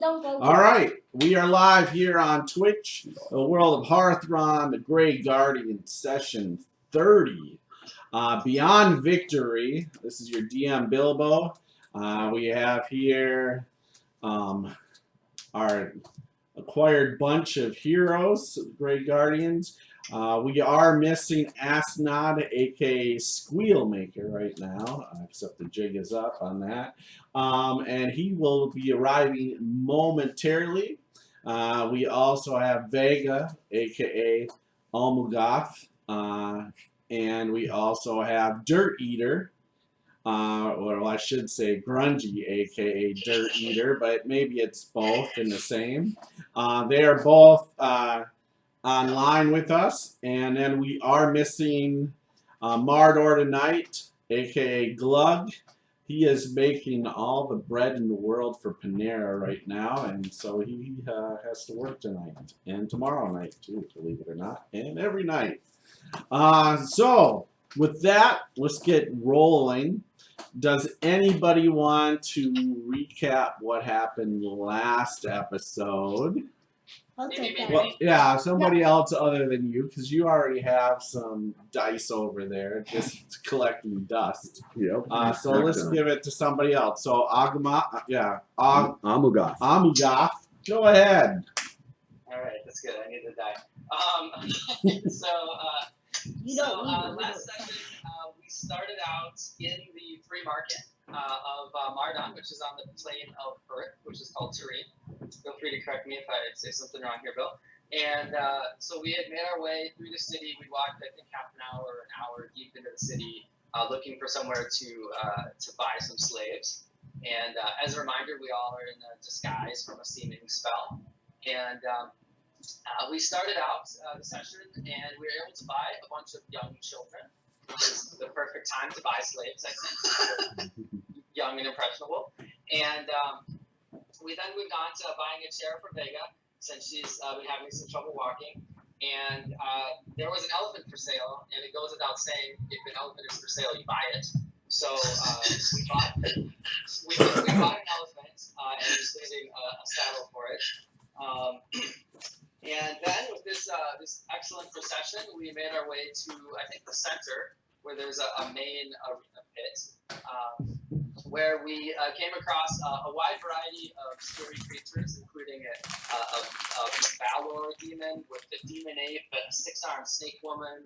Don't go. All right, we are live here on Twitch, the World of Harthron, the Grey Guardian Session 30. Beyond Victory, this is your DM Bilbo. We have here our acquired bunch of heroes, Grey Guardians. We are missing Asnod, aka Squeal Maker, right now, except the jig is up on that. And he will be arriving momentarily. We also have Vega, aka Almugoth, and we also have Dirt Eater, or I should say Grungy, aka Dirt Eater, but maybe it's both in the same. They are both online with us, and then we are missing Mardor tonight, aka Glug. He is making all the bread in the world for Panera right now, and so he has to work tonight and tomorrow night too, believe it or not, and every night. So with that, let's get rolling. Does anybody want to recap what happened last episode? I'll take that. Well, yeah, somebody else other than you, because you already have some dice over there, just collecting dust. Yep. So let's give it to somebody else. So Amugoth. Amugoth, go ahead. All right, that's good. I need to die. Last session we started out in the free market of Mardon, which is on the plane of Earth, which is called Terrain. Feel free to correct me if I say something wrong here, Bill. And so we had made our way through the city. We walked, I think, half an hour deep into the city, looking for somewhere to buy some slaves. And as a reminder, we all are in a disguise from a seeming spell. And we started out the session, and we were able to buy a bunch of young children, which is the perfect time to buy slaves, I think. Young and impressionable. And we then moved on to buying a chair for Vega, since she's been having some trouble walking. And there was an elephant for sale, and it goes without saying, if an elephant is for sale, you buy it. So we bought an elephant, and was using a saddle for it. And then with this excellent procession, we made our way to, I think, the center, where there's a main arena pit, where we came across a wide variety of scary creatures, including a Valor demon with the demon ape, a six-armed snake woman,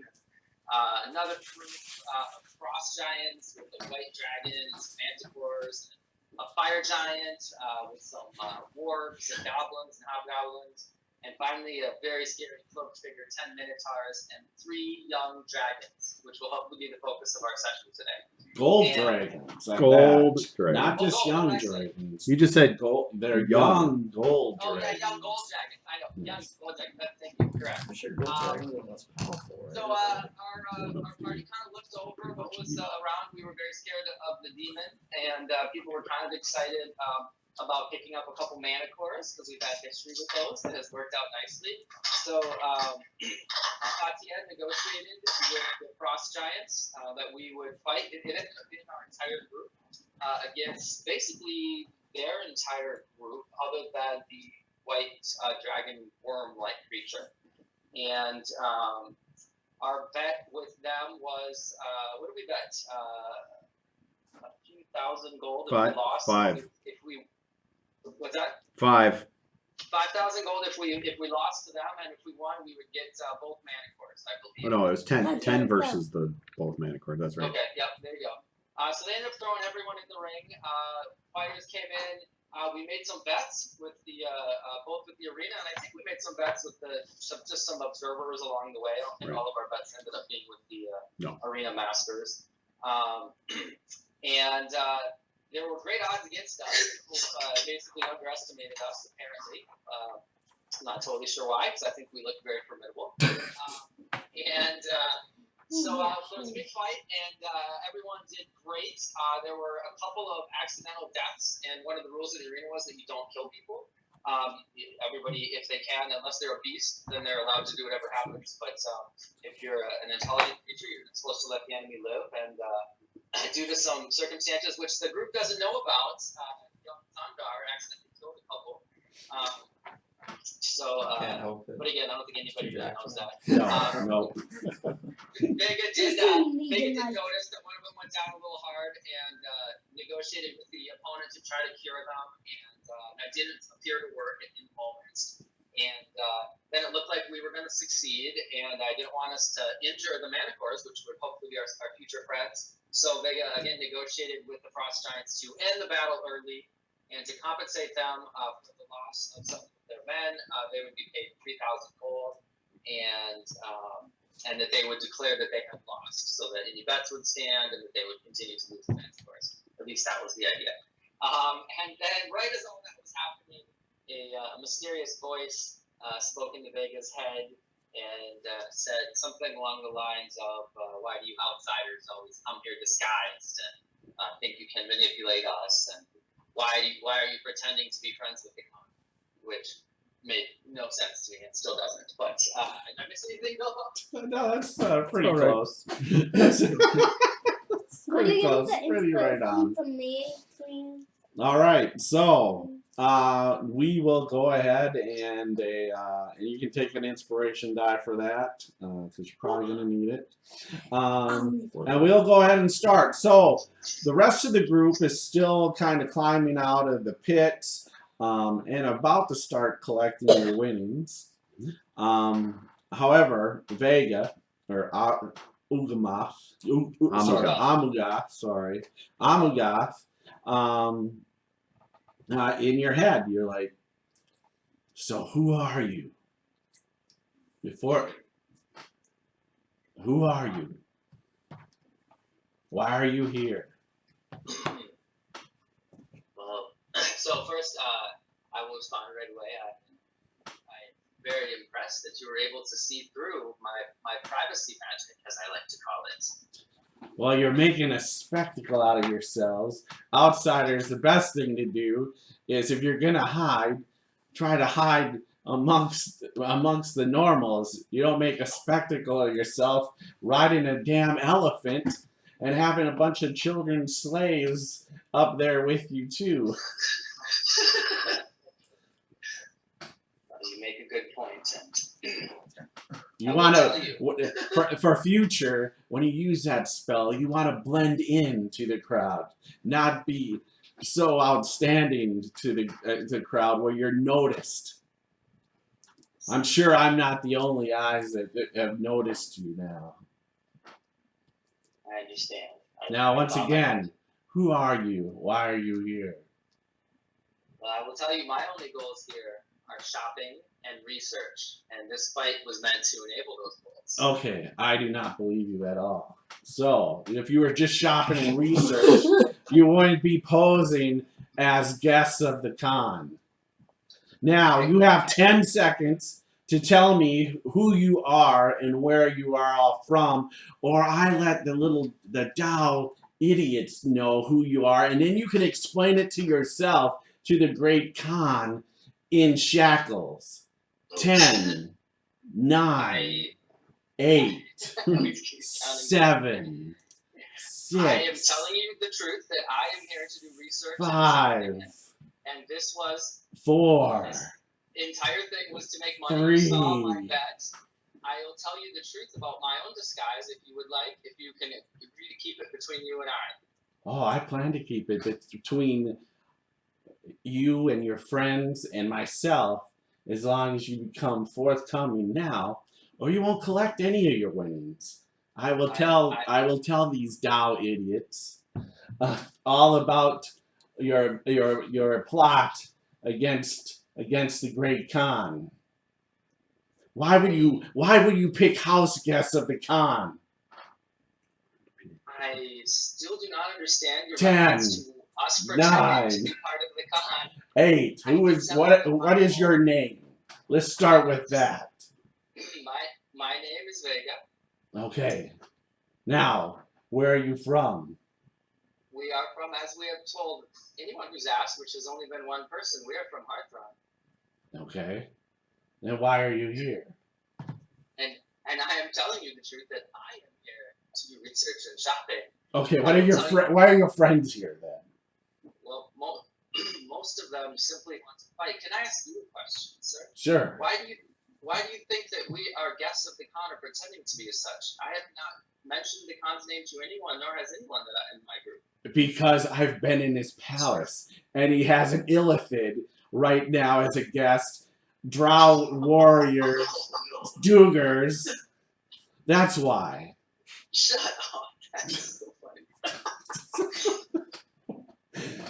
another troop of frost giants with the white dragons, manticores, a fire giant with some wargs and goblins and hobgoblins, and finally a very scary cloaked figure, 10 minotaurs, and 3 young dragons, which will hopefully be the focus of our session today. Gold dragons. Gold dragons. Not just gold, young actually. dragons. You just said Gold. They're young. young gold Oh, dragons. yeah, young gold dragons. I know. Young gold dragons. Thank you. Correct. So our party kind of looked over what was around. We were very scared of the demon, and people were kind of excited about picking up a couple manticores, because we've had history with those. That has worked out nicely. So Tatiana negotiated with the frost giants that we would fight. It ended up being our entire group against basically their entire group, other than the white dragon worm-like creature. And our bet with them was, what did we bet? A few thousand gold if we lost. 5. If we, what's that? 5. 5,000 gold if we lost to them, and if we won, we would get both manticores, I believe. Oh no, it was 10. 10 versus the both manicore. That's right. Okay, yep, there you go. So they ended up throwing everyone in the ring. Fighters came in. We made some bets with the both with the arena, and I think we made some bets with just some observers along the way. I don't think all of our bets ended up being with the arena masters. And there were great odds against us. People basically underestimated us, apparently. I'm not totally sure why, because I think we looked very formidable. So there was a big fight, and everyone did great. There were a couple of accidental deaths, and one of the rules of the arena was that you don't kill people. Everybody, if they can, unless they're a beast, then they're allowed to do whatever happens. But if you're an intelligent creature, you're supposed to let the enemy live. And due to some circumstances which the group doesn't know about, young Thundar accidentally killed a couple. So, Can't help it. but again, I don't think anybody really knows that. No. Vega did notice that one of them went down a little hard and negotiated with the opponent to try to cure them, and that didn't appear to work in the moment. And then it looked like we were going to succeed, and I didn't want us to injure the Manicores, which would hopefully be our future friends. So Vega again negotiated with the Frost Giants to end the battle early, and to compensate them for the loss of some of their men, they would be paid 3,000 gold, and that they would declare that they had lost, so that any bets would stand, and that they would continue to lose the Manicores. At least that was the idea. And then, right as all that was happening, a mysterious voice spoke into Vega's head and said something along the lines of, "Why do you outsiders always come here disguised and think you can manipulate us? And why are you pretending to be friends with the con?" Which made no sense to me. It still doesn't. But did I miss anything, Bill? No, that's pretty All right. close. That's Could pretty you close. get the Pretty right on. inspiration from me, please? All right, so we will go ahead and you can take an inspiration die for that because you're probably going to need it. And we'll go ahead and start. So the rest of the group is still kind of climbing out of the pits and about to start collecting their winnings. However, Vega or Amugath, in your head, you're like, so who are you? Who are you? Why are you here? Well, so first, I will respond right away. I'm very impressed that you were able to see through my privacy magic, as I like to call it. Well, you're making a spectacle out of yourselves. Outsiders, the best thing to do is if you're gonna hide, try to hide amongst the normals. You don't make a spectacle of yourself riding a damn elephant and having a bunch of children slaves up there with you too. You make a good point. You want to, for future, when you use that spell, you want to blend in to the crowd, not be so outstanding to the crowd where you're noticed. I'm sure I'm not the only eyes that have noticed you now. I understand. Now, once again, who are you? Why are you here? Well, I will tell you, my only goals here are shopping and research, and this fight was meant to enable those goals. Okay, I do not believe you at all. So, if you were just shopping and research, you wouldn't be posing as guests of the con. Now, you have 10 seconds to tell me who you are and where you are all from, or I let the Dow idiots know who you are, and then you can explain it to yourself, to the great Khan in shackles. 10, 9, 8, 7, 6. I am telling you the truth that I am here to do research. 5. And this was 4. This entire thing was to make money. 3. You saw my bet. I will tell you the truth about my own disguise if you would like, if you can agree to keep it between you and I. Oh, I plan to keep it between you and your friends and myself, as long as you become forthcoming now, or you won't collect any of your winnings. I will tell these Dow idiots all about your plot against the Great Khan. Why would you pick house guests of the Khan? I still do not understand your 10, reference to us pretending to be part of the Khan. 8. What is your name? Let's start with that. My name is Vega. Okay. Now, where are you from? We are from, as we have told anyone who's asked, which has only been one person, we are from Harthron. Okay. Then why are you here? And I am telling you the truth that I am here to do research and shopping. Okay, why are your friends here then? Well, most of them simply want to fight, can I ask you a question, sir? Sure. Why do you think that we are guests of the Khan are pretending to be as such? I have not mentioned the Khan's name to anyone, nor has anyone that in my group. Because I've been in his palace, and he has an illithid right now as a guest. Drow warriors, Dugers. That's why. Shut up. That's so funny.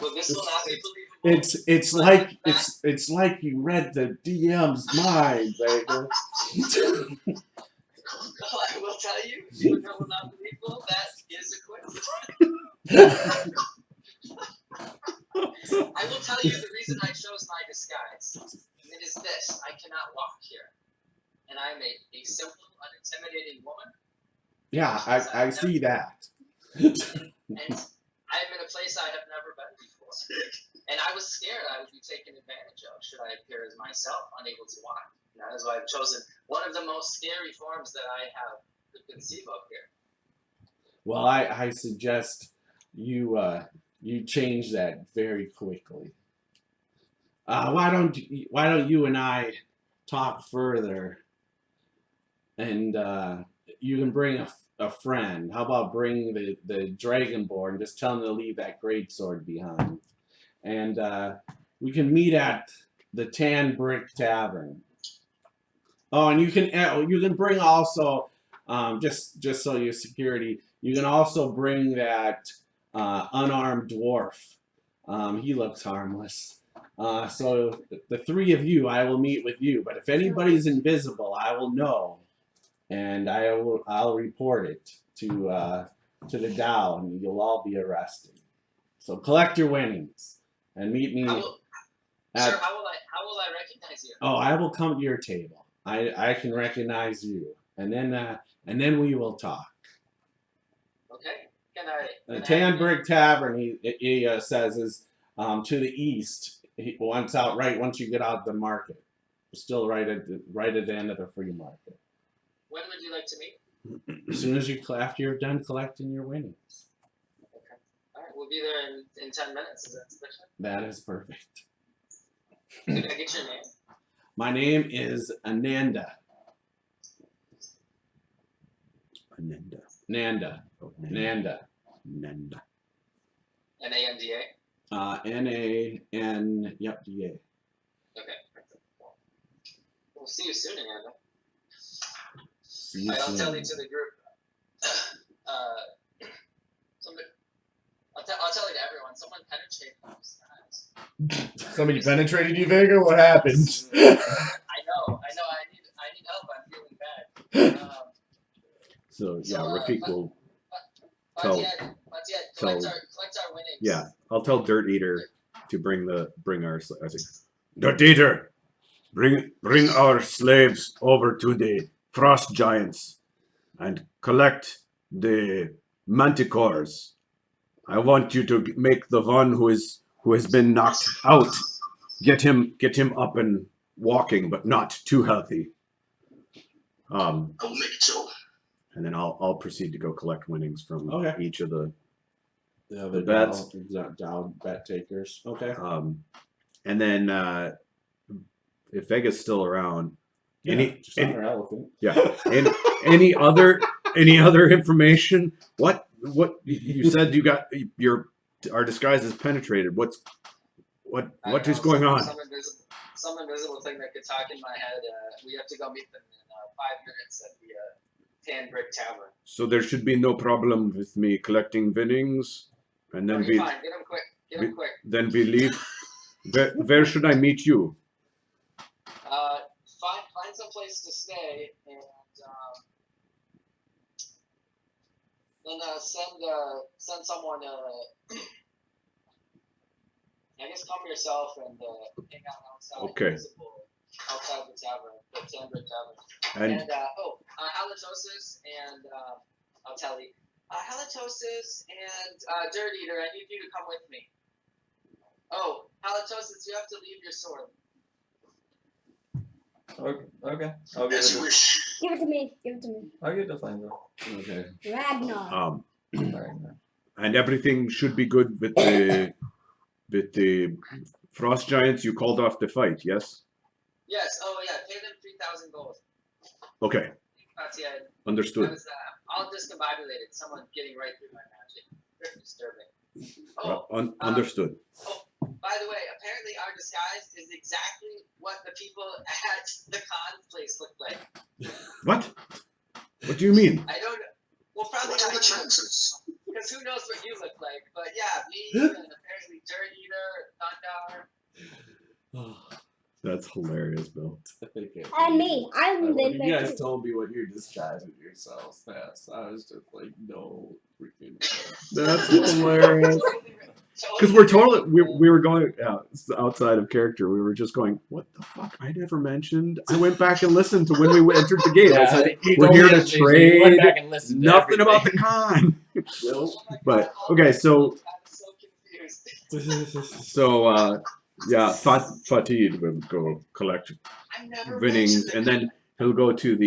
Well, this will not be believable. It's like you read the DM's mind, Bagel. I will tell you, even though it will not be believable, that is a coincidence. I will tell you the reason I chose my disguise. It is this: I cannot walk here, and I am a simple, unintimidating woman. Yeah, I see that. And I'm in a place I have never been before. And I was scared I would be taken advantage of should I appear as myself, unable to walk. And that is why I've chosen one of the most scary forms that I have could conceive of here. Well, I suggest you change that very quickly. Why don't you and I talk further, and you can bring a friend. How about bringing the Dragonborn? Just tell him to leave that greatsword behind, and we can meet at the Tan Brick Tavern. Oh, and you can bring also just so your security. You can also bring that unarmed dwarf. He looks harmless. So the three of you, I will meet with you. But if anybody's invisible, I will know, and I'll report it to the Dow, and you'll all be arrested. So collect your winnings and meet me. Sir, how will I recognize you? Oh, I will come to your table. I can recognize you, and then we will talk. Okay. Can I? The Tan Brick Tavern, he says, is to the east. Once you get out of the market, still right at the end of the free market. When would you like to meet? As soon as after you're done collecting your winnings. Okay. All right. We'll be there in 10 minutes. Is that sufficient? That is perfect. Can I get your name? My name is Ananda. Ananda. Nanda. Oh, Nanda. Nanda. N-A-N-D-A? N-A-N, yep, D-A. Okay. We'll see you soon, Amanda. See you I'll soon. tell you to the group. I'll tell you to everyone. Someone penetrated those guys. Somebody penetrated you, Vega? What happened? I know. I need help. I'm feeling bad. So yeah, Rafik will tell. Collect our winnings. Yeah, I'll tell Dirt Eater to bring our. I think, Dirt Eater, bring our slaves over to the Frost Giants, and collect the Manticores. I want you to make the one who has been knocked out, get him up and walking, but not too healthy. I'll make it so. And then I'll proceed to go collect winnings from each of the other bets. Dow bet takers. Okay. And then if Vega's still around, Just on our elephant. Yeah. And any other information? What you said you got our disguise is penetrated. What is going on? Some invisible thing that could talk in my head. We have to go meet them in 5 minutes at the Tan Brick Tavern. So there should be no problem with me collecting winnings, and then fine. Get them quick. Then we leave. Where should I meet you? Find some place to stay, and then send someone. I guess come yourself and hang out outside. Okay. Outside the tavern, the Tan Brick Tavern. And Halitosis and I'll tell you. Halitosis and Dirt Eater, I need you to come with me. Oh, Halitosis, you have to leave your sword. Okay. I'll get it. Give it to me. I'll get the flamer. Okay. Ragnar. and everything should be good with the Frost Giants, you called off the fight, yes? Yes. Oh yeah. Pay them 3,000 gold. Okay, That's yeah. That understood. was all discombobulated. Someone getting right through my magic. Very disturbing. Oh, Understood. by the way, apparently our disguise is exactly what the people at the con place look like. What? What do you mean? I don't know. Well, probably What are not the chances? because who knows what you look like. But yeah, me and apparently Dirt Eater, Thundar. That's hilarious, Bill. And me. I'm When in you there guys too. told me what you're disguising yourselves as, I was just like, no freaking way. That's hilarious. Because we're totally, we were going outside of character. We were just going, what the fuck? I never mentioned. I went back and listened to when we entered the gate. I said, we're here to trade. Nothing about the con. But, okay, so, I'm so confused. yeah, Fatih will go collect I never winnings, mentioned and then he'll go to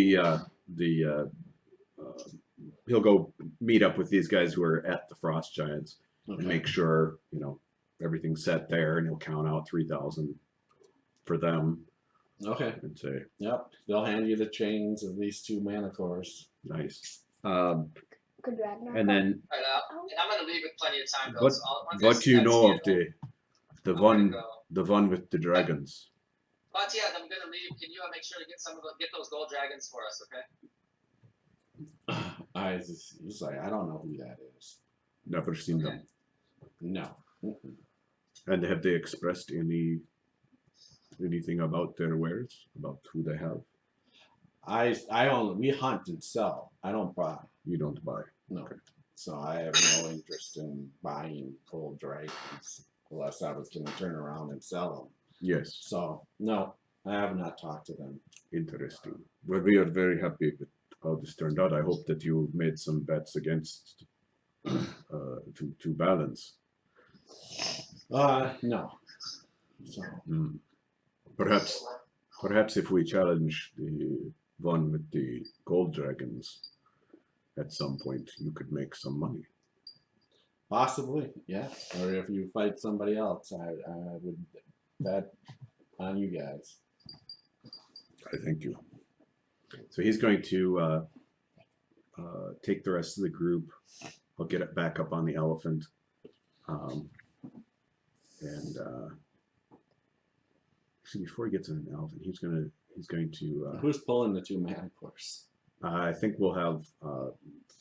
he'll go meet up with these guys who are at the Frost Giants and make sure, you know, everything's set there, and he'll count out 3,000 for them. Okay. And say, Yep. They'll hand you the chains of these 2 mana cores. nice. Good Ragnar. And then, Right, I'm gonna leave with plenty of time though. what So once I what see do you that know of schedule, the I'm gonna one go. with the dragons? But yeah, I'm gonna leave. Can you make sure to get those gold dragons for us, okay? I was like, I don't know who that is. Never seen them. No. Mm-mm. And have they expressed anything about their wares, about who they have? We hunt and sell. I don't buy. You don't buy. No. Okay. So I have no interest in buying gold dragons unless I was going to turn around and sell them. Yes. So no, I have not talked to them. Interesting. Well, we are very happy with how this turned out. I hope that you made some bets against to balance. No. So Perhaps if we challenge the one with the gold dragons at some point, you could make some money. possibly, yeah. Or if you fight somebody else, I would bet on you guys. I thank you. So he's going to take the rest of the group. I'll get it back up on the elephant. Actually, before he gets on an elephant, he's going to. Who's pulling the 2 mana course? I think we'll have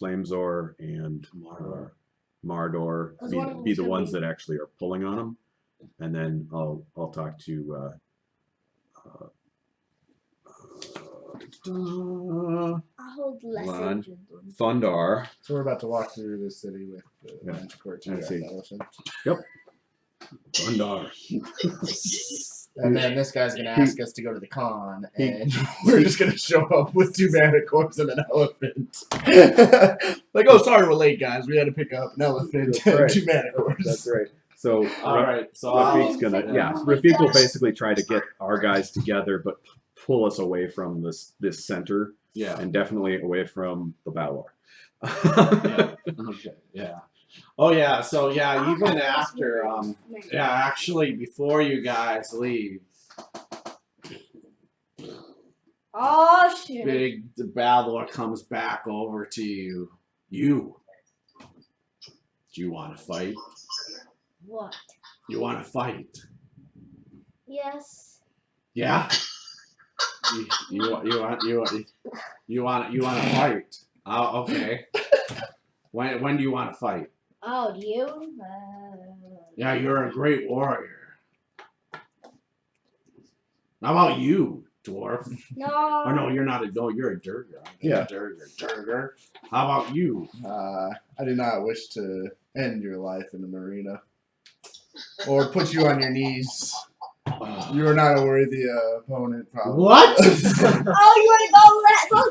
Flamezor and Mardor Because one of be them's the gonna ones be- that actually are pulling on him, and then I'll talk to. I hold less One. engine. Thundar. So we're about to walk through the city with the Yeah. Manticore I see. elephant. Thundar. And then this guy's gonna ask us to go to the con, and we're just gonna show up with 2 Manticores and an elephant. Like, oh, sorry, we're late, guys. We had to pick up an elephant That's and right. 2 Manticores. That's right. So All right, so Rafiq's I'll, gonna, Rafiq will basically try to get our guys together, but pull us away from this center, yeah. and definitely away from the Balor. Yeah. Okay. Yeah. Oh yeah. So yeah, even after yeah, actually before you guys leave, Oh shit. Big Balor comes back over to you. Do you want to fight? What? You want to fight? Yes. Yeah. You want to fight? Oh, okay. When do you want to fight? Oh, do you? Yeah, you're a great warrior. How about you, dwarf? No. Or no, you're not a no, you're a Durger. Yeah. Durger. How about you? I do not wish to end your life in an arena or put you on your knees. You are not a worthy opponent, probably. What? Oh, you want to go? Let's go.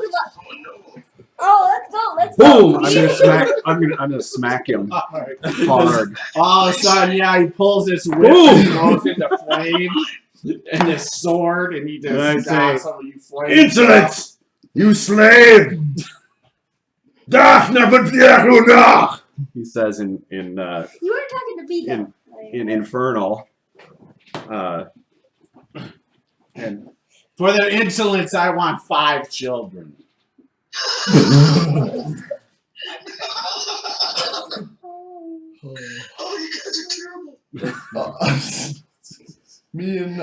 Oh, let's go. Boom! I'm gonna smack him hard. All of a sudden, yeah, he pulls this whip Boom! and goes into flame and this sword, and he And I just got say, some of you flames. Insolence! You slave! He says in You were talking to me though. Infernal. And For their insolence, I want 5 children. Oh, you guys are terrible. Me and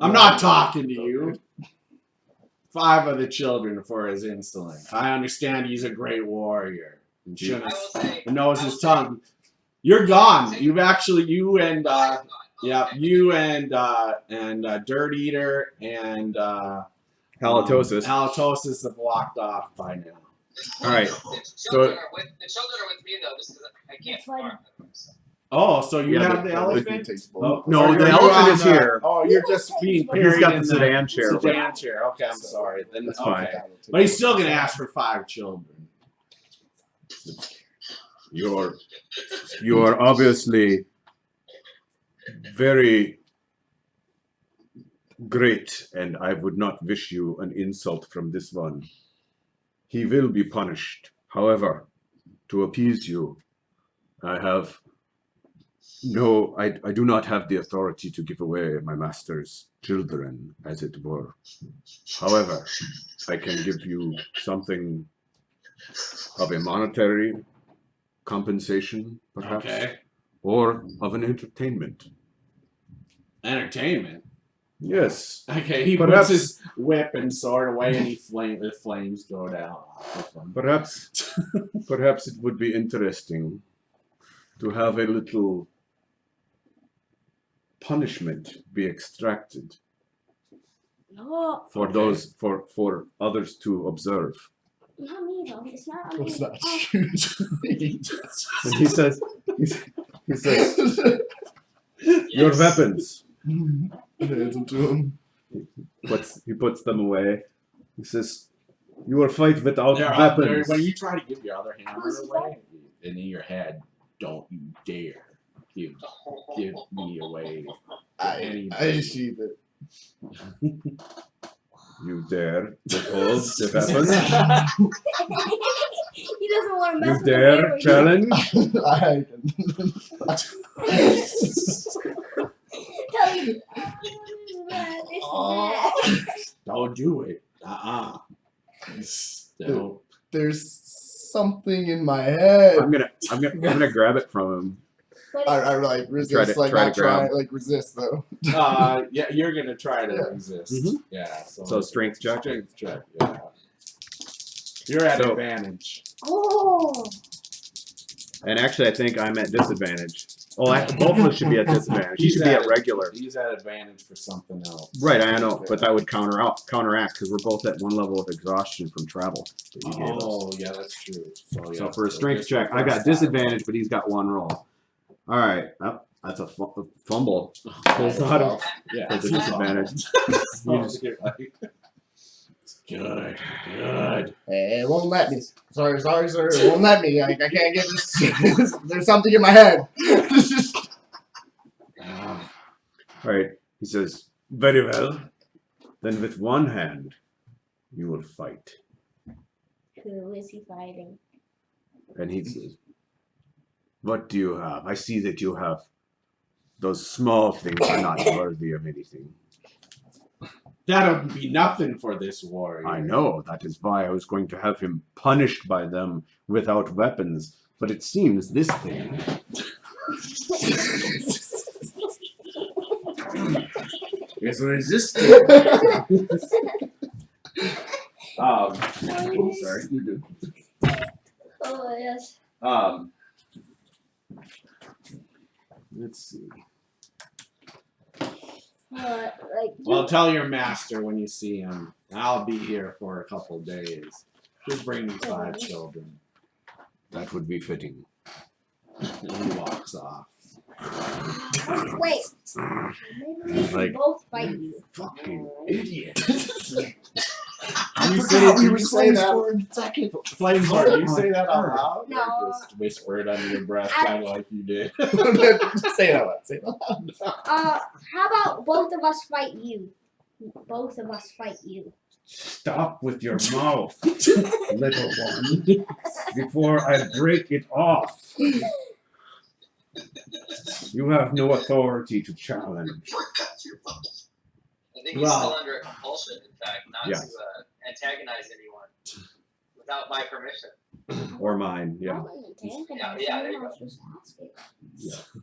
I'm not talking to you. 5 of the children for his insolence. I understand he's a great warrior. And I shouldn't will say. knows his tongue. You're gone. You and Dirt Eater and halitosis. Halitosis have walked off by now. All right. The children are with me though, just because I can't farm them. So. Oh, so you Yeah, have the elephant? Oh, No, or the you're elephant on is here. Oh, you're just being He's carried got in the sedan chair. sedan chair. Okay, I'm sorry. Then That's okay. fine. But he's still gonna ask for 5 children. You are obviously very great, and I would not wish you an insult from this one. He will be punished. However, to appease you, I do not have the authority to give away my master's children, as it were. However, I can give you something of a monetary compensation, perhaps, Okay. or of an entertainment. Entertainment. Yes. Okay, he Perhaps- puts his whip and sword away, and the flames go down. Perhaps it would be interesting to have a little punishment be extracted No, for those for others to observe. not me though. It's not on me. Let's not Oh, shoot. And he says, "Your weapons." Hands them to him. He puts them away. He says, "You will fight without They're weapons." when you try to give your other hammer Who's away, and in your head, don't you dare give me away. I see that. You dare withhold the weapons? he doesn't want to mess You with the dare hammer. challenge? Tell you. This and that. Don't do it. Don't. There's something in my head. I'm gonna grab it from him. But I like resist, Try to- like try not to grab. try, like resist though. Yeah, you're gonna try to resist. Mhm. Yeah. So strength check. Strength check. Yeah. You're at So- advantage. oh, And actually, I think I'm at disadvantage. Oh, both of us should be at disadvantage. He should be at regular. He's at advantage for something else. Right, I know, but that would counteract because we're both at 1 level of exhaustion from travel that you gave us. Oh, yeah, that's true. So, yeah, So for a so strength this check, I first got time. disadvantage, but he's got 1 roll. All right, that's a fumble. Pulls out of Yeah, for the disadvantage. You just get like, good. It won't let me. Sorry, sir. It won't let me. I can't get this. There's something in my head. All right, he says, "Very well. Then with 1 hand, you will fight." who is he fighting? And he says, "What do you have? I see that you have those small things are not worthy of anything." That would be nothing for this warrior. I know, that is why I was going to have him punished by them without weapons. But it seems this thing Is resisting. sorry, you do. Oh yes. Let's see. Like. Well, tell your master when you see him. I'll be here for a couple days. Just bring me 5 children. That would be fitting. And he walks off. Wait. Maybe we should Like- both fight you. Fucking idiot. You say we were say that. for a second. Flamesword, do you say that out loud? No. Or just whisper it under your breath, kind of like you did. Say it out loud. Say it out loud. How about both of us fight you? Both of us fight you. Stop with your mouth, little one, before I break it off. You have no authority to challenge. I think he's Well- still under compulsion, in fact, not Yes. to antagonize anyone without my permission. Or mine, yeah. Yeah, there you go. Just asking.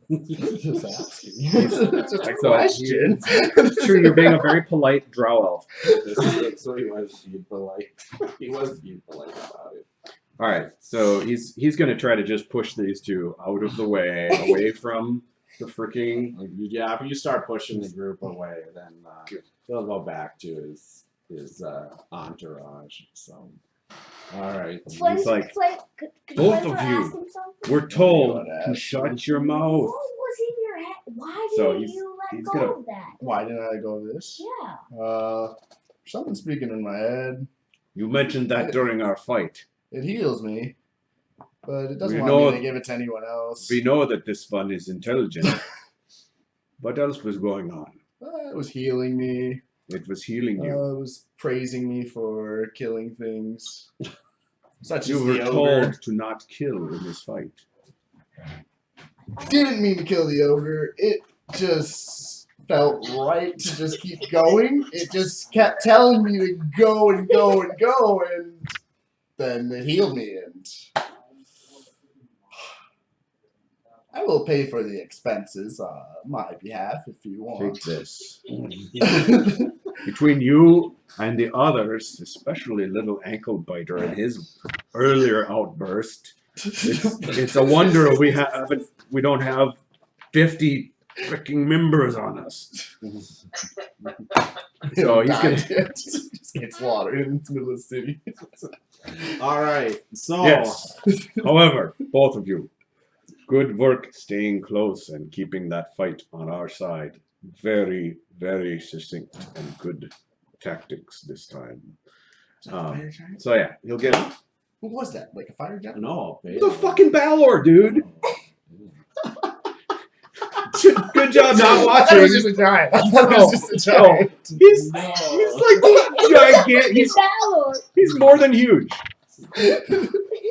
It's just a So- question. It's true, you're being a very polite drow elf. So he was being polite. He was being polite about it. All right, so he's going to try to just push these two out of the way, away from the freaking. Yeah, if you start pushing the group away, then he'll go back to his entourage. So, all right. He's like, could both Flamer of you. ask him something? We're told What to ass. shut your What mouth. was in your head? Why So didn't he's- you let he's go gonna- of that? Why didn't I go with this? Yeah. Something's speaking in my head. You mentioned that during our fight. It heals me, but it doesn't We want know- me to give it to anyone else. We know that this one is intelligent. What else was going on? It was healing me. It was healing you. It was praising me for killing things. Such You as were the ogre. told to not kill in this fight. Didn't mean to kill the ogre. It just felt right to just keep going. It just kept telling me to go and go and go, and then it healed me. And I will pay for the expenses on my behalf if you want. Take this. Between you and the others, especially little ankle biter and his earlier outburst, it's a wonder we don't have 50 freaking members on us. So he's gonna. just get slaughtered in the middle of the city. All right. So, Yes. However, both of you, good work staying close and keeping that fight on our side. Very, very succinct and good tactics this time. Fire giant? So yeah, he'll get Who was that? Like a fire giant? no. the fucking Balor, dude. Good job not I thought it was watching. just a giant. I thought it was just a giant. He's No. like gigantic. Valor. He's more than huge.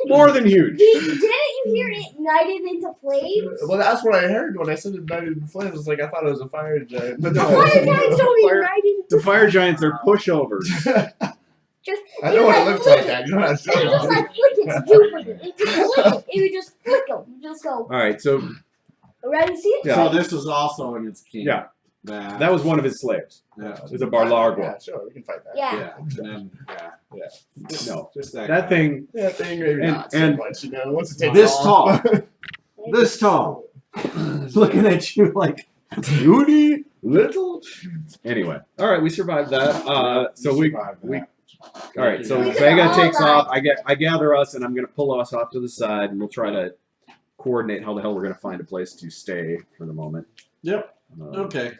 More than huge. Didn't you hear it ignited into flames? Well, that's what I heard when I said ignited in flames. I was like, I thought it was a fire giant. But no, Fire giants don't Fire- ignite into The fire giants are pushovers. Just I know what it looks like. That. You know how to it show would just it. like flick its Jupiter. It just flick. It would just flick them. Just go. All right, so Ready? See it? Yeah. So this was also in its king. yeah, That, that was one of his slaves. Yeah. It was a Barlargo. Yeah, sure, we can fight that. Yeah. Yeah. And then, yeah. Just, No. Just That guy. thing, Yeah, thing maybe And- not so and much. You know, once it takes this off. tall, this tall, looking at you like puny little. Anyway, all right, we survived that. So we survived we- that. all right. So We Vega could've takes all off. I gather us, and I'm gonna pull us off to the side, and we'll try to coordinate how the hell we're gonna find a place to stay for the moment. Yep. Um, Okay.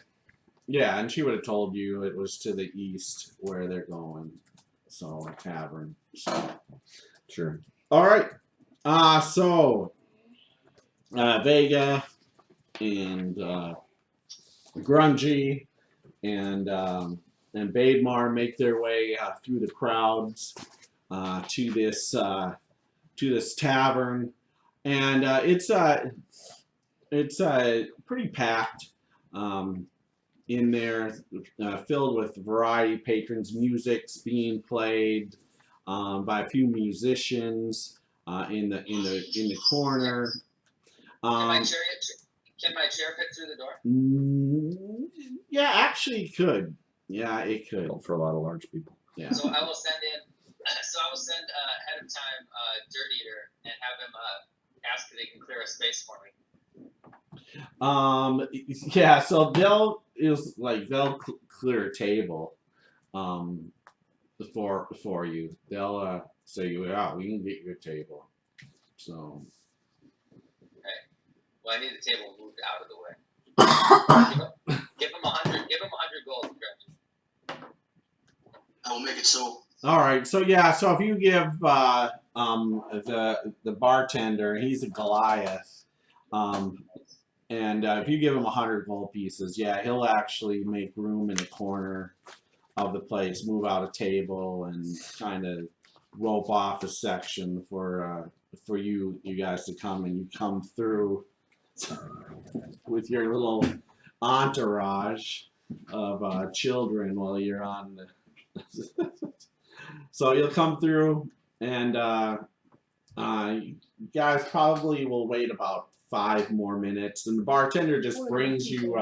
Yeah, and she would have told you it was to the east where they're going. So a tavern. So. Sure. All right. So Vega and Grungy and Bademar make their way through the crowds to this tavern, and it's pretty packed in there, filled with variety patrons. Music's being played by a few musicians in the corner. Can my chair fit through the door? Yeah, actually, it could. Yeah, it could. For a lot of large people. Yeah. So I will send ahead of time Dirt Eater and have him ask if they can clear a space for me. Yeah. So they'll clear a table, for you. They'll say, "Yeah, we can get you a table." So. Well, I need the table moved out of the way. give him 100 gold, Gretchen. I will make it so. All right, so yeah, so if you give the bartender, he's a Goliath, and if you give him 100 gold pieces, yeah, he'll actually make room in the corner of the place, move out a table, and kind of rope off a section for you guys to come, and you come through with your little entourage of children while you're on the. So you'll come through, and you guys probably will wait about 5 more minutes, and the bartender just brings you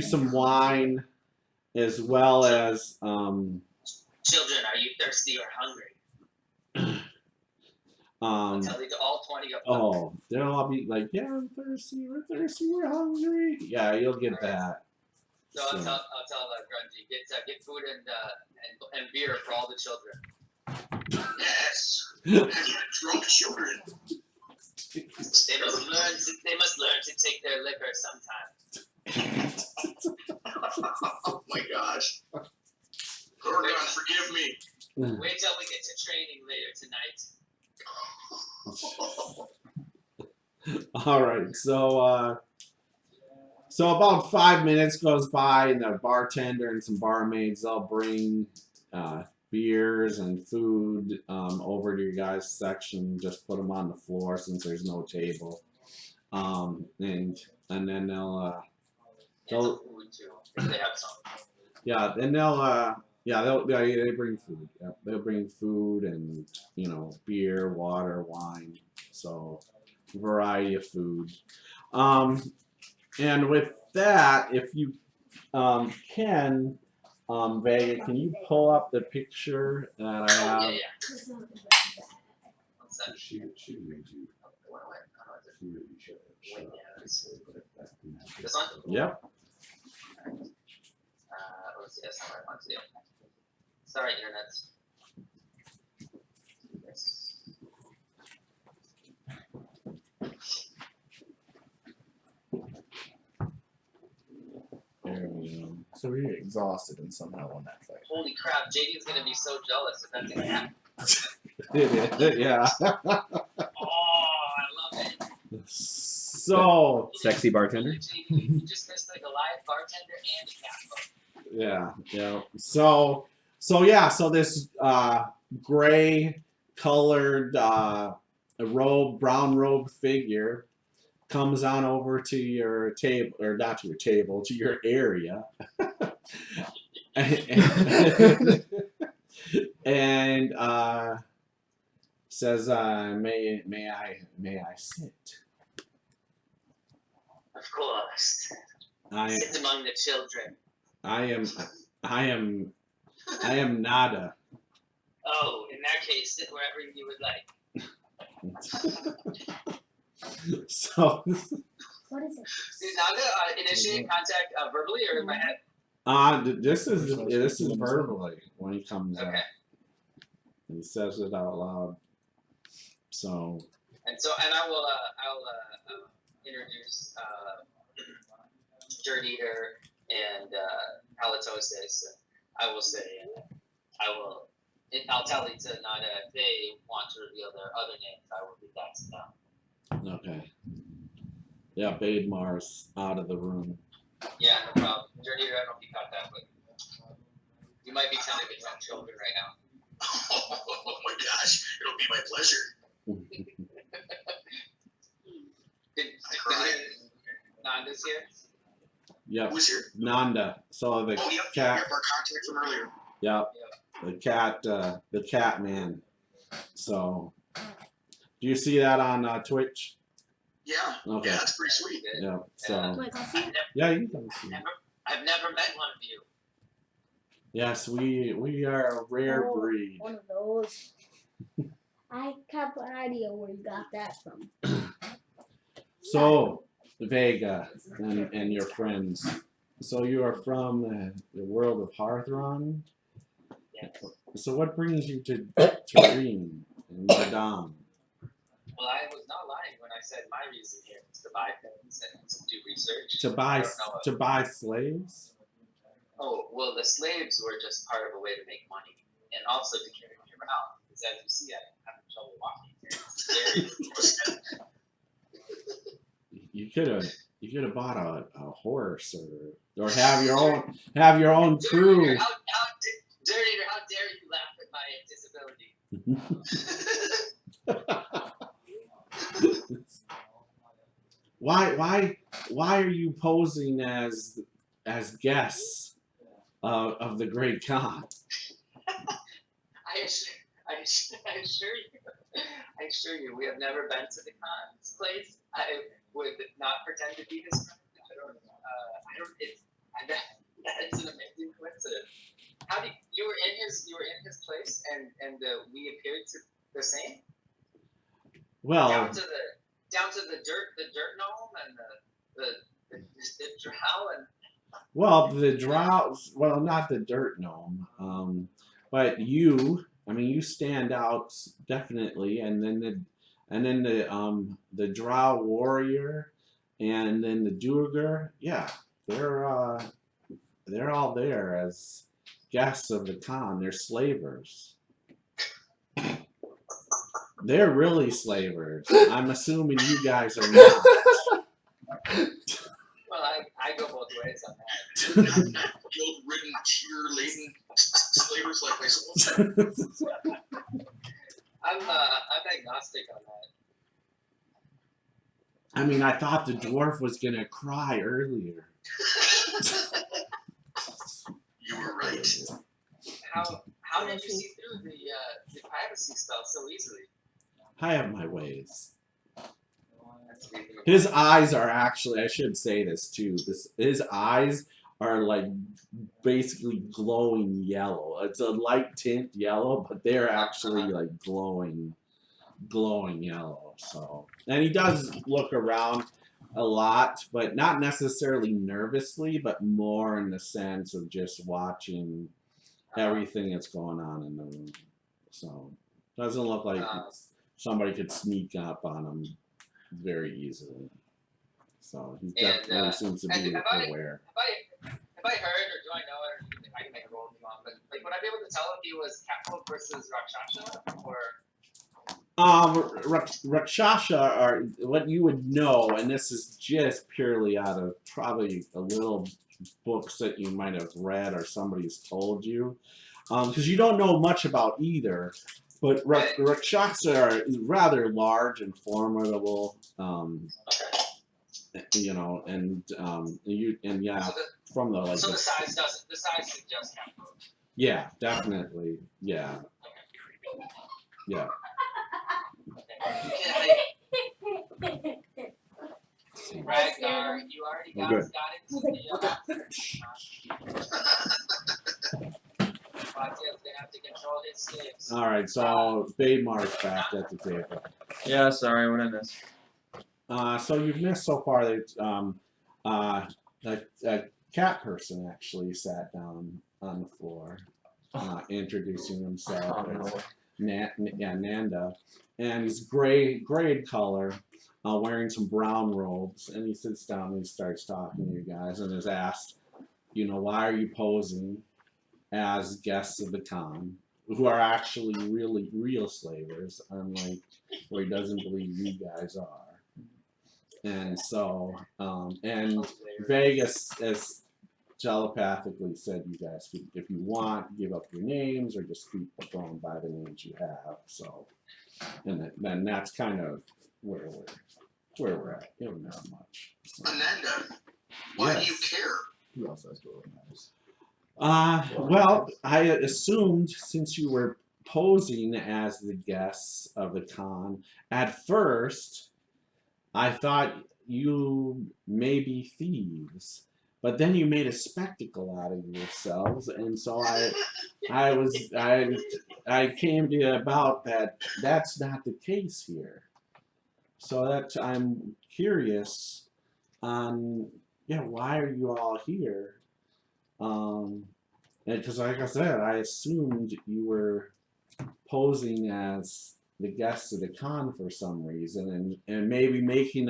some wine, as well as Children, are you thirsty or hungry? I'll tell you to all 20 of them. oh, they'll all be like, yeah, we're thirsty, we're hungry. Yeah, you'll get that. So I'll tell Grungy, get food and beer for all the children. Yes. Drunk children. They must learn to take their liquor sometime. Oh my gosh. Gorgon, forgive me. Wait till we get to training later tonight. All right, so about 5 minutes goes by, and the bartender and some barmaids, they'll bring beers and food over to your guys' section. Just put them on the floor since there's no table, and then they'll Food too, if they have some. yeah, and they bring food. Yeah, they'll bring food and beer, water, wine. So variety of food. And with that, if you can, Vega, can you pull up the picture that I have? Yeah. What's that? She made you. This one? Yep. Let's see, that's not what I want to do. Sorry, internet. Yes. There we go. So we were exhausted and somehow won that fight. Holy crap, JD's gonna be so jealous if that's gonna happen. Yeah. Oh, I love it. So Sexy bartender. You just missed like a live bartender and a cat boat. yeah. So this gray colored brown robe figure comes on over to your table, or not to your table, to your area. and says, may I sit? Of course. Sit among the children. I am nada. Oh, in that case, sit wherever you would like. So What is it? Did Naga initiate contact verbally or in my head? this is verbally when he comes up. Okay. He says it out loud. So And I will introduce Dirt Eater and Halitosis. I will say, I'll tell it to Nada if they want to reveal their other names. I will give that to them. okay. Yeah, Bademar's out of the room. Yeah, no problem. Dirt Eater, I don't know if you caught that, but you might be tempted to drunk children right now. Oh my gosh. It'll be my pleasure. Nanda's here? Yep. Who's here? Nanda. So the Oh, yep. cat. Yep, our contact from earlier. Yep. The cat man. So, do you see that on Twitch? Yeah. Okay. Yeah, that's pretty sweet. Yeah. So, Wait, I'll see it. yeah, you can see. it. I've never met one of you. Yes, we are a rare Oh, breed. One of those. I have an idea where you got that from. So, Vega and your friends. So you are from the world of Harthron. Yes. So what brings you to Turin and Madame? Well, I was not lying when I said my reason here was to buy things and to do research. To buy slaves? Oh, well, the slaves were just part of a way to make money and also to carry me around. Because as you see, I'm having trouble walking here. You could have bought a horse or have your own crew. Dirty, how dare you laugh at my disability? why are you posing as guests of the Great Khan? I assure you, we have never been to the Khan's place. I would not pretend to be his friend. That's an amazing coincidence. How did you were in his place and we appeared to the same? Well, down to the dirt gnome and the drow and. well, the drow. Well, not the dirt gnome. But you. I mean, you stand out definitely, and then the drow warrior, and then the Duergar. Yeah, they're all there as guests of the Khan. They're slavers. They're really slavers. I'm assuming you guys are not. Well, I go both ways on that. Guild-ridden, tear-laden slavers like myself. I'm agnostic on that. I mean, I thought the dwarf was gonna cry earlier. You were right. How did you see through the privacy spell so easily? I have my ways. His eyes are actually, I should say this too, his eyes are like basically glowing yellow. It's a light tint yellow, but they're actually like glowing yellow. So, and he does look around a lot, but not necessarily nervously, but more in the sense of just watching everything that's going on in the room. So, doesn't look like somebody could sneak up on him very easily. So he definitely seems to be aware. Have I heard, or do I know it, or I can make a roll if you want, but like, would I be able to tell if he was Catfolk versus Rakshasha, or? Rakshasha are what you would know, and this is just purely out of probably a little books that you might have read or somebody's told you, because you don't know much about either. But Rakshasa are rather large and formidable, you know, and yeah, So from the like. So the size suggests Catfolk. Yeah, definitely. Yeah. Yeah. Ragnar, you already got into the Fatia's gonna have to control his slaves. All right, so Bademar's back at the table. Yeah, sorry, what I missed? So you've missed so far that a cat person actually sat down on the floor, introducing himself as Nanda, and he's gray in color, wearing some brown robes, and he sits down and he starts talking to you guys and is asked, you know, why are you posing as guests of the Khan, who are actually real slavers, unlike where he doesn't believe you guys are. And so, and Vegas has telepathically said you guys could, if you want, give up your names or just keep going by the names you have. So, and then that's kind of where we're at. You don't know much. So. Ananda, why do you care? Who else has golden eyes? Well, I assumed since you were posing as the guests of the Khan, at first, I thought you may be thieves, but then you made a spectacle out of yourselves, and so I came to you about that. That's not the case here. So that I'm curious on, why are you all here? Because like I said, I assumed you were posing as the guests of the Khan for some reason, and maybe making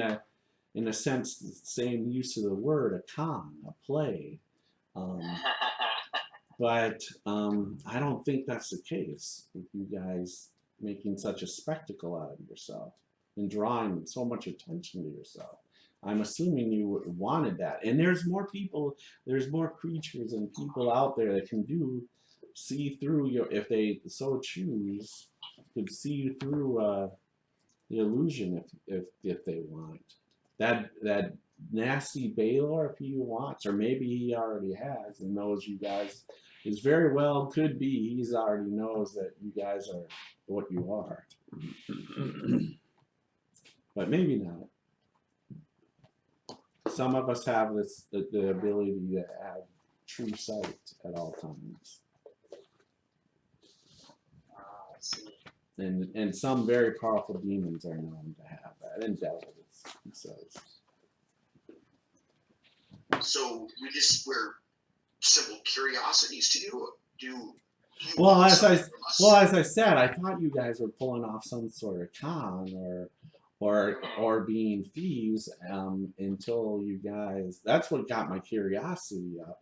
in a sense, the same use of the word, a Khan, a play. But I don't think that's the case with you guys making such a spectacle out of yourself and drawing so much attention to yourself. I'm assuming you wanted that. And there's more people, there's more creatures and people out there that can see through your, if they so choose, could see you through the illusion if they want. that nasty Baylor, if he wants, or maybe he already has and knows you guys, is very well could be he's already knows that you guys are what you are, but maybe not. Some of us have this the ability to have true sight at all times, I see. and some very powerful demons are known to have that, and devils, he says. So we're simple curiosities to you. Do you Well, want as something from us? I said, I thought you guys were pulling off some sort of con or being thieves until you guys. That's what got my curiosity up.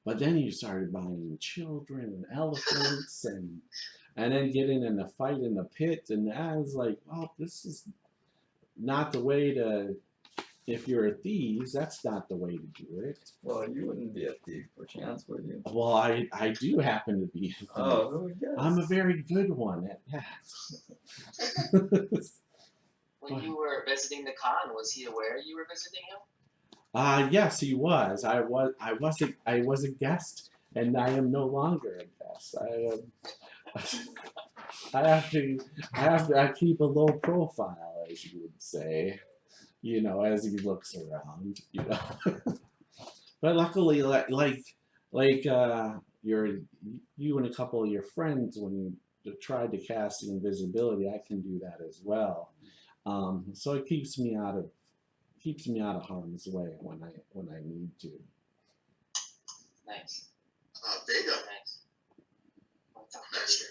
But then you started buying children and elephants and then getting in a fight in the pit, and I was like, well, this is not the way to. If you're a thief, that's not the way to do it. Well, you wouldn't be a thief, perchance, would you? Well, I do happen to be a thief. Oh, who would guess? I'm a very good one at that. When you were visiting the con, was he aware you were visiting him? Yes, he was. I was a guest, and I am no longer a guest. I keep a low profile, as you would say, you know, as he looks around, you know. But luckily, you and a couple of your friends, when you tried to cast the invisibility, I can do that as well. So it keeps me out of harm's way when I need to. Nice. Vega. Nice. What's up, Master.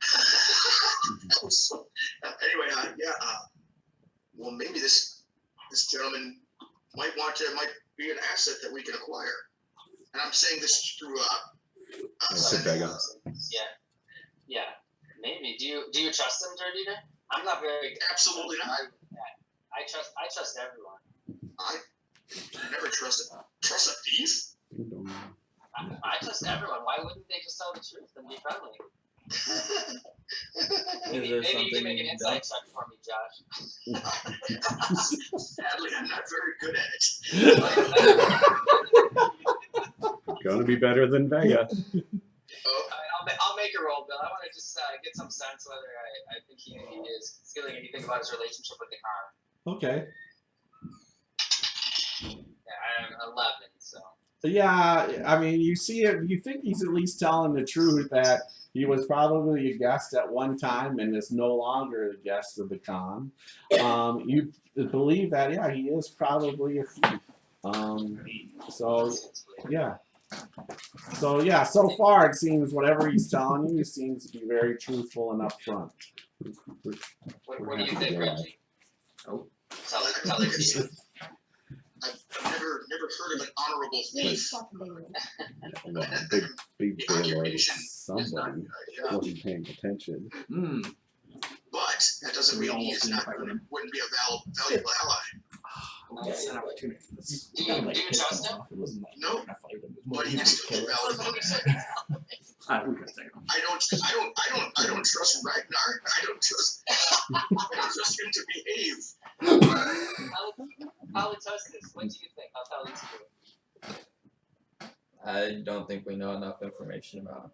Peter? So, anyway, well, maybe this gentleman might be an asset that we can acquire, and I'm saying this through Vega. Yeah. Maybe. Do you trust him, Jardina? I'm not very. Absolutely not. I trust everyone. I never trust a thief. I trust everyone. Why wouldn't they just tell the truth and be friendly? Maybe you can make an insight check for me, Josh. Sadly, I'm not very good at it. Gonna be better than Vega. I'll make a roll, Bill. I want to just get some sense whether I think he is feeling anything about his relationship with the car. Okay. Yeah, I'm 11, so. Yeah, I mean, you see it. You think he's at least telling the truth that he was probably a guest at one time and is no longer a guest of the con. You believe that? Yeah, he is probably a thief. So yeah. So far it seems whatever he's telling you seems to be very truthful and upfront. What do you think, Reggie? Oh. Tell the truth. I've never heard of an honorable thief. Big The Baylor. occupation is not Somebody good. wasn't paying attention. But that doesn't mean he is not wouldn't be a valuable ally. That's an opportunity. Do you trust him? No, but he is still a valuable ally. I don't trust Ragnar. I don't trust him to behave. Politustus, what do you think? I'll tell you two. I don't think we know enough information about him.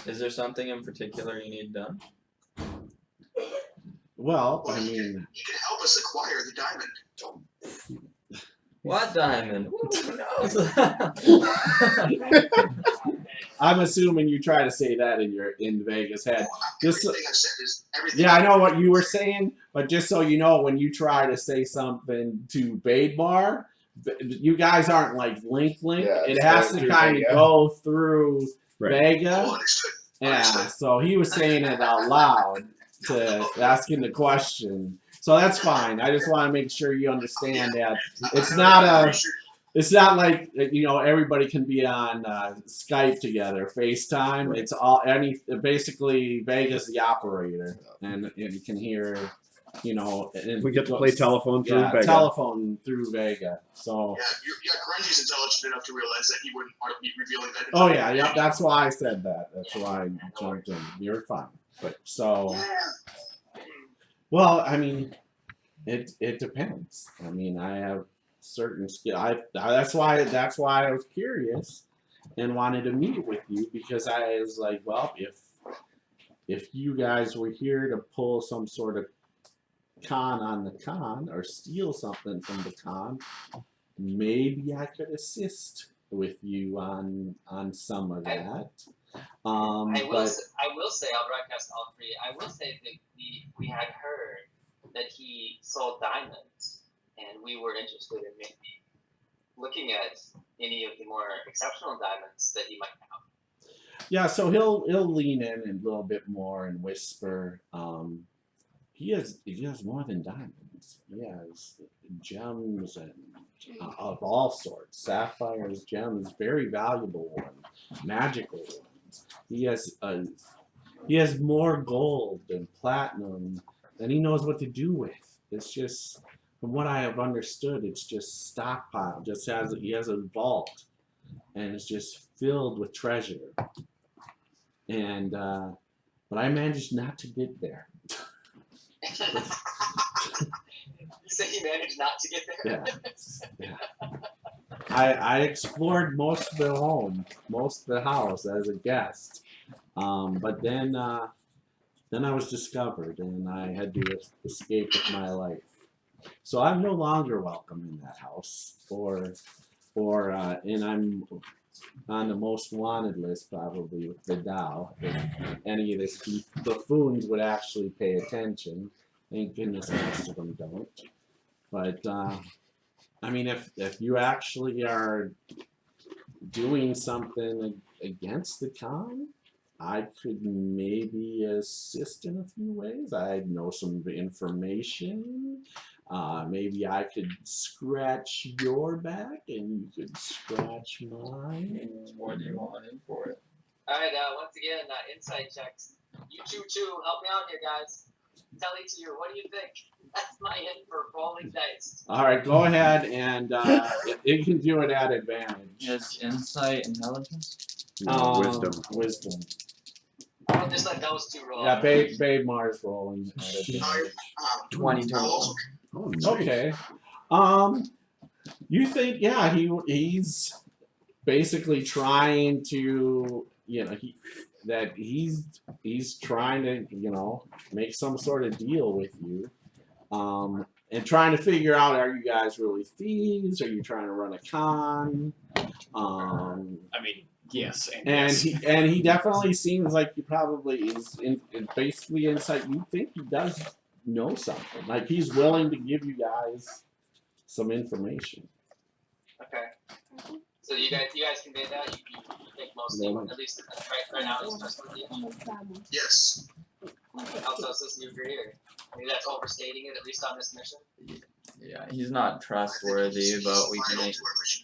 Is there something in particular you need done? Well, I mean, he can help us acquire the diamond. What diamond? Who knows? I'm assuming you try to say that in Vegas' head. Just Everything I've said is everything. yeah, I know what you were saying, but just so you know, when you try to say something to Badebar, you guys aren't like link. Yeah, it it's has going to through kind of Vega. go through Right. Vega. Oh, understood. Yeah, Understood. so he was saying it out loud to asking the question. So that's fine. I just want to make sure you understand that it's not like, you know, everybody can be on Skype together, FaceTime. It's all basically Vega's the operator, and you can hear, you know, We get to play telephone through yeah, Vega. telephone through Vega. So Yeah, Grungy's intelligent enough to realize that he wouldn't want to be revealing that. oh yeah, that's why I said that. That's why I jumped in. You're fine. So Yeah. well, I mean, It depends. I mean, I have certain skill. That's why I was curious and wanted to meet with you, because I was like, well, if you guys were here to pull some sort of con on the con or steal something from the con, maybe I could assist with you on some of that. I will say, I'll broadcast all three. I will say that we had heard that he sold diamonds, and we were interested in maybe looking at any of the more exceptional diamonds that he might have. Yeah, so he'll lean in a little bit more and whisper. He has more than diamonds. He has gems and of all sorts, sapphires, gems, very valuable ones, magical ones. He has more gold and platinum than he knows what to do with. It's just, from what I have understood, it's just stockpile. He has a vault, and it's just filled with treasure. And but I managed not to get there. You say he managed not to get there? Yeah. I explored most of the home, most of the house as a guest, but then I was discovered, and I had to escape with my life. So I'm no longer welcome in that house, and I'm on the most wanted list probably with the Dow. If any of the buffoons would actually pay attention. Thank goodness most of them don't. But I mean, if you actually are doing something against the con, I could maybe assist in a few ways. I know some information. Maybe I could scratch your back and you could scratch mine. What do you want in for it? All right, once again, insight checks. You two, help me out here, guys. Telly to you, what do you think? That's my hint for rolling dice. All right, go ahead, and it can do it at advantage. Yes, insight, intelligence. Wisdom. I'll just let those two roll. Yeah, Babe Mars rolling at advantage. 20 total. Oh, nice. Okay. You think, yeah, he's basically trying to, he's trying to, make some sort of deal with you, and trying to figure out, are you guys really thieves? Are you trying to run a con? I mean, yes, And yes. he definitely seems like he probably is basically inside. You think he does know something? Like he's willing to give you guys some information. Okay. So you guys convey that? You think mostly, at least right now, it's just with you? Yes. Altosis, you agree? Or maybe that's overstating it, at least on this mission? Yeah, he's not trustworthy, but we can make.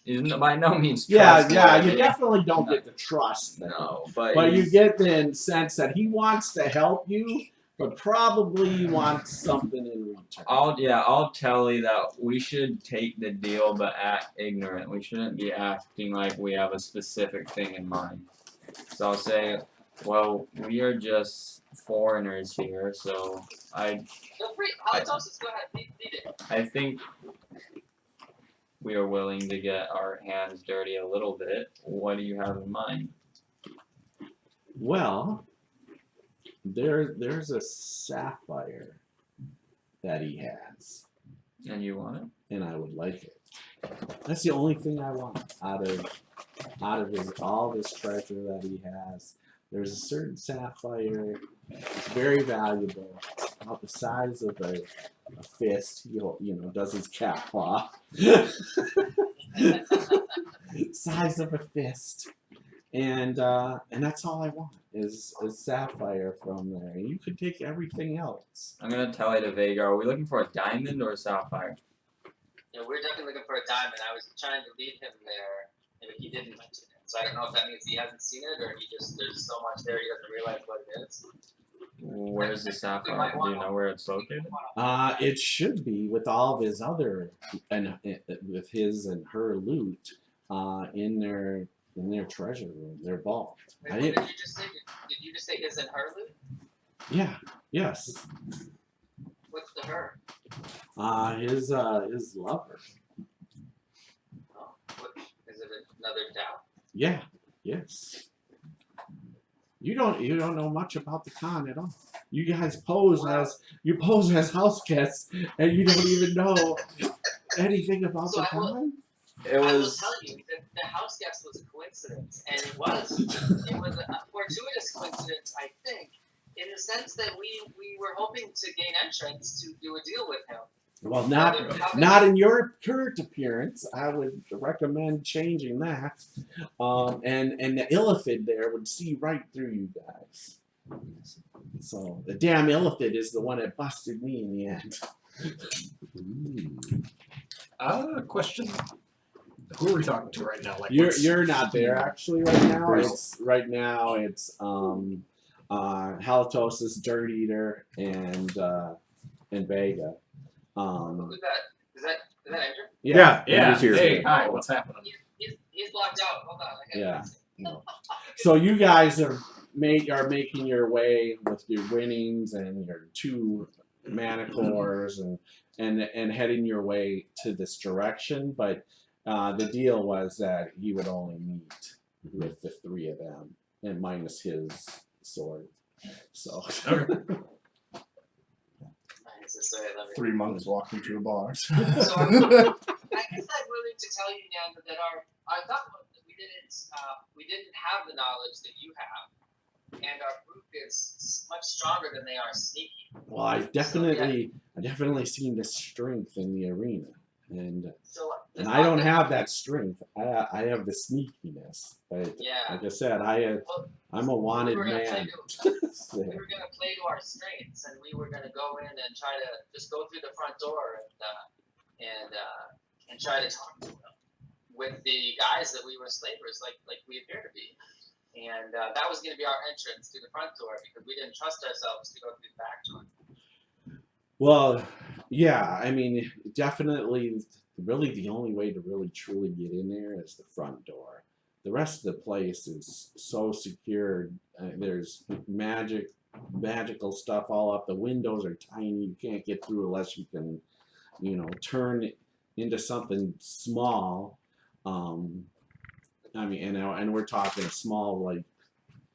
He's by no means Yeah, trustworthy. you definitely don't get the trust there. No, but you get the sense that he wants to help you, but probably wants something in return. I'll tell you that we should take the deal, but act ignorant. We shouldn't be acting like we have a specific thing in mind. So I'll say, well, we are just foreigners here, so Feel free. Altosis, go ahead. Lead it. I think we are willing to get our hands dirty a little bit. What do you have in mind? Well, there's a sapphire that he has, And you want it? and I would like it. That's the only thing I want out of all this treasure that he has. There's a certain sapphire. It's very valuable. About the size of a fist. Does his cat paw. Size of a fist. And that's all I want is sapphire from there. And you could take everything else. I'm gonna tell you to Vega. Are we looking for a diamond or a sapphire? Yeah, we're definitely looking for a diamond. I was trying to lead him there, and he didn't mention it. So I don't know if that means he hasn't seen it, or there's so much there he doesn't realize what it is. Where's the sapphire? Do you know where it's located? It should be with all of his other with his and her loot in their treasure room, their vault. Wait, what did you just say? Did you just say his and her loot? Yeah. Yes. What's the her? His lover. Oh, what, is it another doubt? Yeah. Yes. You don't know much about the con at all. You guys pose as house guests, and you don't even know anything about the con. It I will was. tell you that the house guest was a coincidence, and it was a fortuitous coincidence, I think, in the sense that we were hoping to gain entrance to do a deal with him. Well, not in your current appearance. I would recommend changing that. And the illithid there would see right through you guys. So the damn illithid is the one that busted me in the end. Question. Who are we talking to right now? Like You're not there actually right now. Where's- It's Halitosis, Dirt Eater, and Vega. Who's that? Is that Andrew? Yeah, Yeah. he's here. Hey, hi. What's happening? He's blocked out. Hold on. I Yeah. gotta So you guys are making your way with your winnings and your 2 mana cores and heading your way to this direction. But the deal was that he would only meet with the 3 of them and minus his sword. So. It's the story I love it. 3 monks walked into a bar. So I guess I'm willing to tell you, Nanda, that I thought that we didn't have the knowledge that you have, and our group is much stronger than they are sneaky. Well, I definitely seen the strength in the arena, and I don't have that strength. I have the sneakiness, but like I said, I'm a wanted man. We were gonna play to our strengths, and we were gonna go in and try to just go through the front door and try to talk to them with the guys that we were slavers, like we appear to be. And that was going to be our entrance through the front door because we didn't trust ourselves to go through the back door. Well, yeah, I mean, definitely, really the only way to really truly get in there is the front door. The rest of the place is so secured. There's magical stuff all up. The windows are tiny. You can't get through unless you can, turn it into something small. I mean, and we're talking a small, like,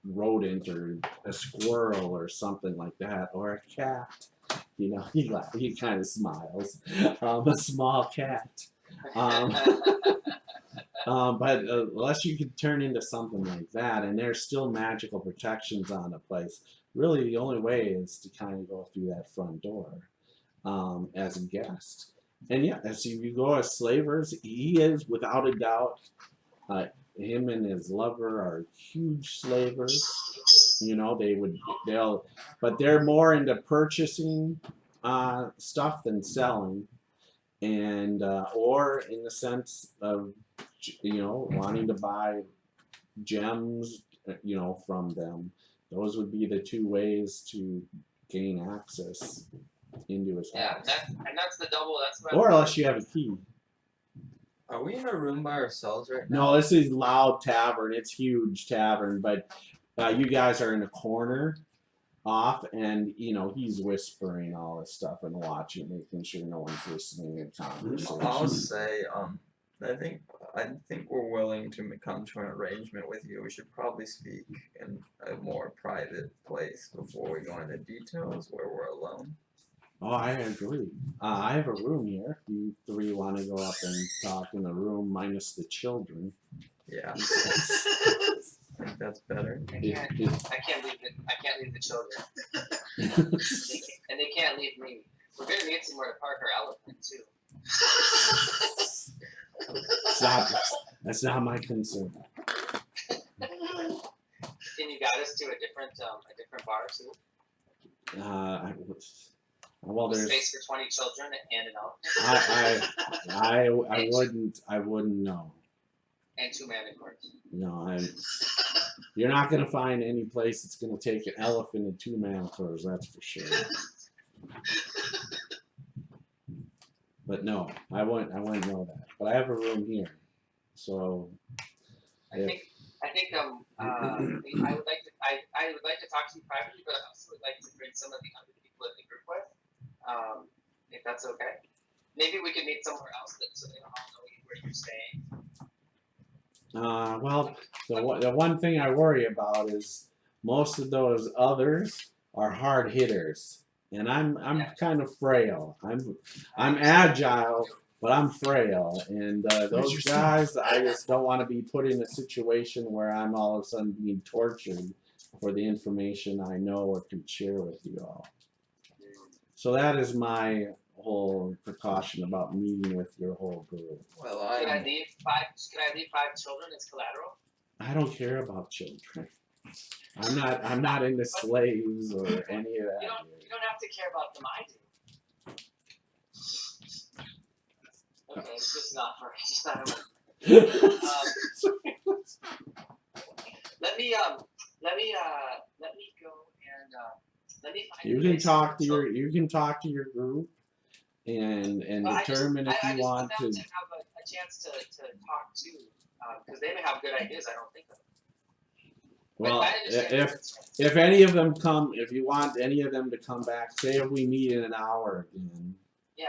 rodent or a squirrel or something like that, or a cat. He kind of smiles. A small cat. But unless you can turn into something like that, and there's still magical protections on the place, really the only way is to kind of go through that front door as a guest. And yeah, as you go as slavers, he is without a doubt. Him and his lover are huge slavers. But they're more into purchasing stuff than selling, and or in the sense of wanting to buy gems, from them. Those would be the 2 ways to gain access into his house. And that's the double. That's what. Or unless you have a key. Are we in a room by ourselves right now? No, this is Loud Tavern. It's huge tavern, but you guys are in a corner off, and he's whispering all this stuff and watching, making sure no one's listening in conversation. I'll say, I think we're willing to come to an arrangement with you. We should probably speak in a more private place before we go into details where we're alone. Oh, I agree. I have a room here. If you 3 want to go up and talk in the room, minus the children. Yeah. I think that's better. I can't leave the children. And they can't leave me. We're gonna need somewhere to park our elephant too. That's not my concern. Can you guide us to a different bar too? Well, there's space for 20 children and an elephant. I wouldn't know. And 2 mana cords. No, you're not gonna find any place that's gonna take an elephant and 2 mana cores, that's for sure. But no, I wouldn't know that. But I have a room here, so. I would like to talk to you privately, but I also would like to bring some of the other people in the group with. if that's okay. Maybe we could meet somewhere else so they don't all know where you're staying. Well, the one thing I worry about is most of those others are hard hitters, and I'm kind of frail. I'm agile, but I'm frail, and those guys, I just don't want to be put in a situation where I'm all of a sudden being tortured for the information I know or can share with you all. So that is my whole precaution about meeting with your whole group. Well, Can I leave 5 children as collateral? I don't care about children. I'm not into slaves or any of that. You don't have to care about them. I do. Okay, it's just not for let me go and let me find. You can talk to your group and determine if you want to. I just have a chance to talk to because they may have good ideas I don't think of. Well, if any of them come, if you want any of them to come back, say if we meet in an hour again. Yeah.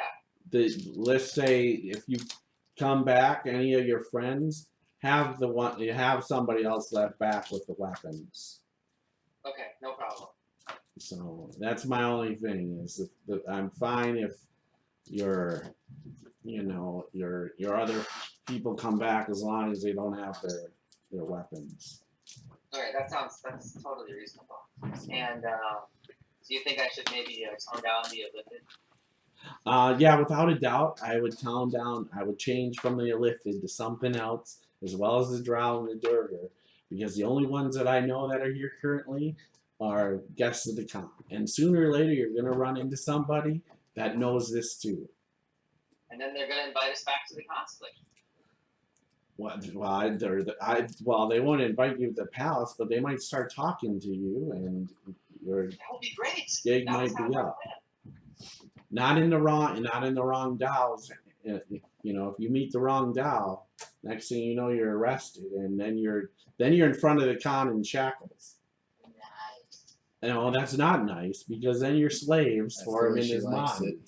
Let's say if you come back, any of your friends have somebody else left back with the weapons. Okay, no problem. So that's my only thing is that I'm fine if your other people come back as long as they don't have their weapons. Alright, that's totally reasonable. And do you think I should maybe tone down the elliptic? Yeah, without a doubt, I would tone down. I would change from the elliptic to something else, as well as the drow and the durger, because the only ones that I know that are here currently are guests of the con. And sooner or later, you're gonna run into somebody that knows this too. And then they're gonna invite us back to the conflict. Well, they won't invite you to the palace, but they might start talking to you, and your That would be great. gig might be up. Not in the wrong Dows. You know, if you meet the wrong Dow, next thing you know, you're arrested, and then you're in front of the con in shackles. Nice. You know, that's not nice because then you're slaves for him in his mind.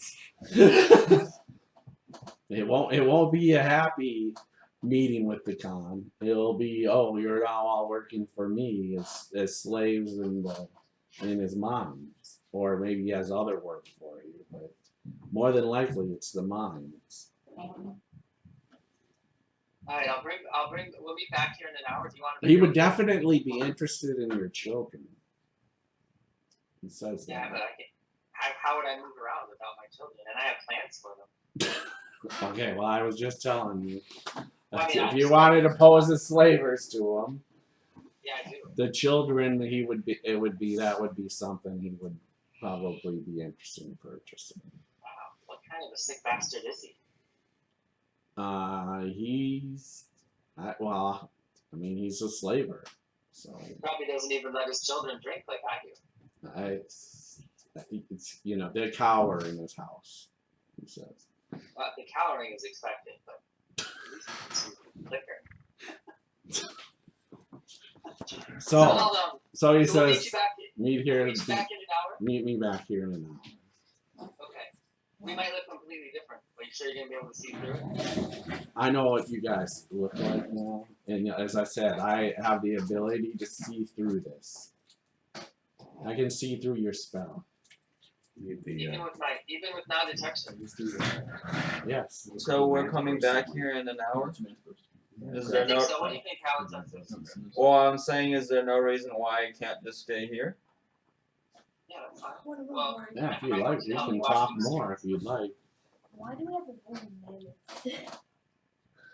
It won't be a happy meeting with the con. It'll be, oh, you're now all working for me as slaves in his mind, or maybe he has other work for you, but more than likely it's the mines. Alright, we'll be back here in an hour. Do you want to? He would definitely be interested in your children. He says that. Yeah, but how would I move around without my children? And I have plans for them. Okay, well, I was just telling you. I mean, If you wanted to pose as slavers to him, yeah, I do. the children, that would be something he would probably be interested in purchasing. Wow, what kind of a sick bastard is he? He's a slaver, so. He probably doesn't even let his children drink like I do. It's they cower in his house, he says. The cowering is expected, but at least liquor. So he So we'll says, meet you back in an hour? meet me back here in an hour. Okay. We might look completely different. Are you sure you're gonna be able to see through it? I know what you guys look like now, and as I said, I have the ability to see through this. I can see through your spell. Even with non-detection. Yes. So we're coming back here in an hour? Is there no? So what do you think Paladin's? Well, I'm saying, is there no reason why I can't just stay here? Yeah, that's fine. Well, Yeah, if you like, we can talk more if you'd like. Why do we have a woman mammoth?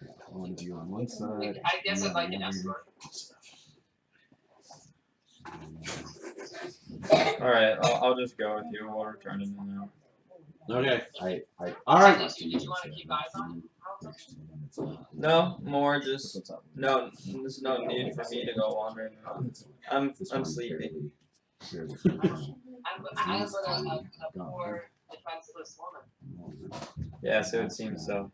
I want to be on one side. I guess I'd like an escort. Alright, I'll just go with you. We'll return in an hour. Okay. Alright. Did you want to keep eyes on him? No, more just no. There's no need for me to go wandering around. I'm sleepy. I'm a poor, defenseless woman. Yes, it would seem so.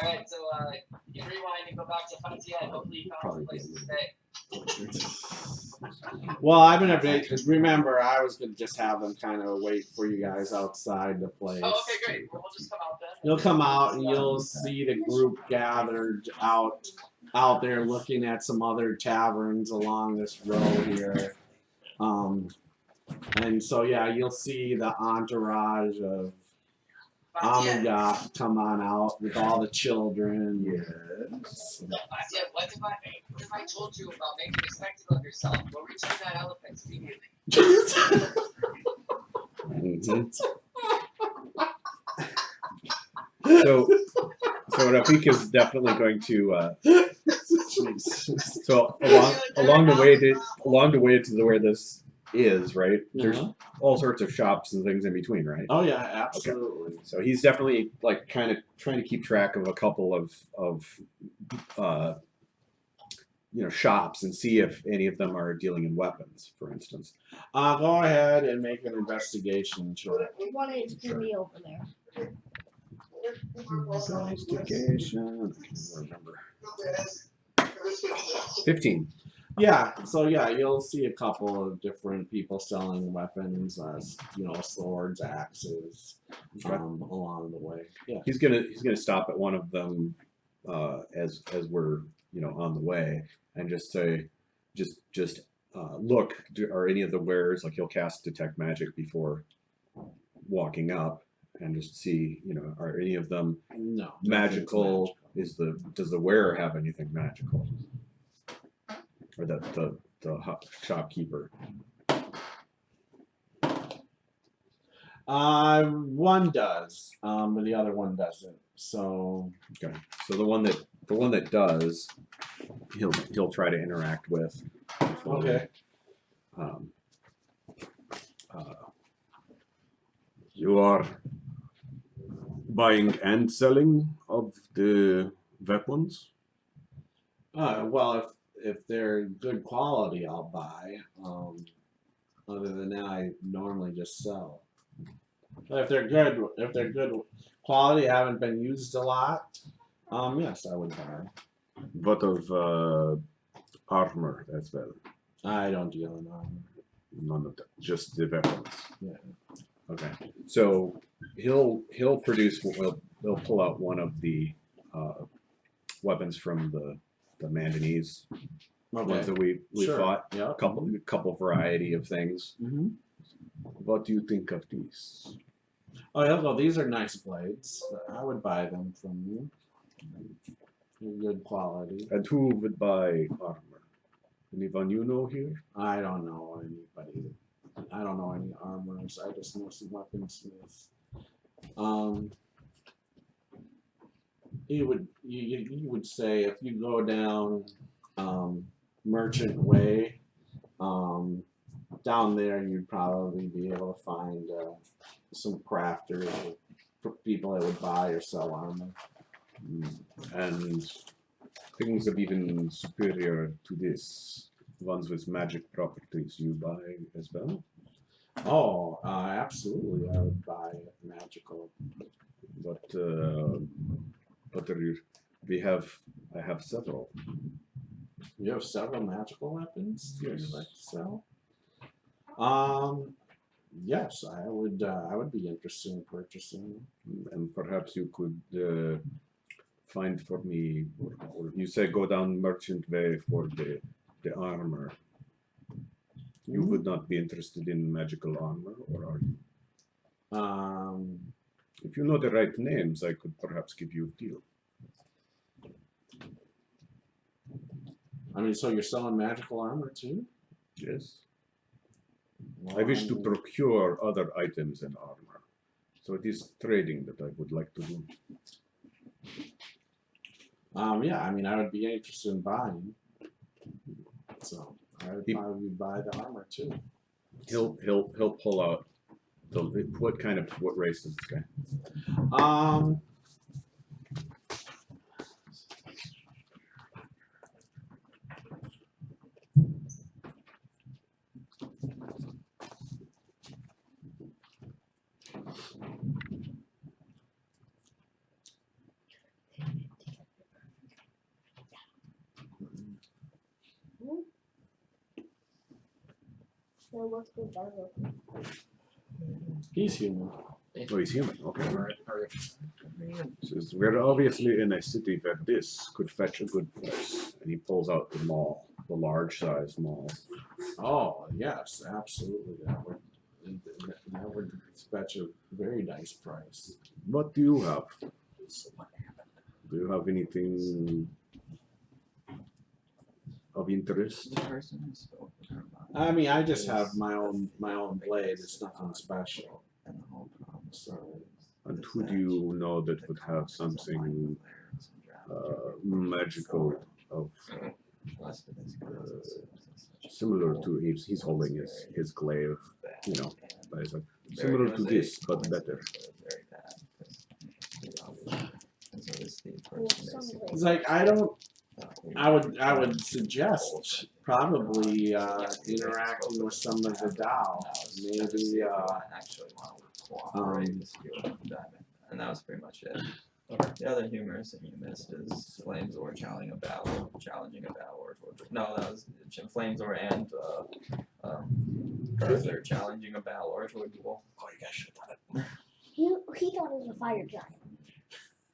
Alright, so you rewind and go back to Fantia and hopefully you found some place to stay. Well, I'm gonna remember. I was gonna just have them kind of wait for you guys outside the place. Oh, okay, great. Well, we'll just come out then. You'll come out and you'll see the group gathered out there looking at some other taverns along this road here. And so yeah, you'll see the entourage of Amiga come on out with all the children. Yes. Yeah, what if I told you about making a spectacle of yourself? We'll return that elephant immediately. So Rafik is definitely going to. So along the way to where this is, right? There's all sorts of shops and things in between, right? Oh yeah, absolutely. Okay. So he's definitely like kind of trying to keep track of a couple of shops and see if any of them are dealing in weapons, for instance. Go ahead and make an investigation check. We wanted to me over there. Investigation. I can't remember. 15. Yeah, so yeah, you'll see a couple of different people selling weapons, swords, axes, along the way. Yeah, He's gonna stop at one of them as we're on the way and just say, look, are any of the wares, like he'll cast detect magic before walking up and just see, are any of them no magical? Does the wearer have anything magical? Or the shopkeeper? One does, but the other one doesn't. So okay, so the one that does, he'll try to interact with. Okay. You are buying and selling of the weapons? Well, if they're good quality, I'll buy. Other than that, I normally just sell. But if they're good quality, haven't been used a lot, yes, I would buy. What of armor as well? I don't deal in armor. None of that, just the weapons. Yeah. Okay. So he'll pull out one of the weapons from the Mandanese ones that we fought. Yeah. A couple variety of things. Mm-hmm. What do you think of these? Oh, he'll go. These are nice blades. I would buy them from you. They're good quality. And who would buy armor? Anyone you know here? I don't know anybody. I don't know any armorers. I just know some weaponsmiths. You would say if you go down Merchant Way, down there you'd probably be able to find some crafters or people that would buy or sell armor. And things of even superior to this, ones with magic properties, you buy as well? Oh, absolutely, I would buy magical. But I have several. You have several magical weapons that you'd like to sell? Yes, I would be interested in purchasing. And perhaps you could find for me, or you say go down Merchant Way for the armor. You would not be interested in magical armor, or are you? If you know the right names, I could perhaps give you a deal. I mean, so you're selling magical armor too? Yes. Well, I wish to procure other items in armor. So it is trading that I would like to do. Yeah, I mean, I would be interested in buying. So I would probably buy the armor too. He'll pull out what race is this guy? So what's good, Dargo? He's human. Oh, he's human. Okay. Alright, alright. Says, we're obviously in a city where this could fetch a good price. And he pulls out the mall, the large size mall. Oh yes, absolutely. That would fetch a very nice price. What do you have? Do you have anything of interest? The person who spoke with her mom I mean, I just have my own blade. It's nothing special. and the whole problem. So And who do you know that would have something magical of similar to he's holding his glaive, you know, but it's like similar to this but better. it's like I would suggest probably interacting with some of the Tao. Maybe and that was pretty much it. The other humorous thing you missed is Flamesor challenging a battle no, that was Flamesor and Arthur challenging a battle or to a duel. Oh, you guys should have done it. He thought it was a fire giant.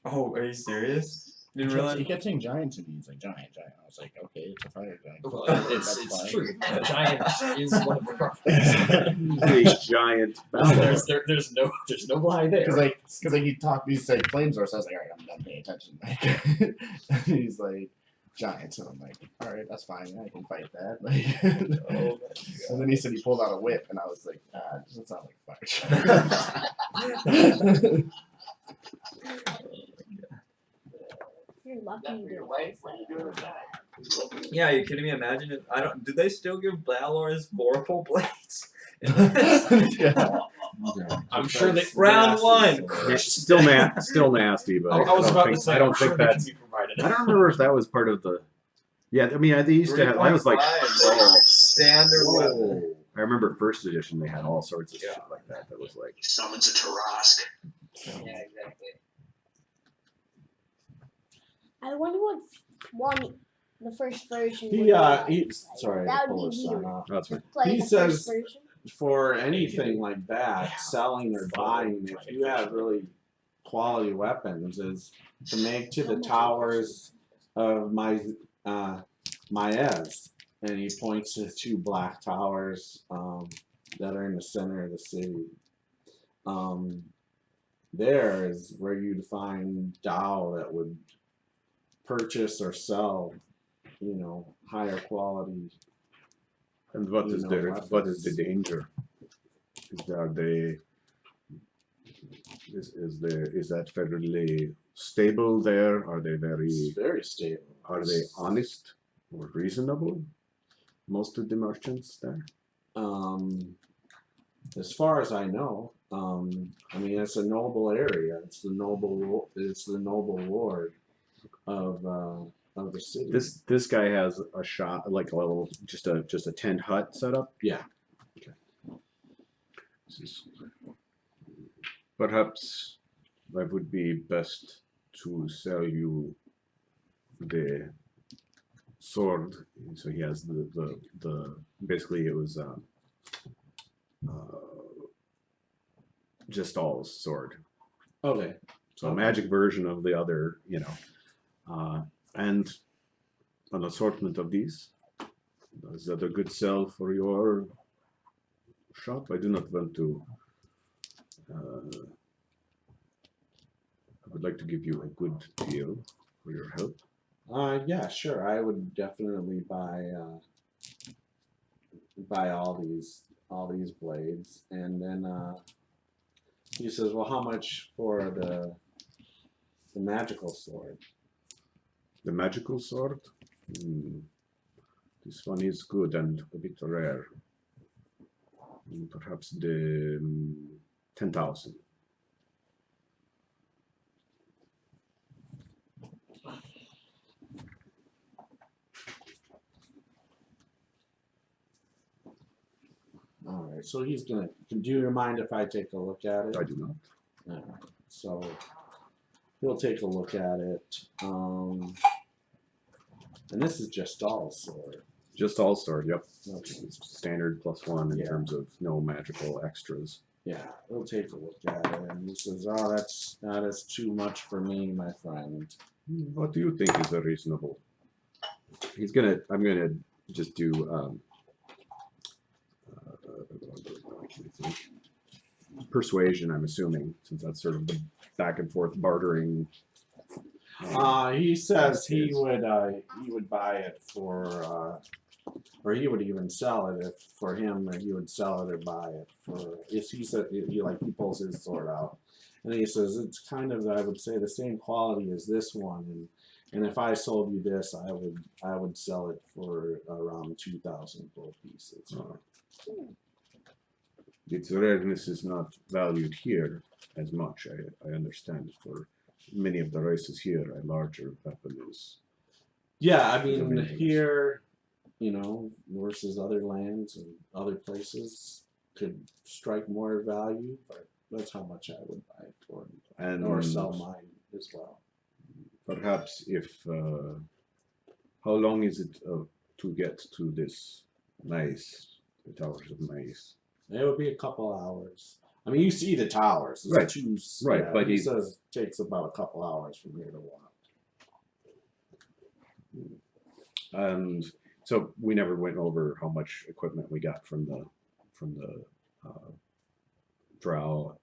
Oh, are you serious? Didn't He realize. kept saying giant to me. He's like, giant. I was like, okay, it's a fire giant. Well, That's it's fine. true. A giant is one of the properties. A giant battle. There's no lie there. Because he's like Flamesor, so I was like, all right, I'm done paying attention. Like, he's like, giant, so I'm like, all right, that's fine, I can fight that. Like, and then he said he pulled out a whip, and I was like, it doesn't sound like a fire giant. You're lucky That you for did. your wife when you do it. Yeah, are you kidding me? Imagine if I don't. Do they still give Balor's Vorpal blades? Yeah. I'm sure they. Round one. It's still nasty, but I was about to think, say. I don't I'm think sure they that's. can be provided. I don't remember if that was part of the. Yeah, I mean, they used to have. I was like, oh, Standard weapon. whoa. I remember first edition. They had all sorts of shit like that. That was like. Summons a Tarask. Yeah, exactly. I wonder what one the first version. He would be like. sorry to That pull would this be son weird. off. That's right. Play He the says- first version. For anything like that, selling or buying, if you have really quality weapons, is to make to the towers of Maez, and he points to 2 black towers that are in the center of the city. There is where you'd find Tao that would purchase or sell, higher quality. And what is weapons. what is the danger? Is that fairly stable there? Are they It's very stable. are they honest or reasonable? Most of the merchants there. As far as I know, I mean it's a noble area. It's the noble lord of the city. This guy has a shop, like a little, just a tent hut set up. Yeah. Okay. Perhaps that would be best to sell you the sword. So he has the basically it was just all sword. Okay. So a magic version of the other, and an assortment of these. Is that a good sell for your shop? I do not want to. I would like to give you a good deal for your help. Yeah, sure. I would definitely buy all these blades, and then he says, "Well, how much for the magical sword?" The magical sword? This one is good and a bit rare. Perhaps the 10,000. All right. So he's gonna. Do you mind if I take a look at it? I do not. All right. So he'll take a look at it. And this is just all sword. Just all sword. Yep. Okay. It's standard +1 in Yeah. terms of no magical extras. Yeah, we'll take a look at it. And he says, "Oh, that is too much for me, my friend." What do you think is a reasonable? I'm gonna just do persuasion. I'm assuming, since that's sort of the back and forth bartering. He says he would buy it for, or he would even sell it if for him, or he would sell it or buy it for. If he said he pulls his sword out, and he says it's kind of, I would say, the same quality as this one, and if I sold you this, I would sell it for around 2,000 gold pieces. Its rareness is not valued here as much. I understand. For many of the races here, a larger weapon is. Yeah, I mean Amazing. here, versus other lands and other places could strike more value, but that's how much I would buy it for, And or sell mine as well. perhaps if how long is it to get to this maze, the towers of maze? It would be a couple hours. I mean, you see the towers. It's Right. Right, but he he says it takes about a couple hours from here to walk. and so we never went over how much equipment we got from the drow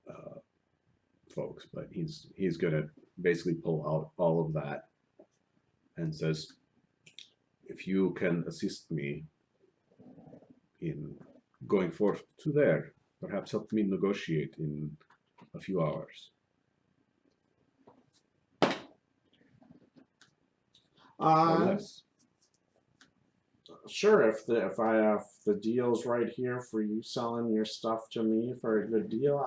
folks, but he's gonna basically pull out all of that and says, if you can assist me in going forth to there, perhaps help me negotiate in a few hours. Or less. Sure. If I have the deals right here for you selling your stuff to me for a good deal,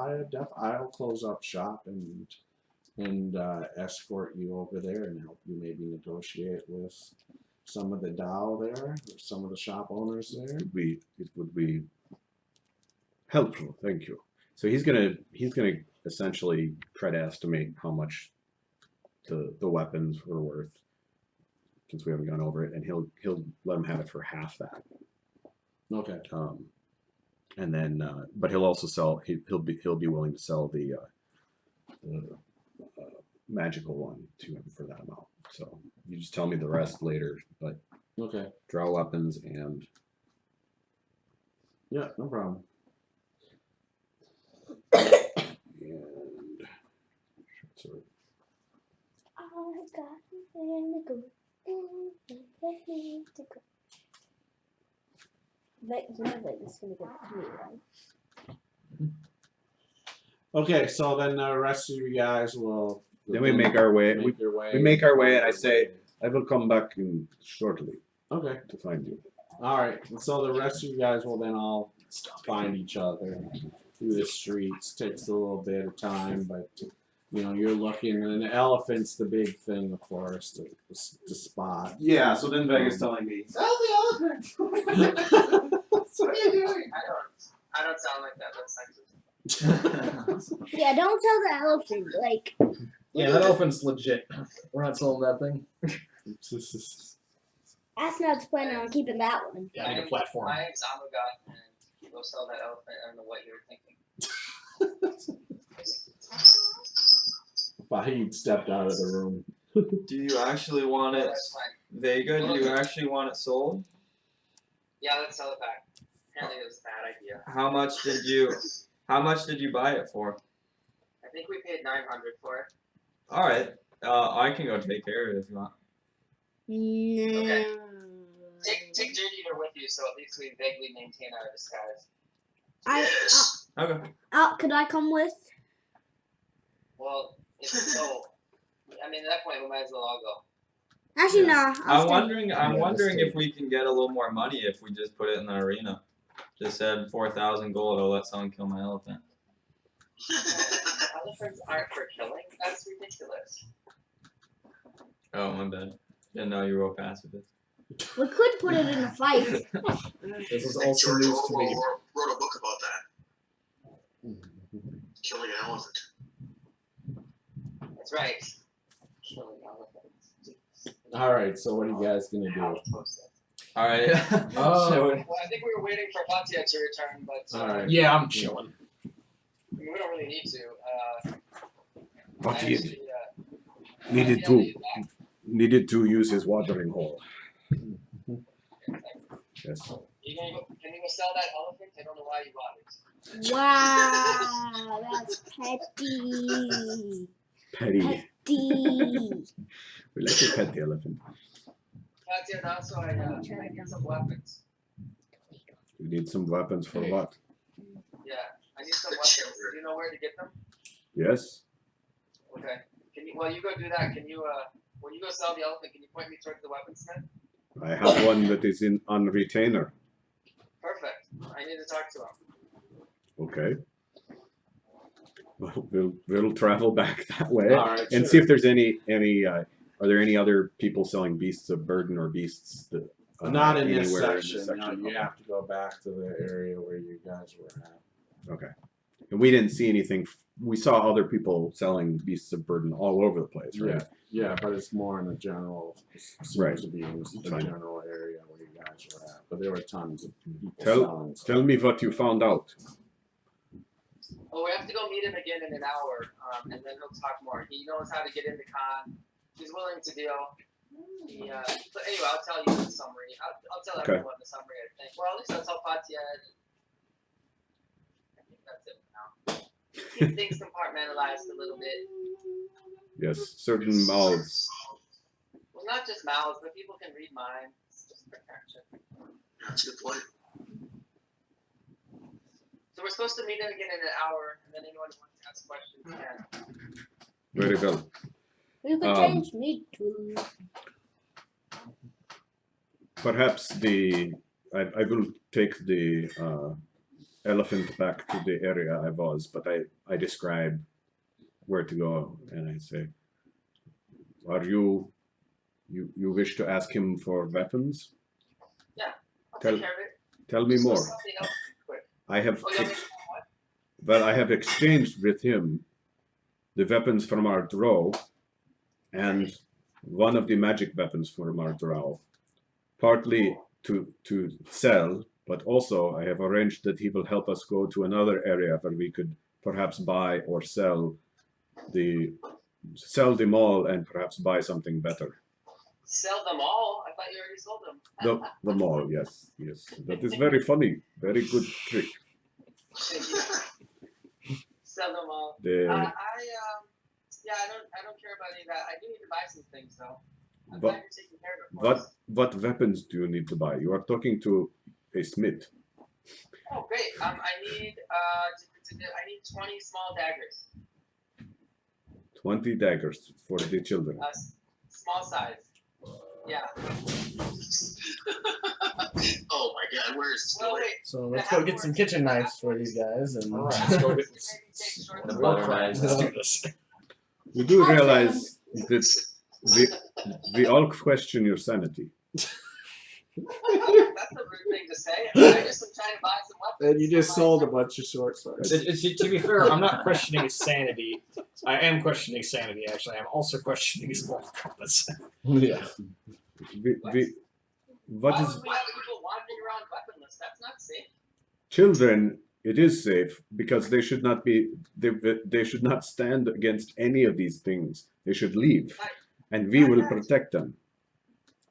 I'll close up shop and escort you over there and help you maybe negotiate with some of the Dow there, or some of the shop owners there. It would be helpful, thank you. So he's gonna essentially try to estimate how much the weapons were worth, since we haven't gone over it, and he'll let him have it for half that. Okay. And then, but he'll also sell. He'll be willing to sell the magical one to him for that amount. So you just tell me the rest later. But Okay. draw weapons and Yeah, no problem. sorry. I got in the good. But you know that this is gonna go to me, right? Okay, so then the rest of you guys will. Then we make our way. Make your way. We make our way, and I say, I will come back in shortly Okay. to find you. All right. So the rest of you guys will then all find each other through the streets. Takes a little bit of time, but you're looking, and the elephant's the big thing, of course, to spot. Yeah. So then Vega's telling me, Sell the elephant! What are you doing? I don't sound like that. That's sexist. Yeah, don't tell the elephant. Like, Yeah, that elephant's legit. We're not selling that thing. Asnod's planning on keeping that one. Yeah, I need a platform. I am Zamugat, and go sell that elephant. I don't know what you were thinking. Fahid stepped out of the room. Do you actually want it, That's fine. Vega? Do you actually want it sold? Yeah, let's sell it back. Apparently it was a bad idea. How much did you buy it for? I think we paid 900 for it. All right, I can go take care of it if you want. No. Okay. Take Dirt Eater with you, so at least we vaguely maintain our disguise. Yes. Okay. Could I come with? Well, I mean, at that point we might as well all go. Actually, Yeah. no. I'll I'm stay. wondering if we can get a little more money if we just put it in the arena. Just said 4,000 gold. I'll let someone kill my elephant. Elephants aren't for killing. That's ridiculous. Oh, my bad. Didn't know you were a pacifist. We could put it in a fight. This is I think also George news to me. Orwell wrote a book about that. Killing an elephant. That's right. Killing elephants. All right. So what are you guys gonna do? How to post it. All right. Oh. Well, I think we were waiting for Fatia to return, but All right. Yeah, I'm chilling. I mean, we don't really need to. But he Actually, needed to use his watering hole. Yes. Can you go sell that elephant? I don't know why you bought it. Wow, that's petty. Petty. Petty. We like to pet the elephant. Fatia, and also I need some weapons. You need some weapons for what? Yeah, I need some weapons. Do you know where to get them? Yes. Okay. Can you? Well, you go do that. Can you? When you go sell the elephant, can you point me towards the weaponsmith? I have one that is on retainer. Perfect. I need to talk to him. Okay. Well, we'll travel back that way All right, and sure. see if there's any. Are there any other people selling beasts of burden or beasts that? Not in this anywhere section. No, you Okay. have to go back to the area where you guys were at. Okay. And we didn't see anything. We saw other people selling beasts of burden all over the place, right? Yeah, but it's more in the general. Seems Right. to be in the Fine. general area where you guys were at. But there were tons of people Tell selling stuff. tell me what you found out. Oh, we have to go meet him again in an hour, and then he'll talk more. He knows how to get into con. He's willing to deal. But anyway, I'll tell you the summary. I'll tell Okay. everyone the summary, I think. Well, at least I'll tell Fatia. I think that's it for now. Keep things compartmentalized a little bit. Yes, certain mouths. Well, not just mouths, but people can read minds. It's just protection. That's a good point. So we're supposed to meet him again in an hour, and then anyone who wants to ask questions can. Very well. You could change me too. Perhaps I will take the elephant back to the area I was, but I describe where to go, and I say, "Are you wish to ask him for weapons? I'll Tell- take care of it. Tell me Just more." something else quick. I have Oh, you want me to know what? well, I have exchanged with him the weapons from our drow and one of the magic weapons from our drow, partly to sell, but also I have arranged that he will help us go to another area where we could perhaps buy or sell them all and perhaps buy something better. Sell them all? I thought you already sold them. The mall, yes. That is very funny. Very good trick. Sell them all. The, I don't care about any of that. I do need to buy some things though. I'm But- glad you're taking care of it for us. what weapons do you need to buy? You are talking to a smith. Oh great. I need 20 small daggers. 20 daggers for the children. Small size. Yeah. Oh my God, where is this Well going? wait. So let's go get some kitchen knives for these guys and All right, let's go get Maybe take short The of butter work. knives. Let's do this. You do realize that we all question your sanity. That's a rude thing to say. I just am trying to buy some weapons. And you just for my- sold a bunch of short swords. To be fair, I'm not questioning his sanity. I am questioning sanity, actually. I'm also questioning his moral compass. yeah. What Why is would we have people wandering around weaponless? That's not safe. children? It is safe because they should not be. They should not stand against any of these things. They should leave, and we will protect them.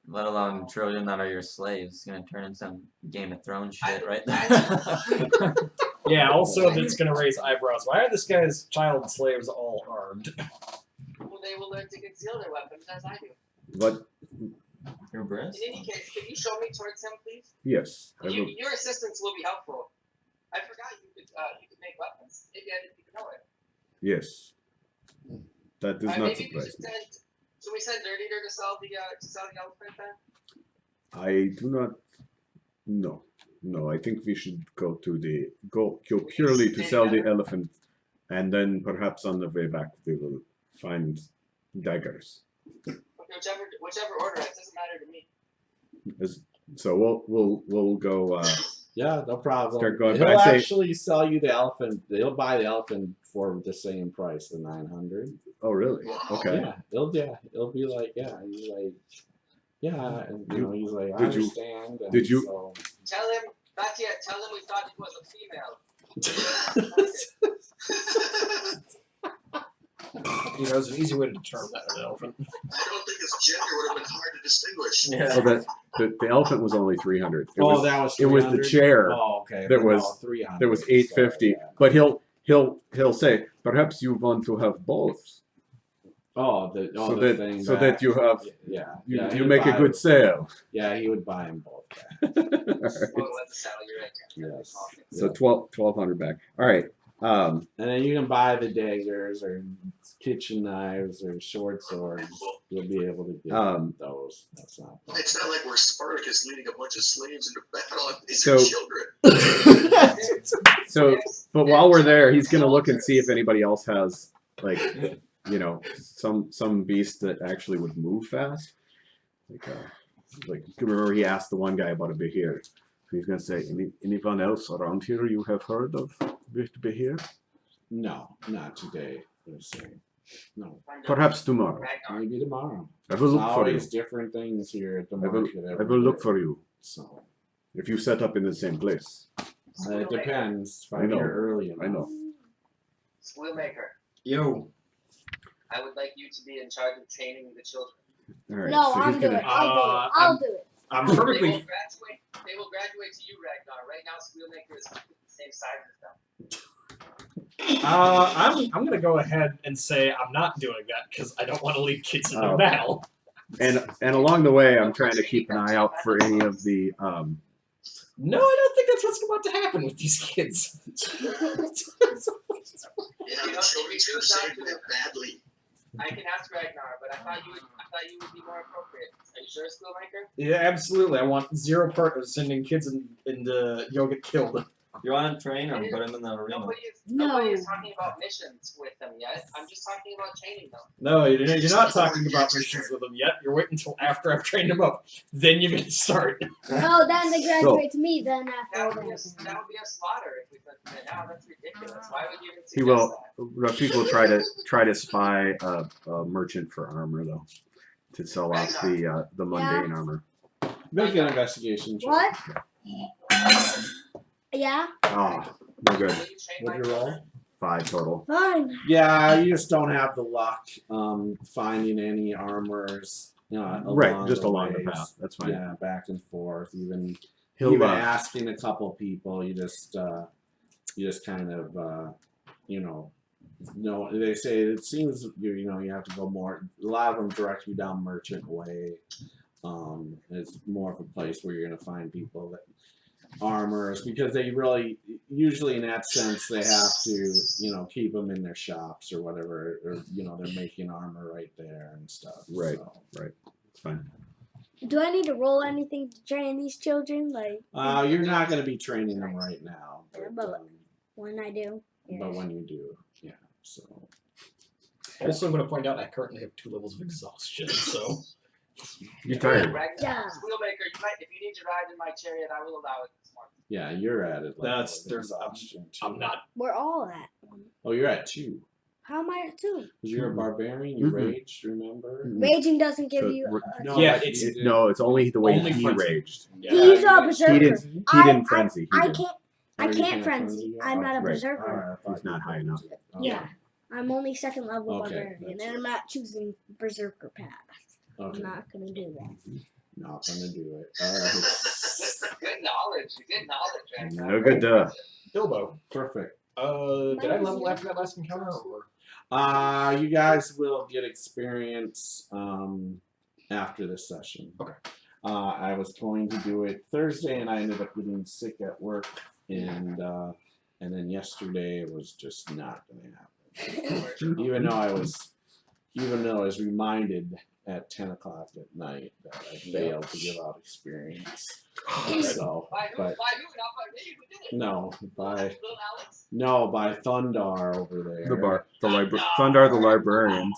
Let alone children that are your slaves. It's gonna turn into some Game of Thrones shit right I- there. Yeah, also that's gonna raise eyebrows. Why are this guy's child slaves all armed? Well, they will learn to conceal their weapons as I do. But Your breast? In any case, can you show me towards him, please? yes, I will. Your assistance will be helpful. I forgot you could make weapons. Maybe I didn't even know it. Yes, that does not Maybe we surprise should me. should we send Dirt Eater to sell the elephant then? I do not. No. I think we should go purely to sell the elephant, and then perhaps on the way back we will find daggers. Okay, whichever order. It doesn't matter to me. So we'll go. Yeah, no problem. Start going, He'll but I say- actually sell you the elephant. They'll buy the elephant for the same price, the 900. Oh really? Wow. Okay. Yeah, it'll be like, yeah, you like Yeah, and you know, he's like, I Did you- understand. And did you- So, Tell him, not yet. Tell him we thought it was a female. You know, there's an easy way to determine that in an elephant. I don't think his gender would have been hard to distinguish. Oh, the elephant was only 300. It oh, was, that was it was the 300? chair Oh, okay. that Then, was- no, 300. that was 850. So, yeah. But he'll say, perhaps you want to have both, Oh, the so the that thing so back. that you have Yeah, you, yeah, he you would make a buy good it. sale. Yeah, he would buy them both. All right. Well, let's sell. You're right. Yes. So 1200 back. All right. And then you can buy the daggers or kitchen knives or short swords. You'll be able to get those. That's not. It's not like we're Spartacus leading a bunch of slaves into battle. These So- are children. So, but while we're there, he's gonna look and see if anybody else has like, you know, some beast that actually would move fast. Like you can remember he asked the one guy about a behir. So he's gonna say, anyone else around here you have heard of behir? No, not today. They're saying. No, Perhaps tomorrow. maybe tomorrow. I will look for you. Always different things here at the I will, market. I will look for you So if you set up in the same place. it depends. If I I'm know. here early I know. Wheelmaker, Yo. I would like you to be in charge of training the children. All right. No, so I'm he's doing it. gonna, I'll do it. I'm They perfectly. will graduate to you, Ragnar. Right now, Wheelmaker is the same size as them. I'm gonna go ahead and say I'm not doing that because I don't want to lead kids into Oh. battle. and along the way, I'm trying to keep an eye out for any of the No, I don't think that's what's about to happen with these kids. Yeah, the children's crusade went badly. I can ask Ragnar, but I thought you would be more appropriate. Are you sure, Schoolmaker? Yeah, absolutely. I want zero part of sending kids into you'll get killed. You want to train them, put them in the arena. Nobody is talking about missions with them yet. I'm just talking about training them. No, you're not talking about missions with them yet. You're waiting until after I've trained them up. Then you're gonna start. Oh, then they graduate to me. Then after That all would be a that. slaughter if we said that. Now that's ridiculous. Why would you even suggest He will. that? Rafik will try to spy a merchant for armor though, to sell off the mundane armor. Make an investigation check. What? Yeah. Oh, no good. What'd you roll? 5 total. Fine. Yeah, you just don't have the luck finding any armors. Right, just along the ways. path. That's fine. Yeah, back and forth. Even He'll asking a couple people, you just kind of they say it seems you have to go more. A lot of them direct you down Merchant Way. It's more of a place where you're gonna find people that armors, because they really usually in that sense they have to keep them in their shops or whatever, or they're making armor right there and stuff. Right. So. It's fine. Do I need to roll anything to train these children? Like You're not going to be training them right now, but when I do. but when you do, yeah. So Also, I'm gonna point out I currently have 2 levels of exhaustion, so. You're tired. Ragnar, Yeah. Wheelmaker, if you need to ride in my chariot, I will allow it this morning. yeah, you're at it. There's I'm not. We're all at. Oh, you're at 2. How am I at 2? Because you're a barbarian. You Mhm. raged. Remember? Raging doesn't give So you. we're- No, Yeah, but it's- you did- No, it's only the way Only he frenzy. raged. He's a you- berserker. He didn't frenzy. He I did. can't. Oh, I you can't frenzy. I'm not a Right. berserker. Alright, I thought He's not you high did. enough. Okay. Yeah. I'm only 2nd level Okay, barbarian, that's and I'm not choosing berserker path. Okay. I'm not gonna do that. Not gonna do it. All right. Good knowledge. Good knowledge, Ragnar. No good. Bilbo. Perfect. Did I level after that last encounter? Or? You guys will get experience after this session. Okay. I was going to do it Thursday, and I ended up getting sick at work, and then yesterday it was just not going to happen. Even though I was reminded at 10 o'clock at night that I failed to give out experience. So, By who? but By who? Not by me. Who did it? no, by Little Alex? by Thundar over there. Thundar the librarian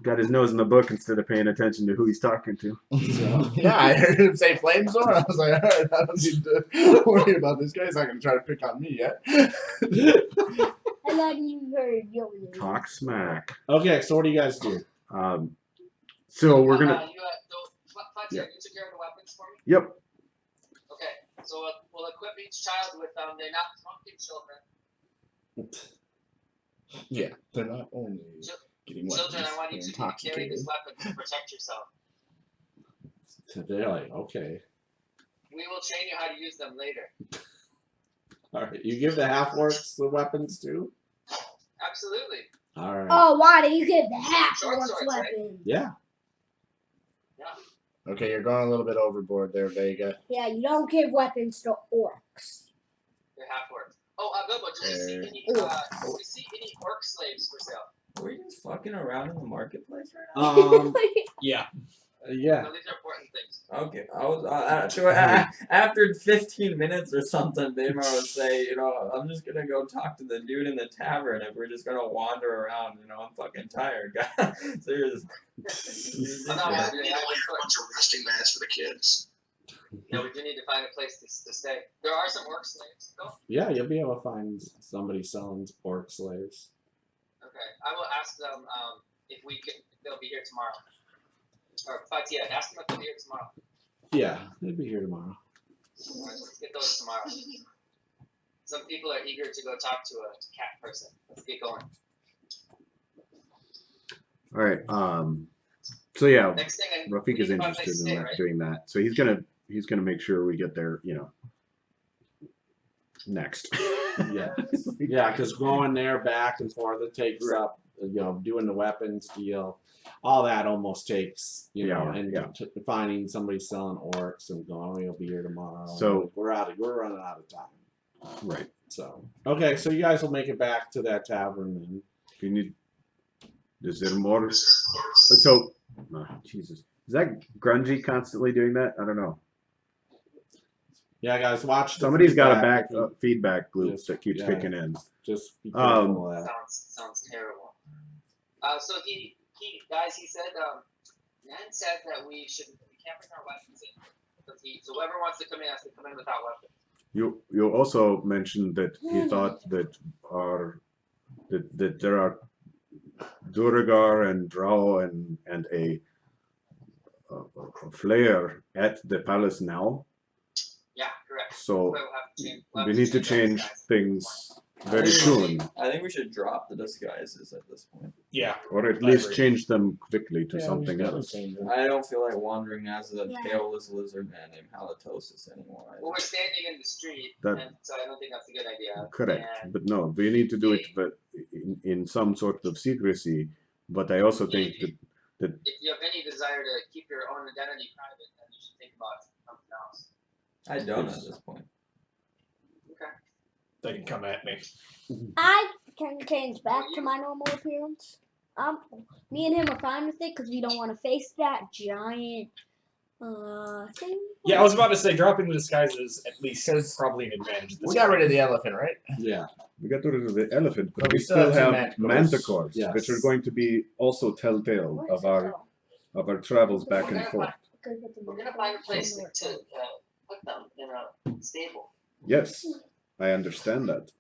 got his nose in the book instead of paying attention to who he's talking to. Yeah, I heard him say Flamesore. I was like, all right, I don't need to worry about this guy. He's not going to try to pick on me yet. And then you heard Yoda. Talk smack. Okay, so what do you guys do? So we're gonna. Monty, Yeah. you took care of the weapons for me? Yep. Okay, so we'll equip each child with they're not drunken children. Yeah, they're not only Chil- getting weapons, Children, I want you they're to carry intoxicated. this weapon to protect yourself. So they're like, okay. We will train you how to use them later. All right. You give the half orcs the weapons too. Absolutely. All right. Oh, why do you give the half Short orcs swords, right? weapons? Yeah. Okay, you're going a little bit overboard there, Vega. Yeah, you don't give weapons to orcs. They're half orcs. Oh, Bilbo, did you see any? Did you see any orc slaves for sale? Are we just fucking around in the marketplace right now? Yeah. Yeah. No, these are important things. Okay, I was after 15 minutes or something, Bimar would say, you know, I'm just gonna go talk to the dude in the tavern if we're just gonna wander around. You know, I'm fucking tired, guys. Seriously. I'm not Yeah, wondering. we need like a bunch of resting mats for the kids. Yeah, we do need to find a place to stay. There are some orc slaves, though. Yeah, you'll be able to find somebody selling orc slaves. Okay, I will ask them if they'll be here tomorrow. Or, but yeah, ask them if they'll be here tomorrow. Yeah, they'll be here tomorrow. Alright, let's get those tomorrow. Some people are eager to go talk to a cat person. Let's get going. All right. So yeah, Next thing, Rafik is interested in that, doing that. So he's gonna make sure we get there. You know, next. Yeah. Yeah, because going there back and forth, it takes up, you know, doing the weapons deal. All that almost takes, you know, and finding somebody selling orcs and going, we'll be here tomorrow. So we're running out of time. Right. So okay, so you guys will make it back to that tavern then. If you need, is there more? So, Jesus, is that Grungy constantly doing that? I don't know. Yeah, guys, watch. Somebody's got a feedback loop that keeps kicking in. Just be careful of that. Sounds terrible. So he said, Nan said that we can't bring our weapons in. So whoever wants to come in has to come in without weapons. You also mentioned that he thought that that there are Duragar and Drow and a Flair at the palace now. Yeah, correct. So we'll we need to change things very soon. I think we should drop the disguises at this point. Yeah. Or at least change them quickly to something else. I don't feel like wandering as a tailless lizard man named Halitosis anymore. Well, we're standing in the street, That- and so I don't think that's a good idea. Correct. And But no, we need to do it but in some sort of secrecy. But I also think that if you have any desire to keep your own identity private, then you should think about something else. I don't at this point. Okay. They can come at me. I can change back to my normal appearance. Me and him are fine with it because we don't want to face that giant thing. Yeah, I was about to say dropping the disguises at least is probably an advantage. We got rid of the elephant, right? Yeah. we got rid of the elephant, but But we we still still have have two manticores, Yes. which are going to be also telltale of our travels back and forth. We're gonna find a place to put them in a stable. Yes, I understand that.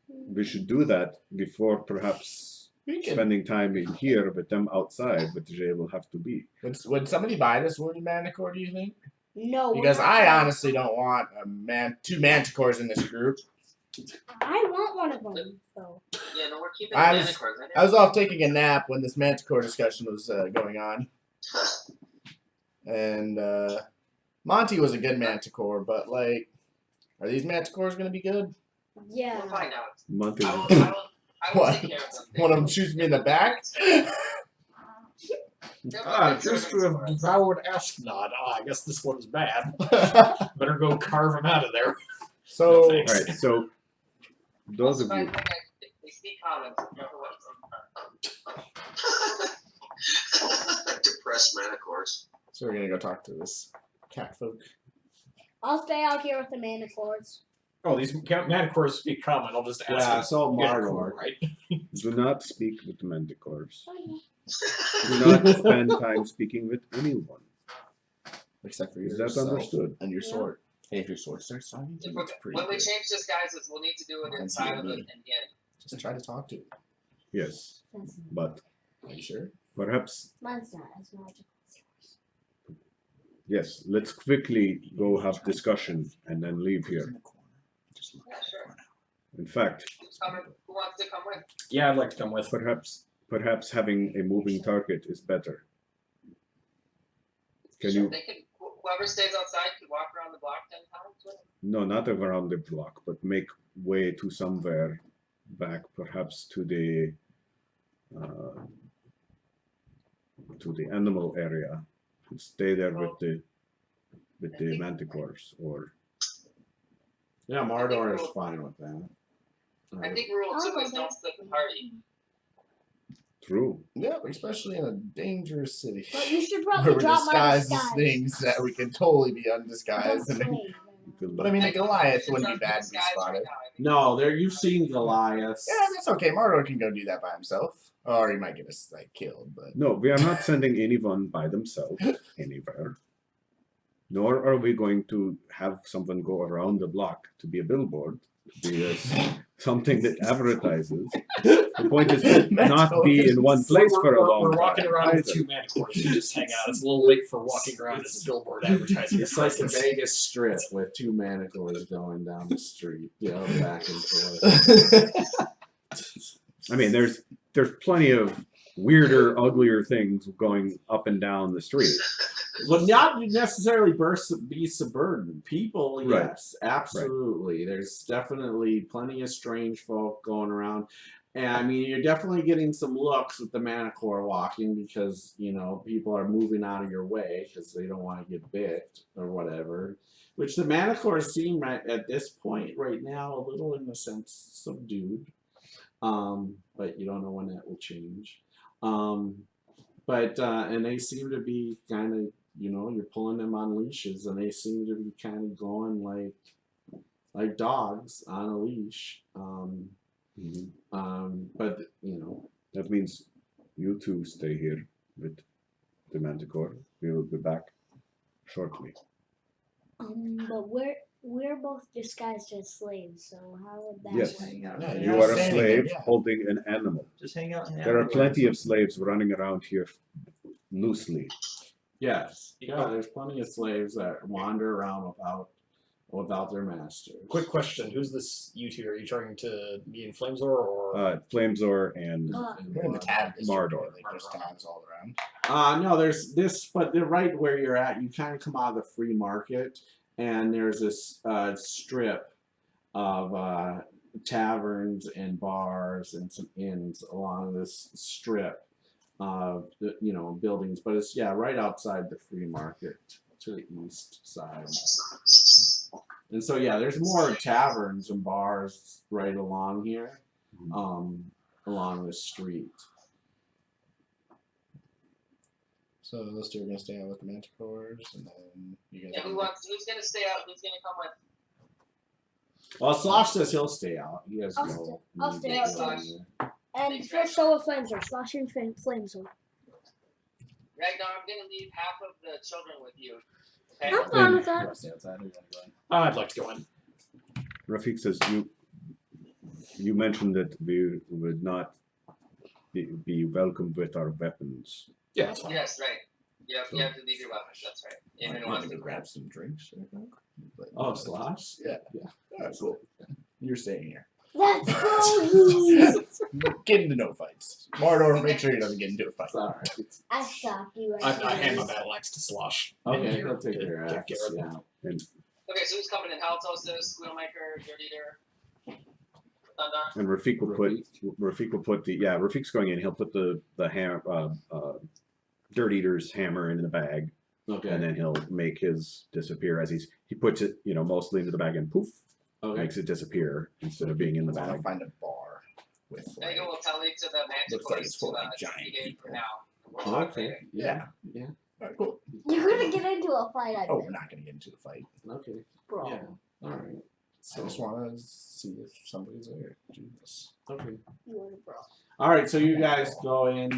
We should do that before perhaps spending time in here with them outside, but they will have to be. Would somebody buy this wooden manticore, do you think? No. we're Because not I gonna- honestly don't want two manticores in this group. I want one of them, though. Yeah, no, we're keeping I the was- manticores. I I was off taking a nap when this manticore discussion was going on. And Monty was a good manticore, but like, are these manticores going to be good? Yeah. We'll find out. Monty, I will What? take care of them. One of them shoots me in the back? Just to have devoured Ashnod. I guess this one's bad. Better go carve him out of there. So, No, all thanks. right. So those of you, They speak common, so careful what you say. Depressed manticores. so we're going to go talk to this cat folk. I'll stay out here with the manticores. Oh, these manticores speak common. I'll just ask Yeah, them. so Yeah, Margot. cool, right? do not speak with the manticores. Do not spend time speaking with anyone. Except for Is yourself that understood? and your sword. Hey, if your sword starts talking to you, it's pretty When we good. change disguises, we'll need to do it Mine's inside of you an and me. inn. Just try to talk to you. Yes, but Are you sure? perhaps Mine's not as magical as yours. Yes, let's quickly go have discussion and then leave here. Yeah, sure. In fact, Who wants to come with? Yeah, I'd like to come with. perhaps having a moving target is better. Can Sure, you? they can, whoever stays outside can walk around the block 10 times with them. No, not around the block, but make way to somewhere back, perhaps to the animal area. And stay there with the manticores, or Yeah, Mardor is fine with that. I think rule 2 is don't split the party. true. Yeah, especially in a dangerous city. But you should Where probably we're drop my disguised as disguise. things that we can totally be undisguised. Don't And, slay. but I mean, a Goliath It's wouldn't be on bad to this be guy's spotted. right now, I think. No, there you've seen Goliath. Yeah, that's okay. Mardor can go do that by himself. Or he might get us killed, but No, we are not sending anyone by themselves anywhere. Nor are we going to have someone go around the block to be a billboard, to be something that advertises. The point is to not be in one place for a long We're time. walking around with either. 2 manticores who just hang out. It's a little late for walking around as a billboard advertising. It's like the Vegas Strip with 2 manticores going down the street, back and forth. I mean, there's plenty of weirder, uglier things going up and down the street. Well, not necessarily be suburban. People, Right. yes, absolutely. Right. There's definitely plenty of strange folk going around. And I mean, you're definitely getting some looks with the Manicore walking because, people are moving out of your way because they don't want to get bit or whatever. Which the Manicores seem at this point right now a little, in a sense, subdued. But you don't know when that will change. And they seem to be kind of, you're pulling them on leashes, and they seem to be kind of going like dogs on a leash. But that means you two stay here with the Manticore. We will be back shortly. But we're both disguised as slaves, so how would that Yes. work? Yeah, You are a standing slave there, yeah. holding an animal. Just hang out. There are plenty of slaves running around here loosely. yes, there's plenty of slaves that wander around without their masters. Quick question: who's this you two? Are you trying to be in Flamesor or? Flamesor and We're in the tab district, Mardor. like there's tabs all around. No, there's this, but they're right where you're at. You kind of come out of the free market, and there's this strip of taverns and bars and some inns along this strip of buildings. But it's right outside the free market to the east side. And so there's more taverns and bars right along here, along this street. So those two are gonna stay out with the Manticores, and then you guys. Yeah, who's gonna stay out? Who's gonna come with? Well, Slosh says he'll stay out. He has I'll stay out. And first show of Flamesor, slashing Flamesor. Ragnar, I'm gonna leave half of the children with you. Okay? I'm fine with that. I'd like to go in. Rafik says you mentioned that we would not be welcome with our weapons. Yeah, that's fine. Yes, right. You have to leave your weapons. That's right. I Amen want wants to to go grab some drinks. But, Oh, Slosh? Yeah. Alright, cool. You're staying here. Let's go. Get into no fights. Mardor, make sure he doesn't get into a fight. It's all right. I stop you. I hand my battle axe to Slosh. Okay, And he'll take your get axe. rid of Yeah. Okay, so who's coming in? Halitosis, Squealmaker, Dirt Eater, Thundar. And Rafik will put Rafik's going in. He'll put the Dirt Eater's hammer in the bag, Okay. and then he'll make his disappear as he puts it mostly into the bag and poof, Okay. makes it disappear instead of being in the I want bag. to find a bar with There you go. We'll tell you to the looks like Manticores it's full to of, like, giant behave people. for now. We'll Oh, talk okay. later. Yeah. Alright, cool. You're gonna get into a fight, I Oh, think, we're not gonna get into the fight. Okay. bro. Yeah. All right. I just want to see if somebody's there. Jesus. Okay. You are a bro. All right. So you guys go in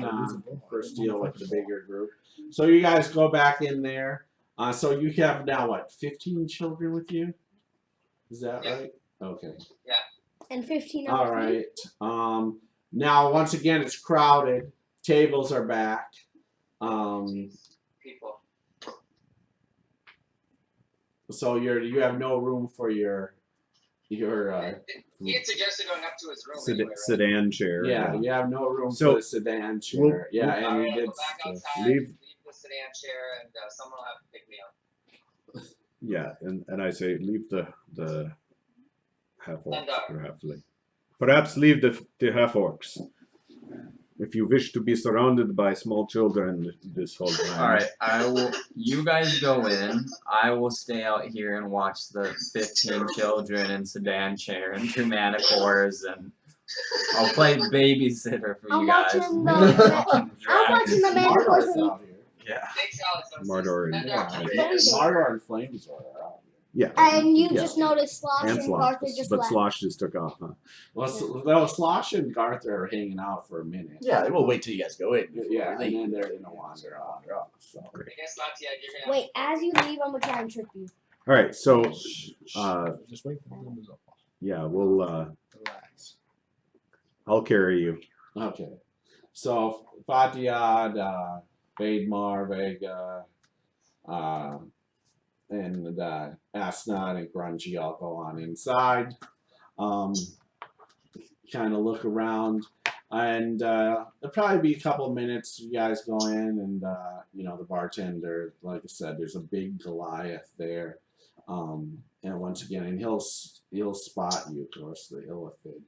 first deal with the bigger group. So you guys go back in there. So you have now what? 15 children with you? Is that Yeah. right? Okay. And 15 All other feet. right. Now once again it's crowded. Tables are back. People. So you have no room for your He had suggested going up to his room anyway, right? sedan chair. yeah, you have no room So- for the sedan chair. Yeah, and Alright, he I'll did go back outside, leave- leave the sedan chair, and someone will have to pick me up. Yeah, and I say leave the half orcs, Thunder. perhaps leave the half orcs. If you wish to be surrounded by small children this whole time. Alright, I will. You guys go in. I will stay out here and watch the 15 children in sedan chair and 2 manticores, and I'll play babysitter for I'm you guys. watching the I'm watching the man Mardor's person. out here. Yeah. Thanks, Alex. Mardor and- Mardor and Flames are out. Yeah. And you Yeah. just noticed Slosh And and Slosh, Carter just but left. Slosh just took off, huh? Well, Slosh and Garth are hanging out for a minute. Yeah, we'll wait till you guys go in. Yeah, and then they're gonna wander off. So. I guess not yet. You're gonna Wait, as you leave, I'm gonna try and trick you. All right, so Just wait for them to go. yeah, we'll Relax. I'll carry you. Okay. So Fatiad, Vademar, Vega, and Asnod and Grungy all go on inside. Kind of look around, and there'll probably be a couple of minutes. You guys go in, and the bartender, like I said, there's a big Goliath there, and once again, and he'll spot you, of course, the Illithid,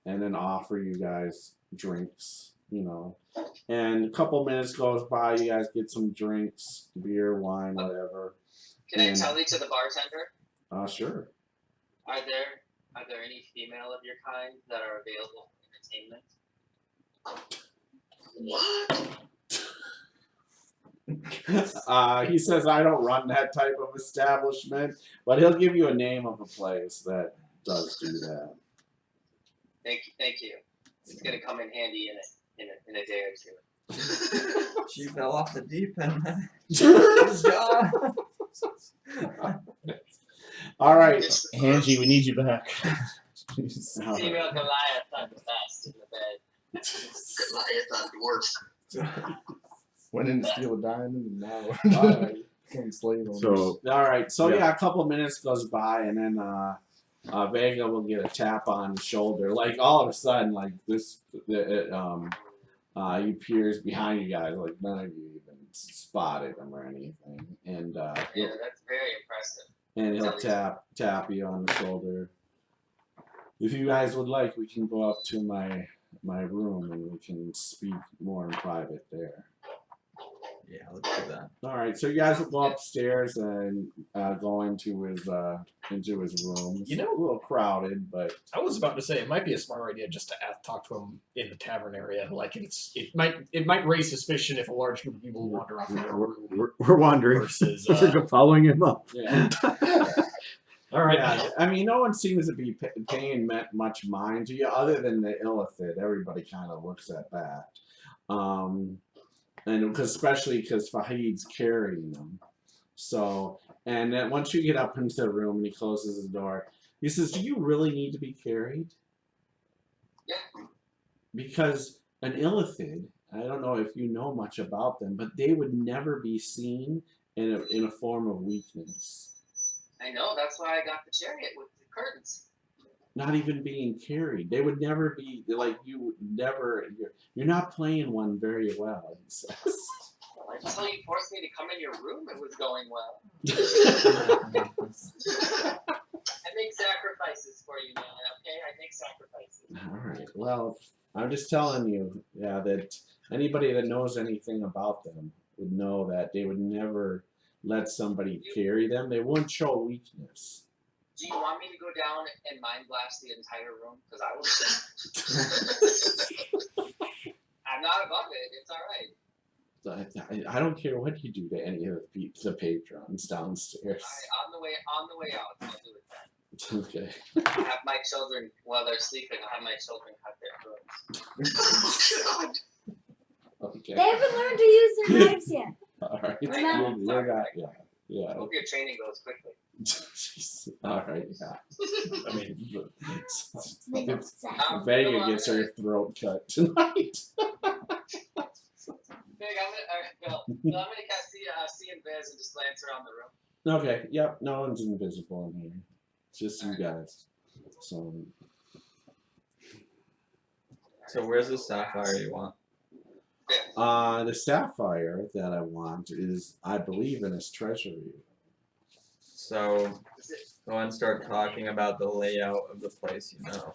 and then offer you guys drinks. And a couple minutes goes by, you guys get some drinks, beer, wine, whatever. Can I tell you to the bartender? Sure. Are there any female of your kind that are available for entertainment? He says, I don't run that type of establishment, but he'll give you a name of a place that does do that. Thank you. It's gonna come in handy in a day or two. She fell off the deep end. All right. Angie, we need you back. Female Goliath on the best in the bed. Goliath on dwarf. Went in to steal a diamond, and now we're slave owners. So All right. So Yeah. yeah, a couple minutes goes by, and then Vega will get a tap on the shoulder. Like all of a sudden, like he appears behind you guys, like none of you even spotted him or anything, and Yeah, that's very impressive. and he'll tap you on the shoulder. If you guys would like, we can go up to my room and we can speak more in private there. Yeah, let's do that. All right, so you guys will go upstairs and go into his room. It's a little crowded, but I was about to say it might be a smart idea just to talk to him in the tavern area. Like it might raise suspicion if a large group of people wander off in their room we're wandering. versus. We're following him up. yeah. All right. Yeah, I mean, no one seems to be paying much mind to you, other than the Illithid. Everybody kind of looks at that, and especially because Fahid's carrying them. So, and then once you get up into the room and he closes the door, he says, "Do you really need to be carried?" Yeah. Because an Illithid, I don't know if you know much about them, but they would never be seen in a form of weakness. I know, that's why I got the chariot with the curtains. Not even being carried. They would never be, like, you would never, you're not playing one very well, he says. Well, until you forced me to come in your room, it was going well. I make sacrifices for you, man, okay? I make sacrifices. Alright, well, I'm just telling you, yeah, that anybody that knows anything about them would know that they would never let somebody carry them. They wouldn't show weakness. Do you want me to go down and mind blast the entire room? Because I will. I'm not above it. It's all right. I don't care what you do to any of the patrons downstairs. All right, on the way out, I'll do it then. Okay. I'll have my children, while they're sleeping, I'll have my children cut their throats. Okay. They haven't learned to use their knives yet. All right. I know. You're not, yeah. I hope your training goes quickly. All right, yeah. I mean, They don't say. Vega gets her throat cut tonight. Big, I'm gonna cast see and Biz and just glance around the room. Okay. Yep. No one's invisible in here. It's just you guys. So. So where's the sapphire you want? The sapphire that I want is, I believe, in his treasury. So go and start talking about the layout of the place. You know.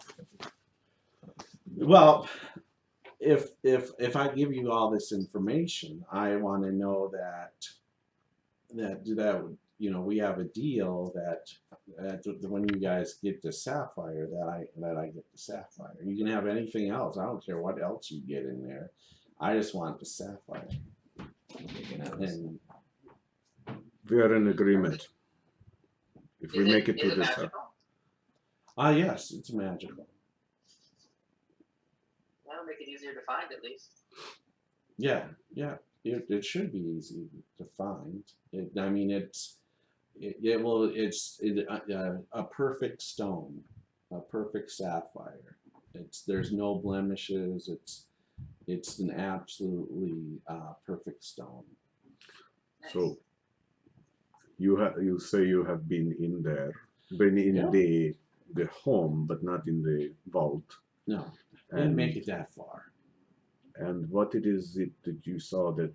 Well, if I give you all this information, I want to know that you know, we have a deal that when you guys get the sapphire, that I get the sapphire. You can have anything else. I don't care what else you get in there. I just want the sapphire. You can have this. And We are in agreement. If we make it to is it this, magical? yes, it's magical. That'll make it easier to find, at least. Yeah. It should be easy to find. I mean, it's a perfect stone, a perfect sapphire. There's no blemishes. It's an absolutely perfect stone. so you say you have been in Yeah. the home, but not in the vault. No, didn't make it that far. And what it is it that you saw that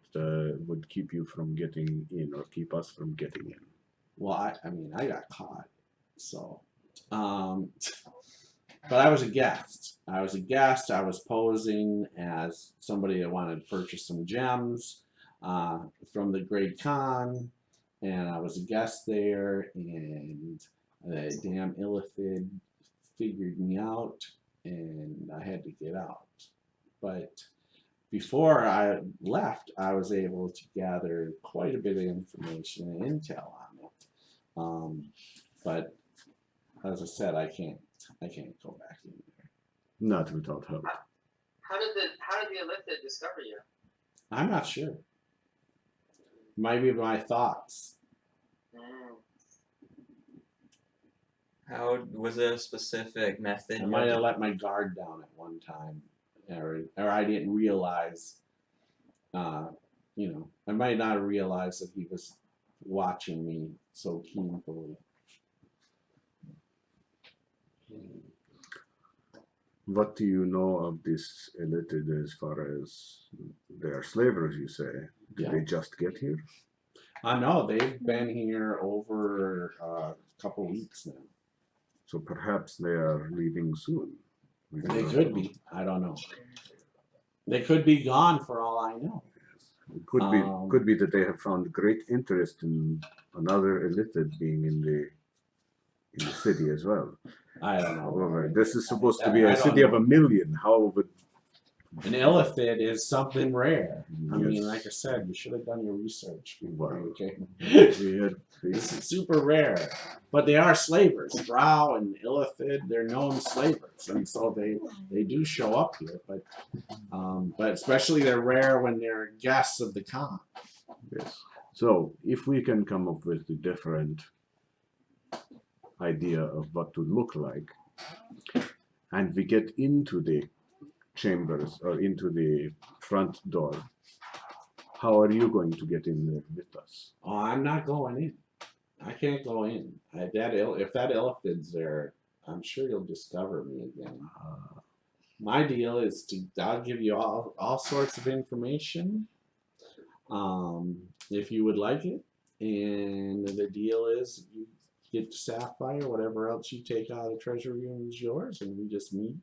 would keep you from getting in, or keep us from getting in? Well, I mean, I got caught, so. But I was a guest. I was posing as somebody that wanted to purchase some gems from the Great Khan, and I was a guest there, and the damn illithid figured me out, and I had to get out. But before I left, I was able to gather quite a bit of information and intel on it. But as I said, I can't go back in there. Not without help. How did the Illithid discover you? I'm not sure. Maybe my thoughts. How was it a specific method? I might have let my guard down at one time, or I didn't realize. You know, I might not have realized that he was watching me so keenly. What do you know of this elite as far as they are slavers, you say? Did Yeah. they just get here? No, they've been here over a couple weeks now. So perhaps they are leaving soon. We They don't could know. be. I don't know. They could be gone for all I know. It could be that they have found great interest in another elite being in the city as well. I don't know. However, this is supposed to be I a don't city of know. 1 million. How would An illithid is something rare. I mean, Yes. like I said, you should have done your research before Wow. you came. we had This is super rare, but they are slavers. Drow and illithid, they're known slavers, and so they do show up here. But especially they're rare when they're guests of the Khan. Yes. So if we can come up with a different idea of what to look like, and we get into the chambers or into the front door, how are you going to get in there with us? Oh, I'm not going in. I can't go in. If that illithid's there, I'm sure you'll discover me again. My deal is I'll give you all sorts of information, if you would like it, and the deal is you get the sapphire, whatever else you take out of the treasury room is yours, and we just meet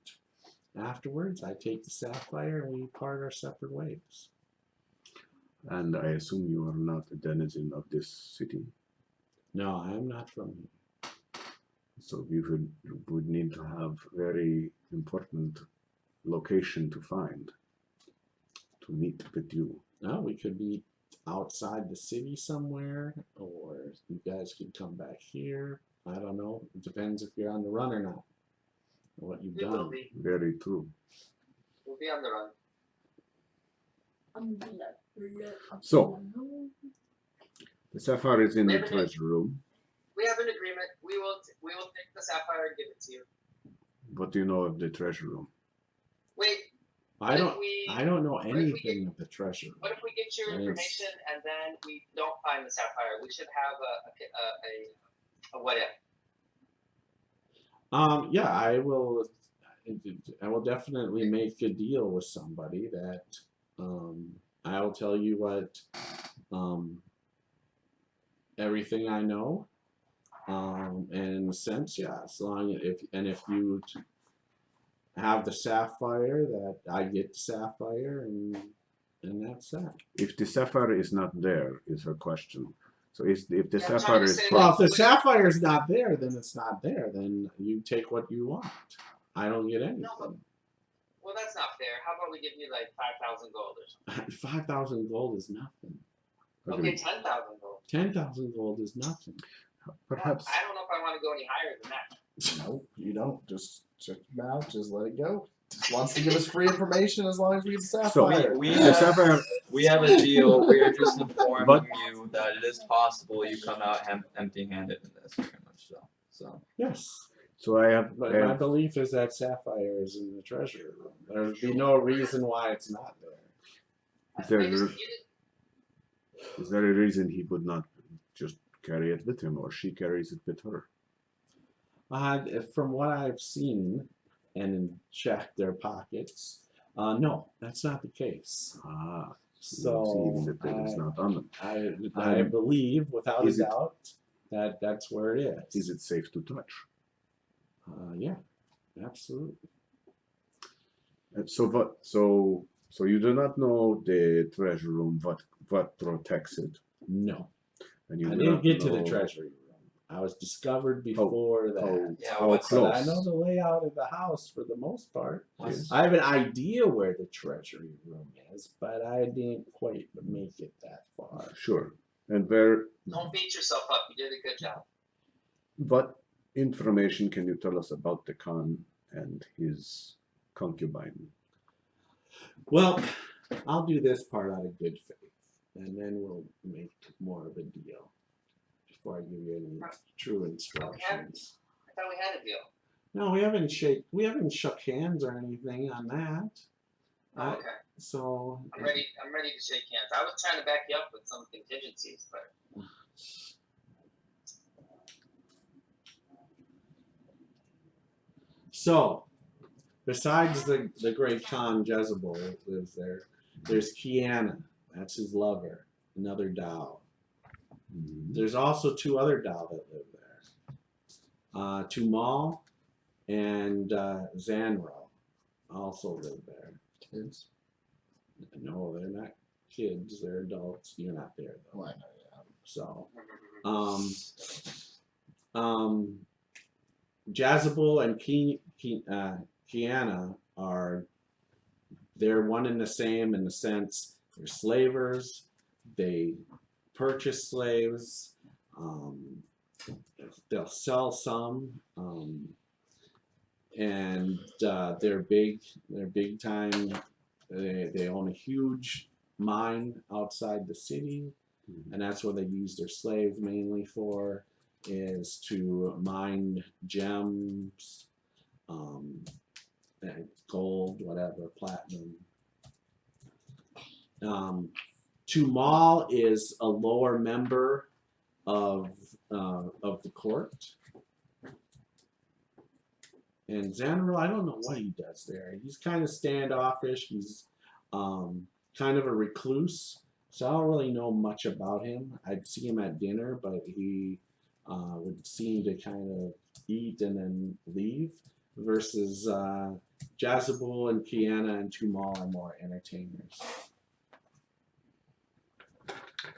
afterwards. I take the sapphire and we part our separate ways. And I assume you are not a denizen of this city. No, I am not from here. So we would need to have very important location to find to meet with you. No, we could be outside the city somewhere, or you guys could come back here. I don't know. It depends if you're on the run or not, or what you've We will done. be. Very true. We'll be on the run. So the sapphire is in the Maybe. treasure room. We have an agreement. We will take the sapphire and give it to you. What do you know of the treasure room? Wait, I don't know anything of the treasure. What if we get your And it's- information and then we don't find the sapphire? We should have a what if. Yeah, I will. I will definitely make a deal with somebody that I'll tell you what everything I know. And in a sense, yeah, as long if you have the sapphire, that I get the sapphire, and that's that. If the sapphire is not there, is her question. So if the Yeah, I'm trying sapphire to is say Well, first, if the sapphire is not there, then it's not there. Then you take what you want. I don't get anything. Well, that's not fair. How about we give you like 5,000 gold or something? 5,000 gold is nothing. Okay, 10,000 gold. 10,000 gold is nothing. perhaps I don't know if I want to go any higher than that. Nope, you don't. Just check him out. Just let it go. Just wants to give us free information as long as we get the sapphire. We the sapphire. we have a deal. We are just informing But- you that it is possible you come out empty-handed in this, very much so. So Yes. So I have, But my belief is that sapphire is in the treasure room. There'd be no reason why it's not there. Is there, I just- you is there a reason he would not just carry it with him, or she carries it with her? From what I've seen and checked their pockets, no, that's not the case. Ah, So see, the bill is not on them. I believe, without a Is it- doubt, that that's where it is. Is it safe to touch? Yeah, absolutely. So what? So you do not know the treasure room. What protects it? No, And you I do didn't not get to the know treasury room. I was discovered before that. yeah, how what's But close? I know the layout of the house for the most part. Yes. I have an idea where the treasury room is, but I didn't quite make it that far. Sure. And where? don't beat yourself up. You did a good job. What information can you tell us about the Khan and his concubine? Well, I'll do this part out of good faith, and then we'll make more of a deal before I give you any true instructions. I thought we had a deal. No, we haven't shook hands or anything on that. Oh, okay. So I'm ready to shake hands. I was trying to back you up with some contingencies, but So, besides the great Khan Jezebel that lives there, there's Kiana, that's his lover, another Dao. There's also two other Dao that live there. Tumal and Zanro also live there. Kids. No, they're not kids, they're adults. You're not there though. Well, I know, yeah. So, Jezebel and Kiana they're one and the same in the sense they're slavers, they purchase slaves, they'll sell some, and they're big time. They own a huge mine outside the city, and that's what they use their slaves mainly for, is to mine gems, and gold, whatever, platinum. Tumal is a lower member of the court, and Zanro, I don't know what he does there. He's kind of standoffish. He's kind of a recluse, so I don't really know much about him. I'd see him at dinner, but he would seem to kind of eat and then leave, versus Jezebel and Kiana and Tumal are more entertainers.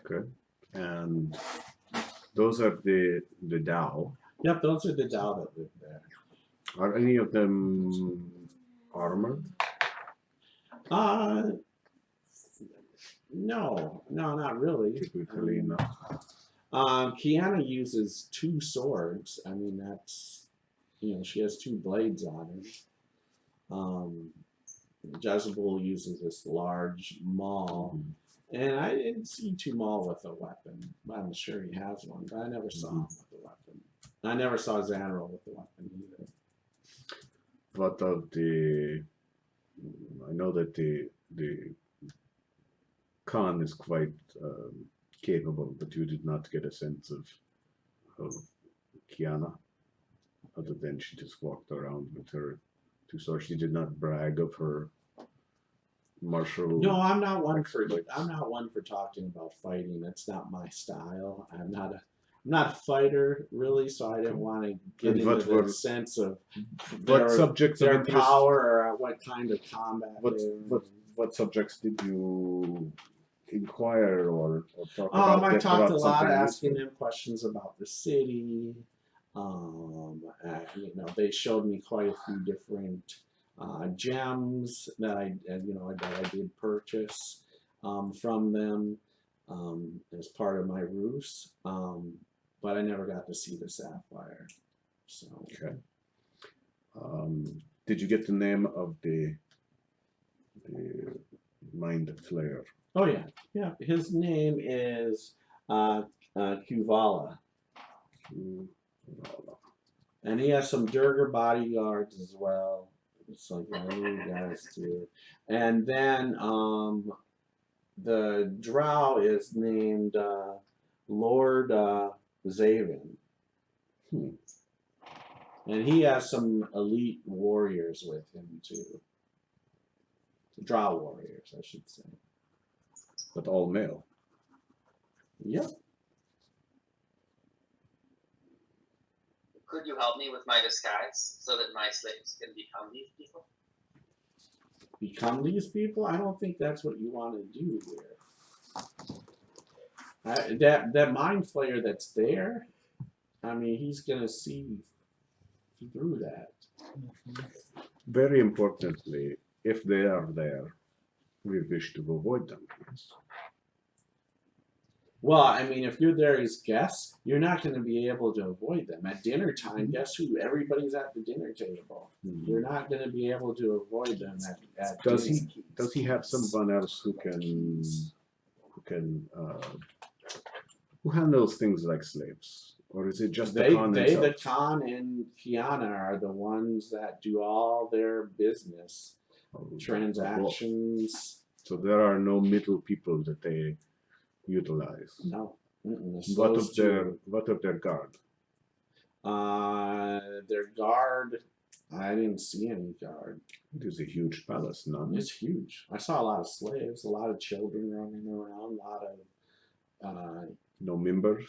Okay. And those are the Dao. Yep, those are the Dao that live there. Are any of them armored? No, not really. Typically not. Kiana uses two swords. I mean, that's, she has two blades on her. Jezebel uses this large maul, and I didn't see Tumal with a weapon. I'm sure he has one, but I never saw him with a weapon. I never saw Zanro with a weapon either. What of the I know that the Khan is quite capable, but you did not get a sense of Kiana, other than she just walked around with her two swords. She did not brag of her martial. No, I'm not one for talking about fighting. That's not my style. I'm not a fighter really, so I didn't want to get And into what the sense of what subjects of their interest? power or what kind of combat. What subjects did you inquire or talk about? I that talked brought a lot, something asking useful? them questions about the city. They showed me quite a few different gems that I did purchase from them as part of my ruse. But I never got to see the sapphire. So Okay. Did you get the name of the mind flayer? oh yeah. His name is Kuvala. And he has some Durgar bodyguards as well. It's like you guys do. And then the drow is named Lord Zaven. And he has some elite warriors with him too. Drow warriors, I should say. But all male. Yep. Could you help me with my disguise so that my slaves can become these people? Become these people? I don't think that's what you want to do here. That mind flayer that's there, I mean, he's gonna see through that. Very importantly, if they are there, we wish to avoid them. Well, I mean, if you're there as guests, you're not going to be able to avoid them. At dinner time, guess who? Everybody's at the dinner table. You're not going to be able to avoid them at Does dinner. Does he have someone else who handles things like slaves, or is it just the Khan himself? The Khan and Kiana are the ones that do all their business transactions. So there are no middle people that they utilize. No. What of their guard? Their guard, I didn't see any guard. It is a huge palace, none. It's huge. I saw a lot of slaves, a lot of children running around, a lot of no members.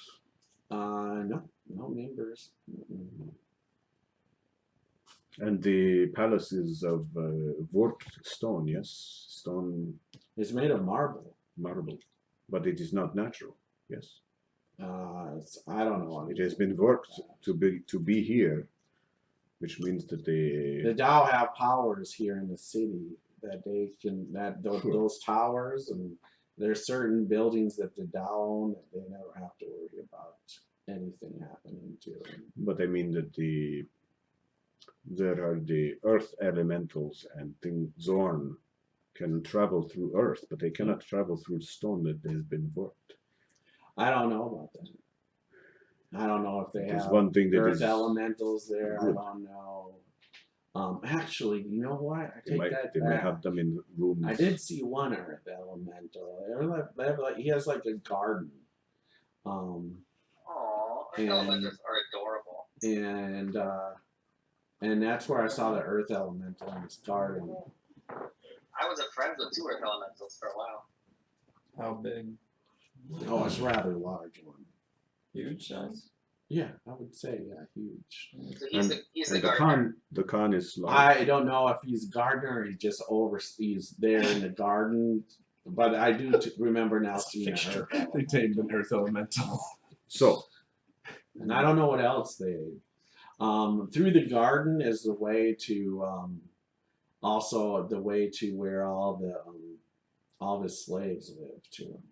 No members. And the palace is of worked stone, yes, stone. It's made of marble. Marble, but it is not natural. Yes. I don't know. It has been worked to be here, which means that the Tao have powers here in the city that they can those towers, and there's certain buildings that the Tao own that they never have to worry about anything happening to them. But I mean that there are the earth elementals, and Zorn can travel through earth, but they cannot travel through stone that has been worked. I don't know about that. I don't know if they have one thing that earth elementals there. Good. I don't know. Actually, you know what? I take that back. They might have them in rooms. I did see one earth elemental. He has like a garden. Elementals are adorable. And that's where I saw the earth elemental in his garden. I was a friend with two earth elementals for a while. How big? Oh, it's a rather large one. Huge size? Yeah, I would say, huge. So he's the gardener. The Khan is large. I don't know if he's a gardener or he just oversees there in the garden, but I do remember now seeing her. They tamed an earth elemental. So, and I don't know what else they. Through the garden is the way to, also the way to where all the slaves live too.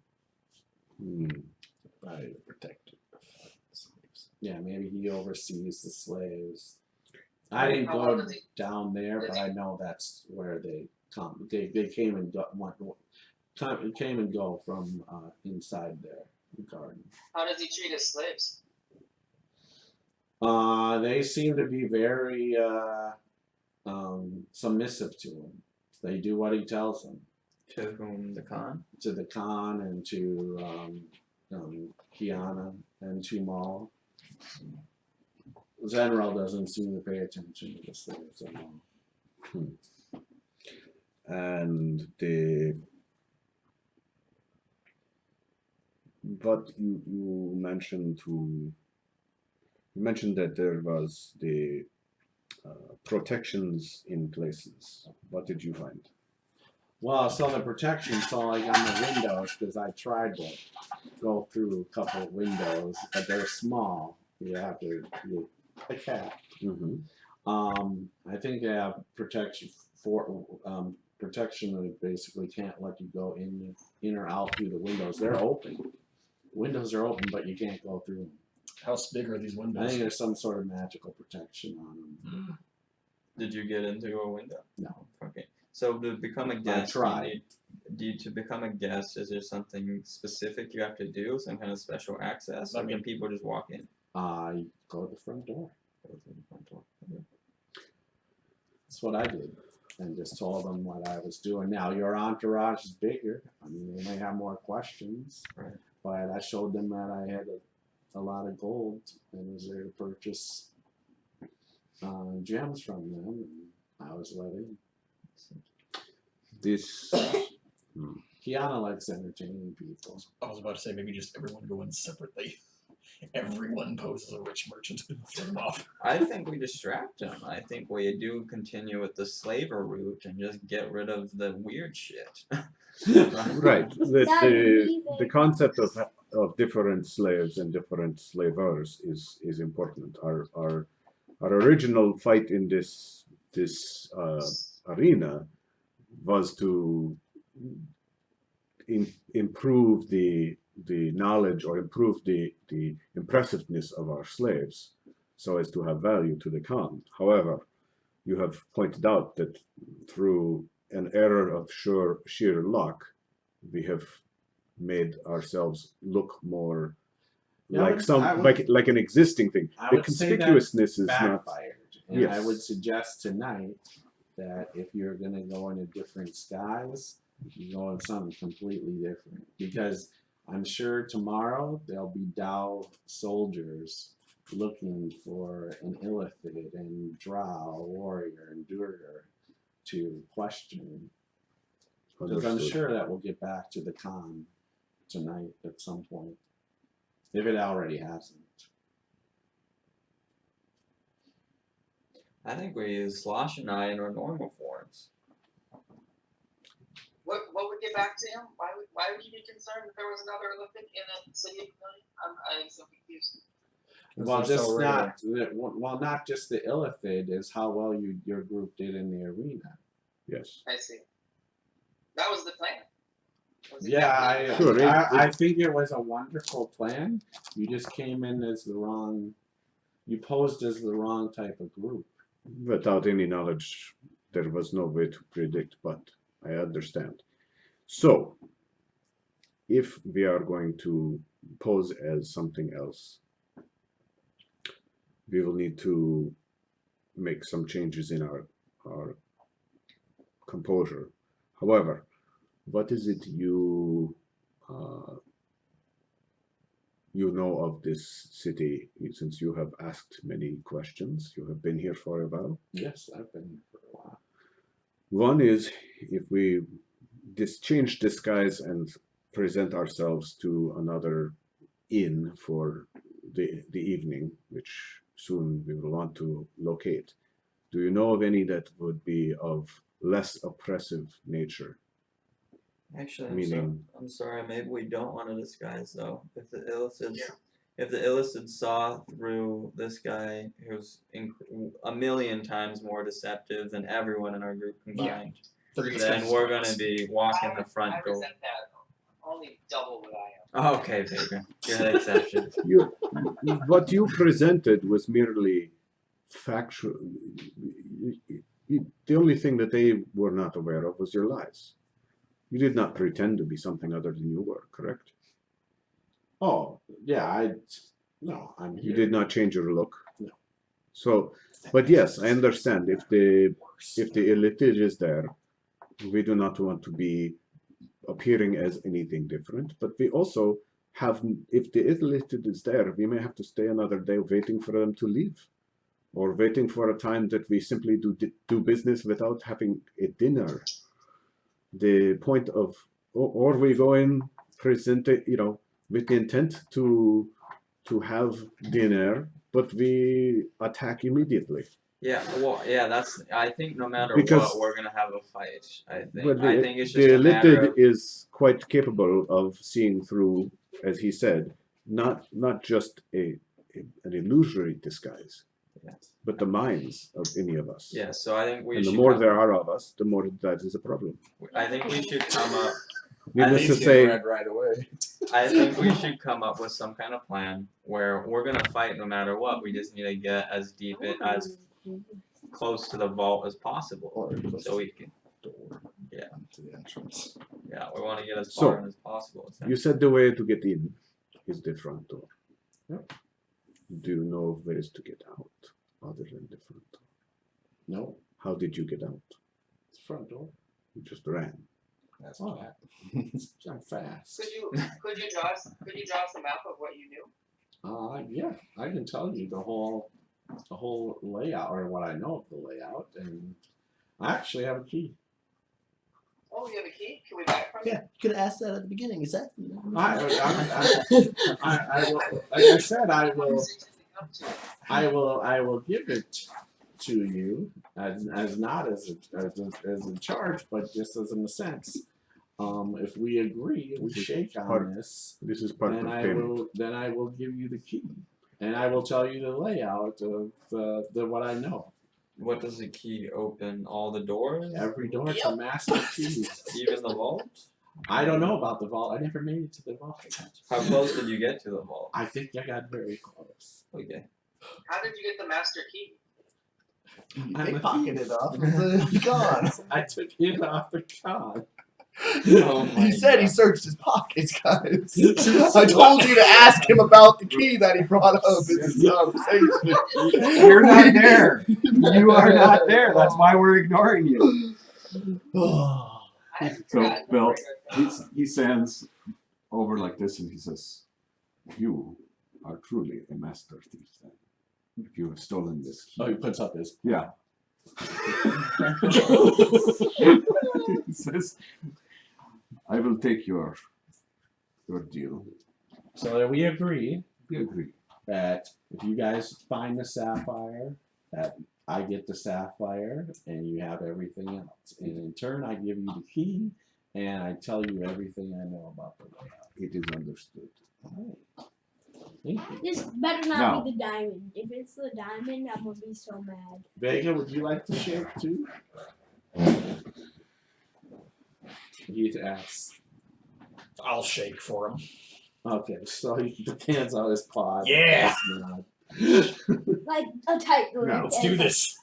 Right, protected. Yeah, maybe he oversees the slaves. I didn't go down there, but I know that's where they come. They came and go from inside there, the garden. How does he treat his slaves? They seem to be very submissive to him. They do what he tells them. To whom the con? To the Khan and to Kiana and to Maul. Zenral doesn't seem to pay attention to the slaves at all. And what you mentioned that there was the protections in places. What did you find? Well, so the protection, so like on the windows, because I tried to go through a couple of windows, but they're small. You have to a cat. I think they have protection for protection that basically can't let you go in or out through the windows. They're open. Windows are open, but you can't go through them. How big are these I windows? think there's some sort of magical protection on them. Did you get into a window? No. Okay. So to become a guest, tried. To become a guest, is there something specific you have to do? Some kind of special access? Or can people just walk in? I go to the front door. Go to the front door. Okay. That's what I did. And just told them what I was doing. Now, your entourage is bigger. I mean, they may have more questions. Right. But I showed them that I had a lot of gold and was there to purchase gems from them. And I was let in. This Kiana likes entertaining people. I was about to say maybe just everyone go in separately. Everyone poses a rich merchant and throw them off. I think we distract them. I think we do continue with the slaver route and just get rid of the weird shit. right. The concept of different slaves and different slavers is important. Our original fight in this arena was to improve the knowledge or improve the impressiveness of our slaves so as to have value to the Khan. However, you have pointed out that through an error of sheer luck, we have made ourselves look more like an existing thing. The conspicuousness is backfired. And Yes. I would suggest tonight that if you're going to go in a different skies, you go in something completely different. Because I'm sure tomorrow there'll be Dao soldiers looking for an Illithid and Drow warrior and Durgar to question. Because I'm sure that we'll get back to the Khan tonight at some point, if it already hasn't. I think we use Slosh and I in our normal forms. What would get back to him? Why would you be concerned if there was another Olympic in the city of Chameleon? I'm so confused. Well, not just the Illithid is how well your group did in the arena. Yes. I see. That was the plan. I think it was a wonderful plan. You just came in as you posed as the wrong type of group. Without any knowledge, there was no way to predict, but I understand. So, if we are going to pose as something else, we will need to make some changes in our composure. However, what is it you know of this city, since you have asked many questions? You have been here for a while. Yes, I've been here for a while. One is, if we change disguise and present ourselves to another inn for the evening, which soon we will want to locate. Do you know of any that would be of less oppressive nature? Actually, I'm sorry. Maybe we don't want to disguise though. If the Illithid saw through this guy who's a million times more deceptive than everyone in our group combined, then we're gonna be walking the front door. I resent that. Only double what I am. Okay, Vega, you're the exception. What you presented was merely factual. The only thing that they were not aware of was your lies. You did not pretend to be something other than you were, correct? Oh, yeah, I'm here. You did not change your look. No. So, but yes, I understand. If the Illithid is there, We do not want to be appearing as anything different, but we also have, if the illicit is there, we may have to stay another day waiting for them to leave, or waiting for a time that we simply do business without having a dinner. The point of, or we go in, present it, with the intent to have dinner, but we attack immediately. Yeah, well, yeah, that's. I think no matter Because- what, we're gonna have a fight. I think. But I think it's just the a matter illithid of. is quite capable of seeing through, as he said, not just an illusory disguise, Yes. but the minds of any of us. Yeah, so I think we And should. the more come, there are of us, the more that is a problem. I think we should come up. Needless to He's getting say, red right away. I think we should come up with some kind of plan where we're gonna fight no matter what. We just need to get as deep as close to the vault as possible, so we can. Yeah. To the entrance. Yeah, we want to get as So, far in as possible. you said the way to get in is the front door. Yep. Do you know of ways to get out other than the front door? No, How did you get out? it's front door. You just ran. That's Oh. that. I'm fast. Could you draw us a map of what you knew? Yeah, I can tell you the whole layout, or what I know of the layout, and I actually have a key. Oh, you have a key? Can we buy it from you? Yeah, you could have asked that at the beginning. Is that? I will, like I said, I will give it to you as not as in charge, but just as in a sense. If we agree, we shake on this, This is part of then payment. I will give you the key, and I will tell you the layout of the what I know. What does the key open? All the doors? Every door to master key. Even the vault? I don't know about the vault. I never made it to the vault. How close did you get to the vault? I think I got very close. Okay. How did you get the master key? I'm a Pickpocketed thief. it off. It's gone. I took it off the con. Oh my He said he God. searched his pockets, guys. I told you to ask him about the key that he brought up in this conversation. You're not there. You are not there. That's why we're ignoring you. I So, forgot. Bill, he stands over like this and he says, "You are truly a master thief then. If you have stolen this key." Oh, he puts up his. Yeah. He says, "I will take your deal." So we agree We agree. that if you guys find the sapphire, that I get the sapphire and you have everything else. And in turn, I give you the key and I tell you everything I know about the layout. It is understood. Alright. Thank you. This better not Now- be the diamond. If it's the diamond, I'm gonna be so mad. Vega, would you like to shake too? He asks. I'll shake for him. Okay, so he depends on his pod. Yeah. Like a tight grip. Now, Let's do this.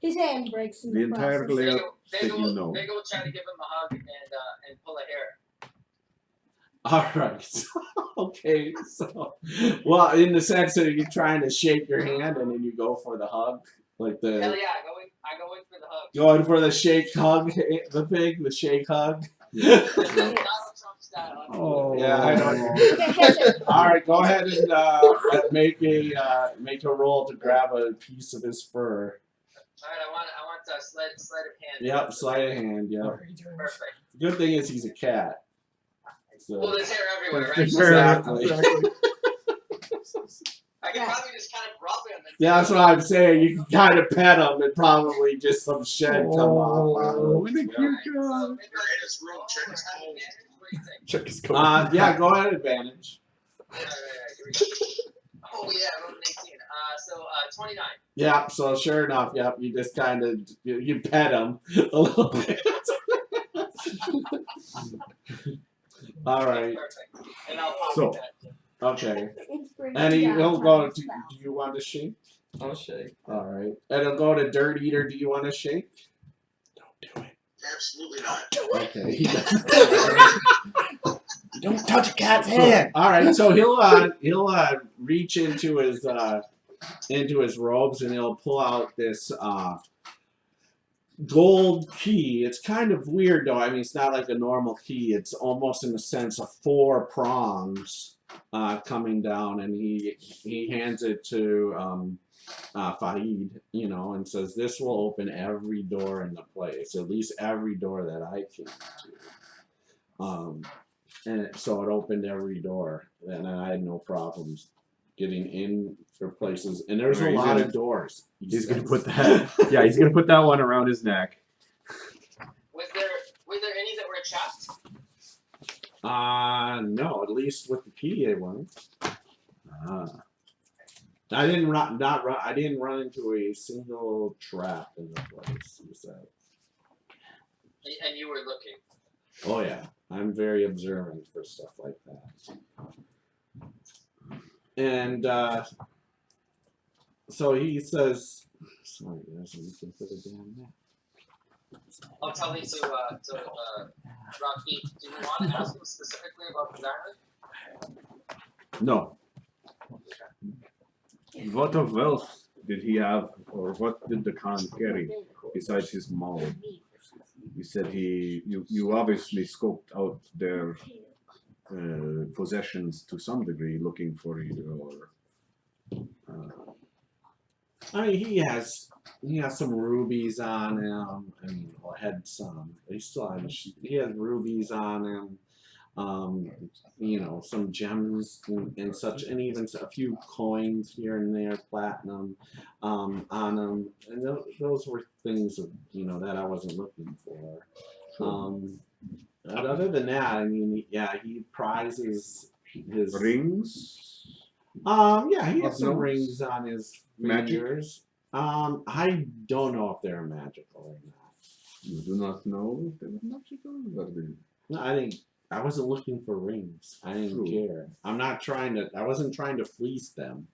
His hand breaks in The the entire process. layout that Vega you will, know. Vega will try to give him a hug and pull a hair. Alright. Okay, so well, in the sense that you're trying to shake your hand and then you go for the hug. Like Hell the yeah, I go in for the hug. going for the shake hug, the shake hug. Donald Trump style. Oh, Yeah, I know. Okay, catch it. Alright, go ahead and make a roll to grab a piece of his fur. Alright, I want a sleight of hand. Yep, sleight of hand, yep. Perfect. Good thing is he's a cat. So Well, there's hair everywhere, right? exactly. I can probably just kind of rub him. Yeah, that's what I'm saying. You can kind of pet him and probably just some shed come off. Oh, what a cute So guy. maybe You're in his room, check his I'll- clothes. What do you think? Check his code. Yeah, go ahead, advantage. Right, here we go. Oh yeah, I rolled an 18. So 29. Yeah, so sure enough, yep, you just kind of you pet him a little bit. All right, Perfect. And I'll pocket So- that. okay. Inspiration And he'll down go. time Do spell. you want to shake? I'll shake. All right, and it'll go to Dirt Eater. Do you want to shake? Absolutely not. Okay. he does. Don't touch a cat's hand. All right, so he'll reach into his robes and he'll pull out this gold key. It's kind of weird though. I mean, it's not like a normal key. It's almost in the sense of 4 prongs coming down, and he hands it to Fahid, you know, and says, "This will open every door in the place, at least every door that I came to." And so it opened every door, and I had no problems getting in for places. And there's a lot of doors. He's gonna put that. Yeah, he's gonna put that one around his neck. Were there any that were chapped? No, at least with the key, it wasn't. I didn't I didn't run into a single trap in the place. He said. And you were looking. Oh yeah, I'm very observant for stuff like that. And so he says, "Sorry, guys, I'm looking for the damn map." I'll tell you to Rocky. Do you want to ask him specifically about the diamond? No. What of wealth did he have, or what did the Khan carry besides his mall? You said you obviously scoped out their possessions to some degree, looking for your. I mean, he has some rubies on him. I mean, well, had some. He still has. He has rubies on him. You know, some gems and such, and even a few coins here and there, platinum, on them. And those were things, you know, that I wasn't looking for. But other than that, I mean, yeah, he prizes his Rings? Yeah, he has some Of rings on his Magic? fingers. I don't know if they're magical or not. You do not know if they were magical? No, I wasn't looking for rings. I didn't care. I wasn't trying to fleece them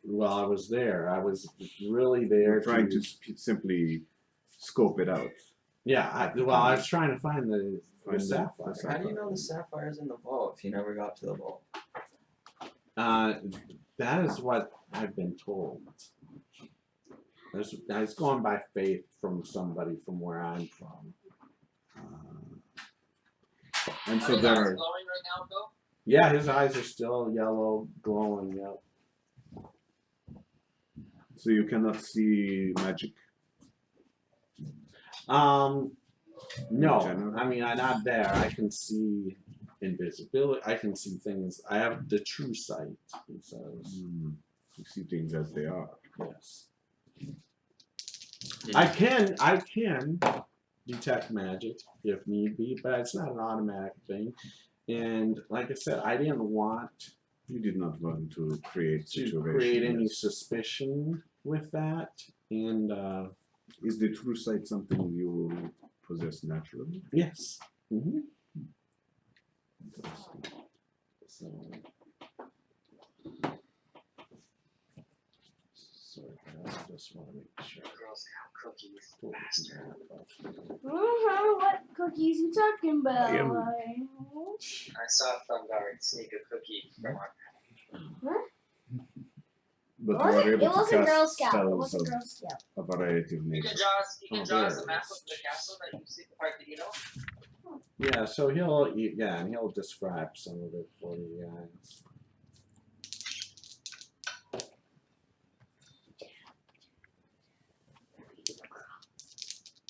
while I was there. I was really there You're trying to simply scope it out. Yeah, I was trying to find the sapphire. How do you know the sapphire's in the vault if you never got to the vault? That is what I've been told. It's gone by faith from somebody from where I'm from. And Are so his there eyes are. glowing right now, Bill? Yeah, his eyes are still yellow, glowing. Yep. So you cannot see magic. No, general? I mean I'm not there. I can see invisibility. I can see things. I have the true sight. He says. You see things as they are. Yes. I can detect magic if need be, but it's not an automatic thing. And like I said, I didn't want You did not want to create to create any suspicion with that. And is the true sight something you possess naturally? yes. Mm-hmm. So, sorry, I just want to make sure. Girls have cookies. What cookies you talking about? I saw Thunguard sneak a cookie from our. But It you are able was to a Girl cast Scout. It was spells a Girl Scout. of a variety of You nature. can draw us a map of the castle that you see, the part that you know. Yeah, so he'll describe some of it for you guys.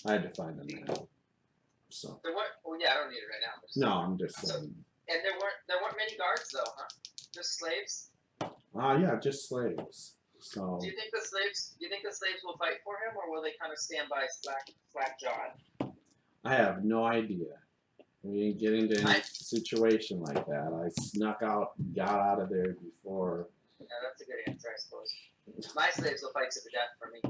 I had to find them now. So There weren't. Well, yeah, I don't need it right now. But no, I'm just So- saying. And there weren't many guards though, huh? Just slaves. Yeah, just slaves. So Do you think the slaves will fight for him, or will they kind of stand by slack jawed? I have no idea. We didn't get into any I- situation like that. I snuck out, got out of there before. Yeah, that's a good answer, I suppose. My slaves will fight to the death for me.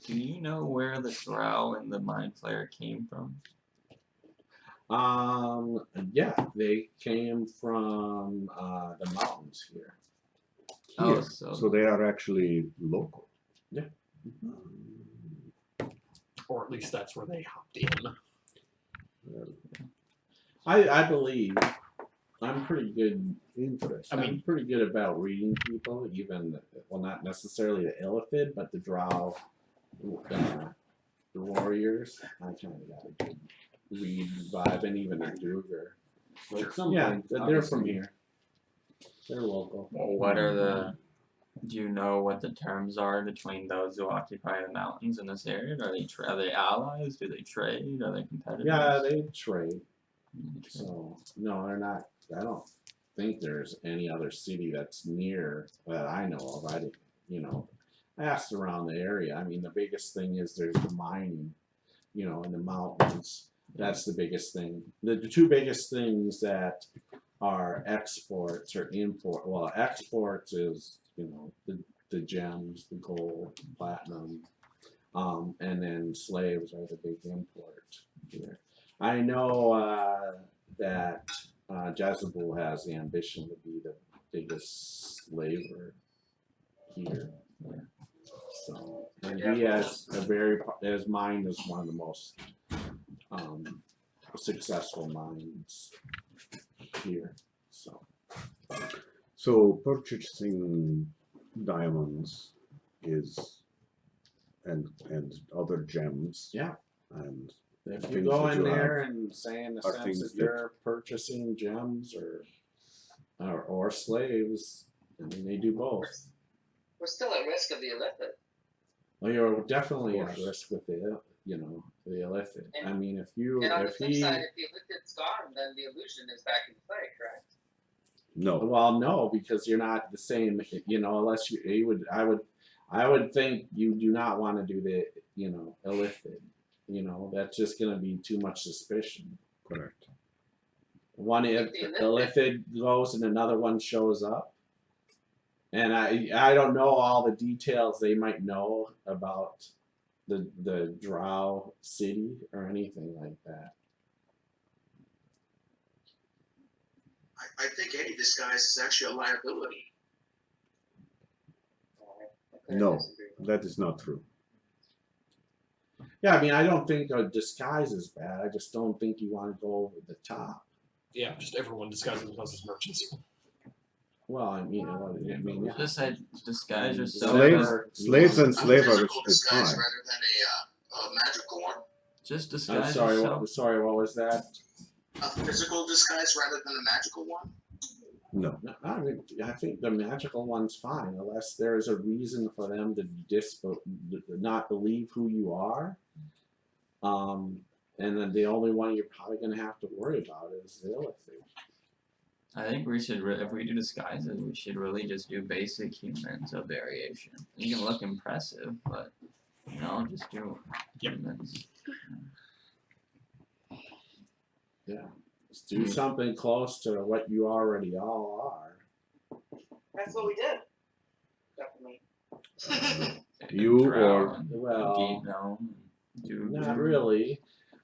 Do you know where the drow and the mind flayer came from? Yeah, they came from the mountains here. Oh, Here. so So they are actually local. Or at least that's where they hopped in. I believe I'm pretty good. Interesting. I'm pretty good about reading people, even not necessarily the Illithid, but the Drow. the Warriors. I kind of got a good Reed vibe, and even a Duger. Well, at some Yeah, point, they're from obviously- here. They're local. What are the? Do you know what the terms are between those who occupy the mountains in this area? Are they allies? Do they trade? Are they competitors? Yeah, they trade. They trade. So no, they're not. I don't think there's any other city that's near that I know of. I didn't, I asked around the area. I mean, the biggest thing is there's the mining, in the mountains. That's the biggest thing. The two biggest things that are exports or import. Well, exports is the gems, the gold, platinum, and then slaves are the big import here. I know that Jezebel has the ambition to be the biggest slaver here. So, and he has his mine is one of the most successful mines here. So purchasing diamonds and other gems. Yeah. And If you things go that in you there have and say in the are sense things that that- you're purchasing gems or slaves, I mean they do both. We're still at risk of the illicit. Well, you're definitely Of at course. risk with the illicit. And- I mean, And on the flip side, if the illicit's gone, then the illusion is back in play, correct? no. well, no, because you're not the same. Unless I would think you do not want to do the illicit. That's just going to be too much suspicion. Correct. One if illicit goes and another one shows up, and I don't know all the details they might know about the Drow city or anything like that. I think any disguise is actually a liability. No, that is not true. Yeah, I mean, I don't think a disguise is bad. I just don't think you want to go over the top. Yeah, just everyone disguising themselves as merchants. Well, I mean, yeah. Just say disguise yourself. Slaves and A slavers physical is disguise fine. rather than a magical one. Just I'm disguise sorry. yourself. Sorry, what was that? A physical disguise rather than a magical one. No. No, I think the magical one's fine, unless there's a reason for them to not believe who you are. And then the only one you're probably going to have to worry about is the illicit. I think we should, if we do disguises, we should really just do basic humans of variation. You can look impressive, but just do humans. Yeah. Just do something close to what you already all are. That's what we did. Definitely. You Drow or and Well, Geek Gnome, Dude. not really.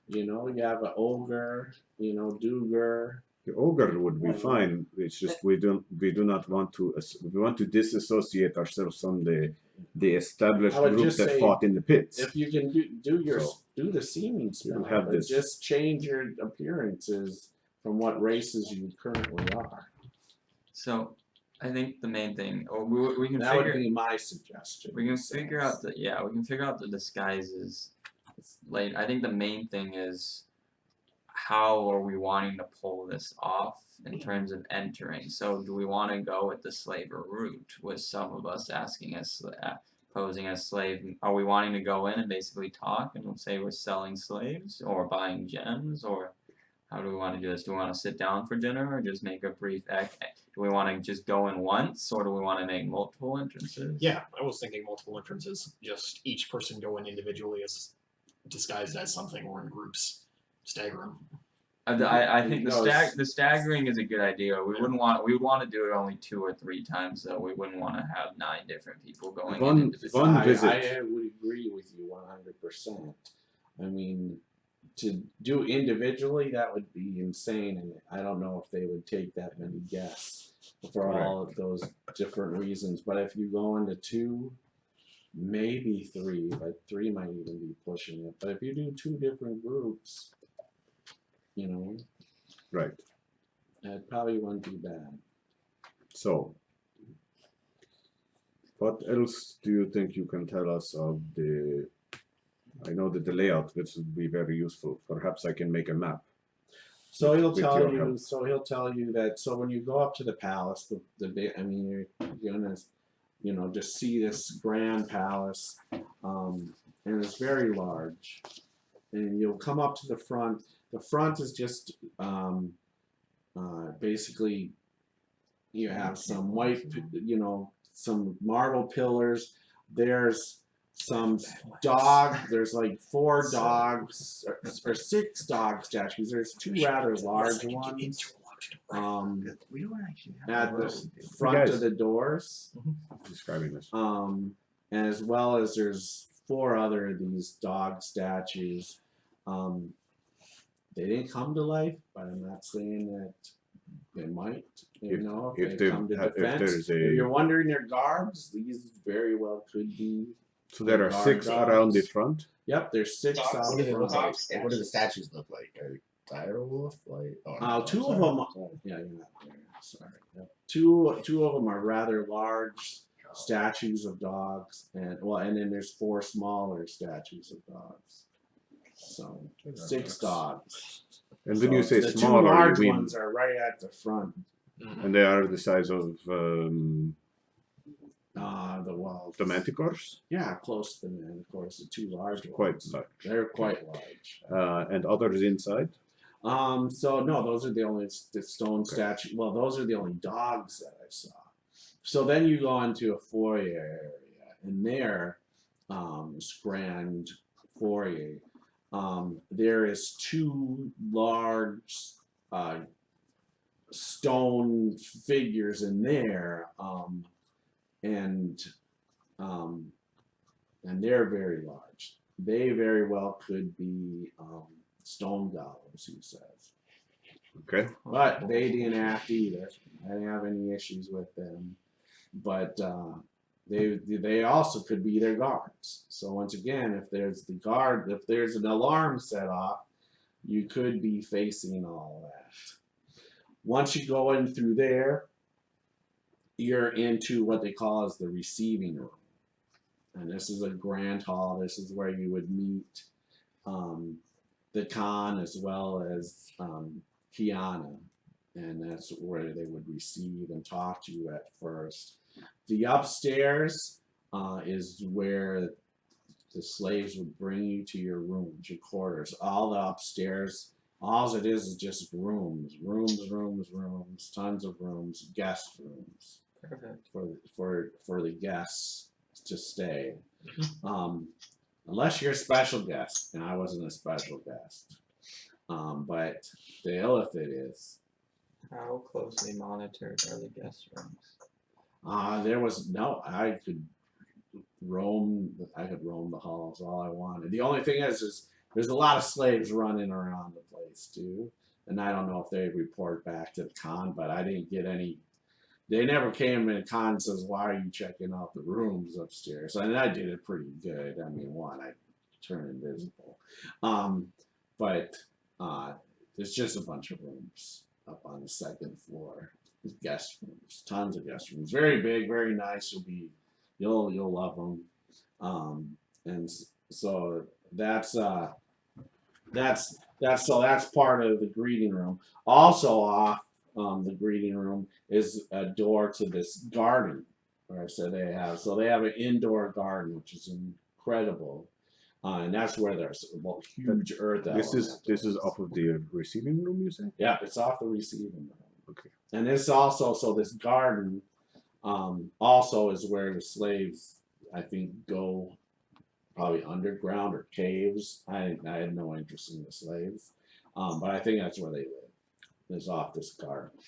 You have an ogre, Duger. the ogre would be fine. It's just we do not want to. We want to disassociate ourselves from the established I would group just that say fought in the pits. If you can do the seeming spell, have but this- just change your appearances from what races you currently are. So, I think the main thing, we can That would figure. be my suggestion. We can figure out the disguises late. I think the main thing is how are we wanting to pull this off in terms of entering. So do we want to go with the slaver route with some of us asking us posing as slave? Are we wanting to go in and basically talk and say we're selling slaves or buying gems, or how do we want to do this? Do we want to sit down for dinner or just make a brief do we want to just go in once, or do we want to make multiple entrances? Yeah, I was thinking multiple entrances. Just each person go in individually as disguised as something, or in groups. Stagger them. I think Because- the staggering is a good idea. We would want to do it only 2 or 3 times though. We wouldn't want to have 9 different people going in individually. One visit. I would agree with you 100%. I mean, to do individually, that would be insane, and I don't know if they would take that many guests for all of those different reasons. But if you go into 2, maybe 3, but 3 might even be pushing it. But if you do 2 different groups, Right. that probably wouldn't be bad. So, what else do you think you can tell us of the I know that the layout, which would be very useful. Perhaps I can make a map. So With- he'll with tell your you. help. So he'll tell you that. So when you go up to the palace, I mean, you're gonna, just see this grand palace, and it's very large. And you'll come up to the front. The front is just basically you have some white, some marble pillars. There's some there's like 4 dogs or 6 dog statues. There's 2 rather large ones We don't actually at the front of the doors, Describing this. as well as there's 4 other of these dog statues. They didn't come to life, but I'm not saying that they might. If they come to defense. If you're wondering their guards, these very well could be. So there are 6 around the front. Yep, there's 6 Dogs. out What do they look front. like? What do the statues look like? A dire wolf, like? Two of them. Yeah, you're not there. Sorry. Yep. Two of them are rather large statues of dogs, and then there's 4 smaller statues of dogs. So 6 dogs. And when you say the smaller, 2 large you mean, ones are right at the front. and they are the size of The walls. the manticores? Yeah, close to them, and of course the 2 large ones. Quite large. They're quite large. And others inside? So no, those are the only the stone statue. Well, those are the only dogs that I saw. So then you go into a foyer area, and there, this grand foyer, there is 2 large stone figures in there, and they're very large. They very well could be stone golems, he says. Okay. But they didn't act either. I didn't have any issues with them. But they also could be their guards. So once again, if there's an alarm set off, you could be facing all of that. Once you go in through there, you're into what they call as the receiving room. And this is a grand hall. This is where you would meet the Khan as well as Kiana. And that's where they would receive and talk to you at first. The upstairs is where the slaves would bring you to your rooms, your quarters. All the upstairs, all it is just rooms, tons of rooms, guest rooms. Perfect. For the guests to stay. Unless you're a special guest, and I wasn't a special guest. But the Illithid is. How closely monitored are the guest rooms? I could roam the halls all I wanted. The only thing is there's a lot of slaves running around the place too. And I don't know if they report back to the Khan, but I didn't get any. They never came and Khan and says, "Why are you checking out the rooms upstairs?" And I did it pretty good. I mean, I turned invisible. But there's just a bunch of rooms up on the 2nd floor. There's guest rooms, tons of guest rooms. Very big, very nice. You'll love them. And so that's part of the greeting room. Also off the greeting room is a door to this garden, where I said they have. So they have an indoor garden, which is incredible, and that's where there's huge earth. This is off of the receiving room, you say? Yeah, it's off the receiving room. Okay. And this also, so this garden, also is where the slaves, I think, go probably underground or caves. I had no interest in the slaves, but I think that's where they live. Is off this garden.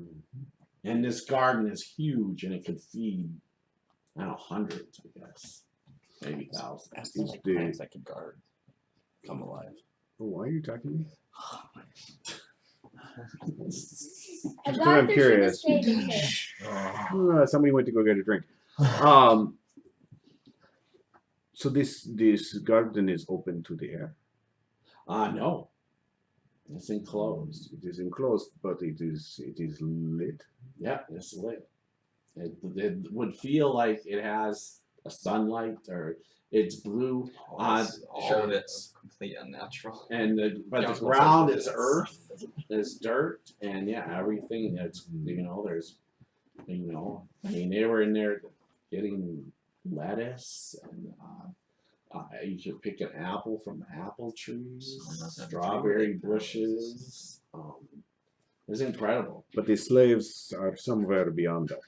Mm-hmm. And this garden is huge, and it could feed, I don't know, hundreds, I guess, maybe thousands. Plants that could guard, come alive. Oh, why are you talking to me? And I'm Arthur curious. should have stayed in there. Somebody went to go get a drink. So this garden is open to the air. No. It's enclosed. It is enclosed, but it is lit. Yeah, it's lit. It would feel like it has a sunlight, or It's blue. All of it's complete unnatural. And but Yeah, I the was gonna say, ground it's- is earth, is dirt, and yeah, everything. It's there's I mean they were in there getting lettuce and you could pick an apple from apple trees, strawberry bushes. It was incredible. But the slaves are somewhere beyond that.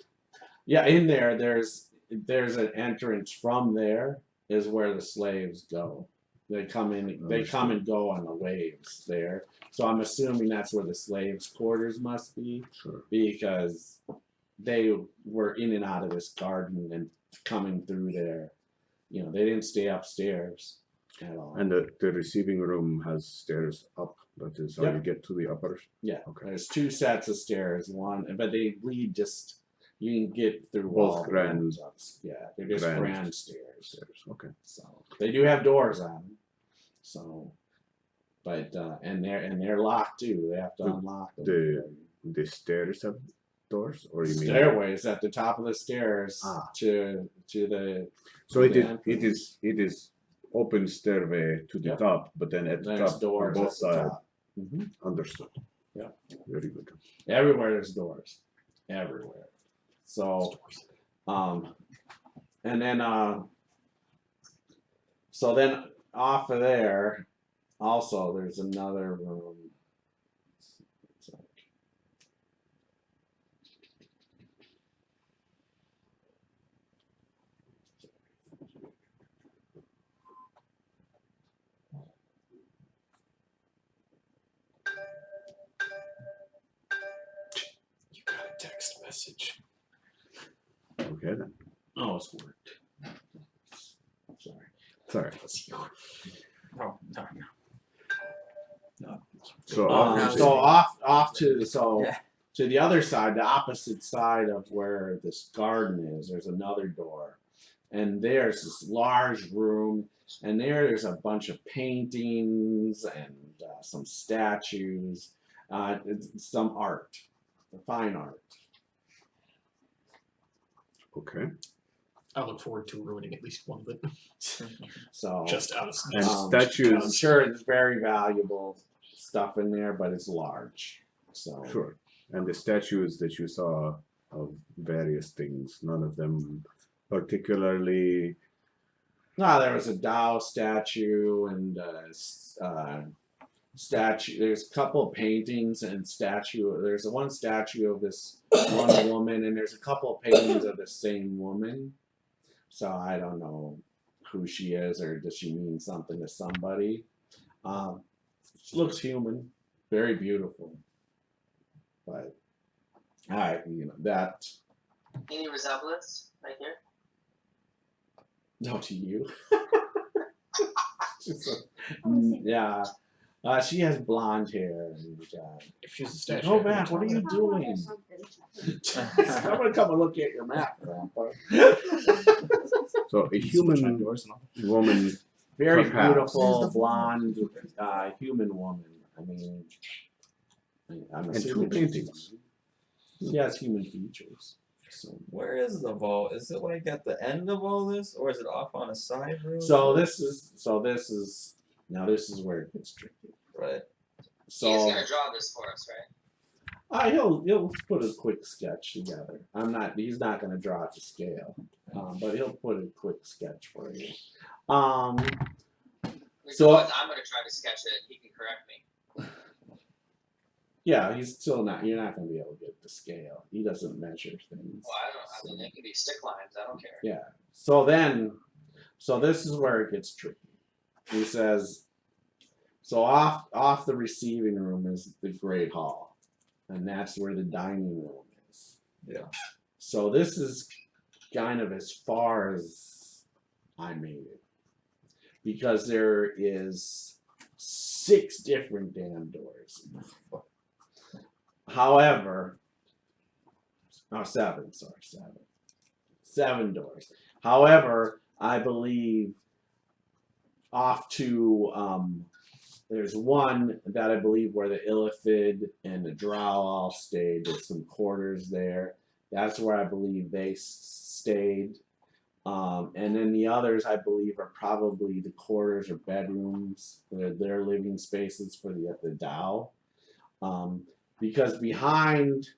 Yeah, in there, there's an entrance from there is where the slaves go. They come in. They come and go on the waves there. So I'm assuming that's where the slaves' quarters must be, Sure. because they were in and out of this garden and coming through there. They didn't stay upstairs at all. And the receiving room has stairs up. That is how Yep. you get to the uppers. Yeah, Okay. there's 2 sets of stairs. But they lead just. You can get through Both all the grand- rooms up. Yeah, they're just grand stairs. Stairs. Okay. So they do have doors on them. So, but and they're locked too. They have to unlock them. The stairs have doors, or you mean Stairways at the top of the stairs Ah. to the. So the it is open stairway to the Yep. top, but then at the There's top doors on both at the sides. top. Mhm. Understood. Yeah. Very good. Everywhere there's doors. Everywhere. So, and then so then off of there, also there's another room. You got a text message. Okay then. Oh, it's worked. Sorry. Sorry. That's you. No. So So off to Yeah. to the other side, the opposite side of where this garden is, there's another door, and there's this large room, and there's a bunch of paintings and some statues, some art, fine art. okay. I look forward to ruining at least one of them. So Just out of And I'm statues. sure it's very valuable stuff in there, but it's large. So Sure. And the statues that you saw of various things, none of them particularly. no, there was a Tao statue and statue. There's a couple of paintings and statue. There's one statue of this one woman, and there's a couple of paintings of the same woman. So I don't know who she is, or does she mean something to somebody? She looks human, very beautiful. But that. Any resemblance right here? No, to you. Yeah. She has blonde hair. And, If she's a statue. go back. What are you doing? I'm gonna come and look at your map, Grandpa. So a human woman. Very Perhaps. beautiful blonde human woman. I mean, I'm And assuming two paintings. she has human features. So, Where is the vault? Is it like at the end of all this, or is it off on a side room? this is now this is where it gets tricky. Right. He's So gonna draw this for us, right? he'll put a quick sketch together. He's not gonna draw it to scale, but he'll put a quick sketch for you. So- I'm gonna try to sketch it. He can correct me. Yeah, he's still not. You're not gonna be able to get the scale. He doesn't measure things. Well, I mean, it can be stick lines. I don't care. Yeah. So this is where it gets tricky. He says, so off the receiving room is the great hall, and that's where the dining room is. Yeah. So this is kind of as far as I made it, because there is 6 different damn doors. However, 7. Sorry, 7. 7 doors. However, I believe off to there's one that I believe where the Illithid and the Drow all stayed. There's some quarters there. That's where I believe they stayed. And then the others, I believe, are probably the quarters or bedrooms, their living spaces for the Tao. Because behind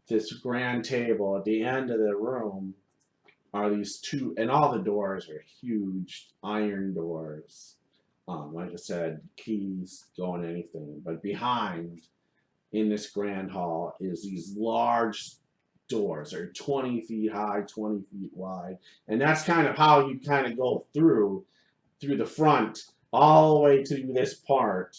this grand table at the end of the room are these two, and all the doors are huge iron doors. Like I said, keys going anything. But behind, in this grand hall, is these large doors. They're 20 feet high, 20 feet wide, and that's kind of how you kind of go through the front all the way to this part.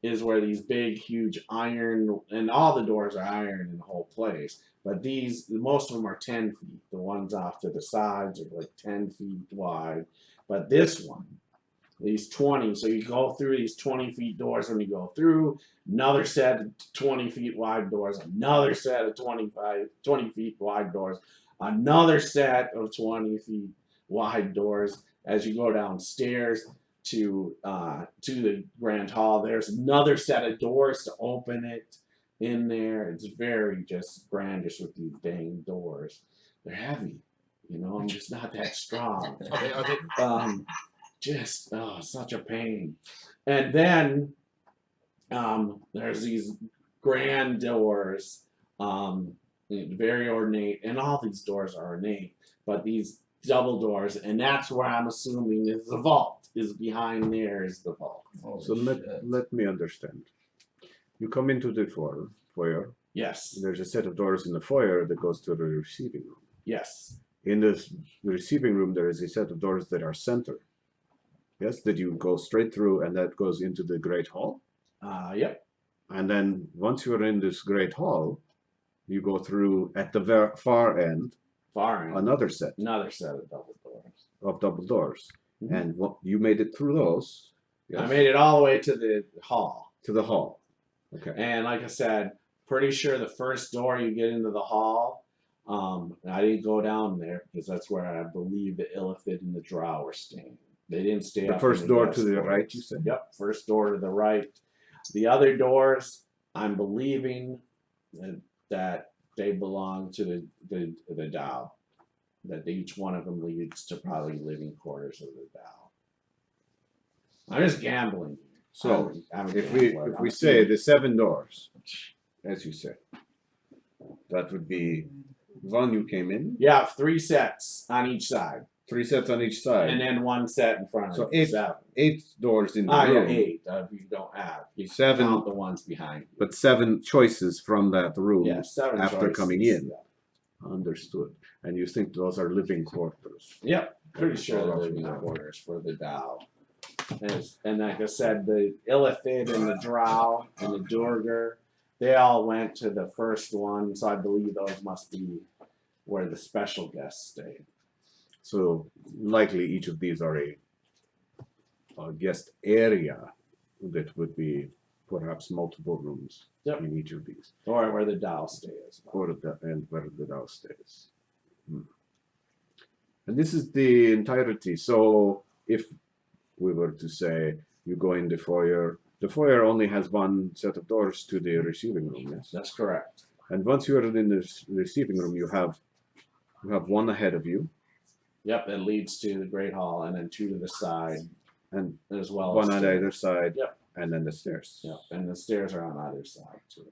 Is where these big, huge iron, and all the doors are iron in the whole place. But these, most of them are 10 feet. The ones off to the sides are like 10 feet wide. But this one, these 20, so you go through these 20 feet doors when you go through, another set of 20 feet wide doors, another set of 20 feet wide doors, another set of 20 feet wide doors as you go downstairs to the grand hall. There's another set of doors to open it in there. It's very just grandish with these dang doors. They're heavy, you know. I'm just not that strong. Are they Just such a pain. And then there's these grand doors, very ornate, and all these doors are ornate, but these double doors, and that's where I'm assuming is the vault. Is behind there is the vault. So let me understand. You come into the foyer. Yes. There's a set of doors in the foyer that goes to the receiving room. Yes. In the receiving room, there is a set of doors that are center. Yes, that you go straight through, and that goes into the great hall. Yep. And then once you're in this great hall, you go through at the far end. Another set of double doors. Mm-hmm. And you made it through those. Yes? I made it all the way to the hall. To the hall. Okay. And like I said, pretty sure the first door you get into the hall, I didn't go down there because that's where I believe the Illithid and the Drow were staying. They didn't stay. The first door to the right, you said? Yep, first door to the right. The other doors, I'm believing that they belong to the Tao. That each one of them leads to probably living quarters of the Tao. I'm just gambling. So if we say the 7 doors, as you said, that would be one you came in. Yeah, 3 sets on each side. 3 sets on each side, and then 1 set in front of you. So 8 doors in the room. Yeah, 8. You don't have. You 7. Count the ones behind. But 7 choices from that room. Yeah, 7 after choices. Coming in. Yeah. Understood. And you think those are living quarters? Yep, pretty sure they're living quarters for the Tao. And like I said, the Illithid and the Drow and the Durgar, they all went to the first one, so I believe those must be where the special guests stayed. So likely each of these are a guest area that would be perhaps multiple rooms in each of these. Or where the Tao stays. And where the Tao stays. And this is the entirety. So if we were to say you go in the foyer only has 1 set of doors to the receiving room. Yes, that's correct. And once you are in the receiving room, you have 1 ahead of you. Yep, it leads to the Great Hall, and then 2 to the side, and as well. 1 on either side. Yep. And then the stairs. Yep, and the stairs are on either side too.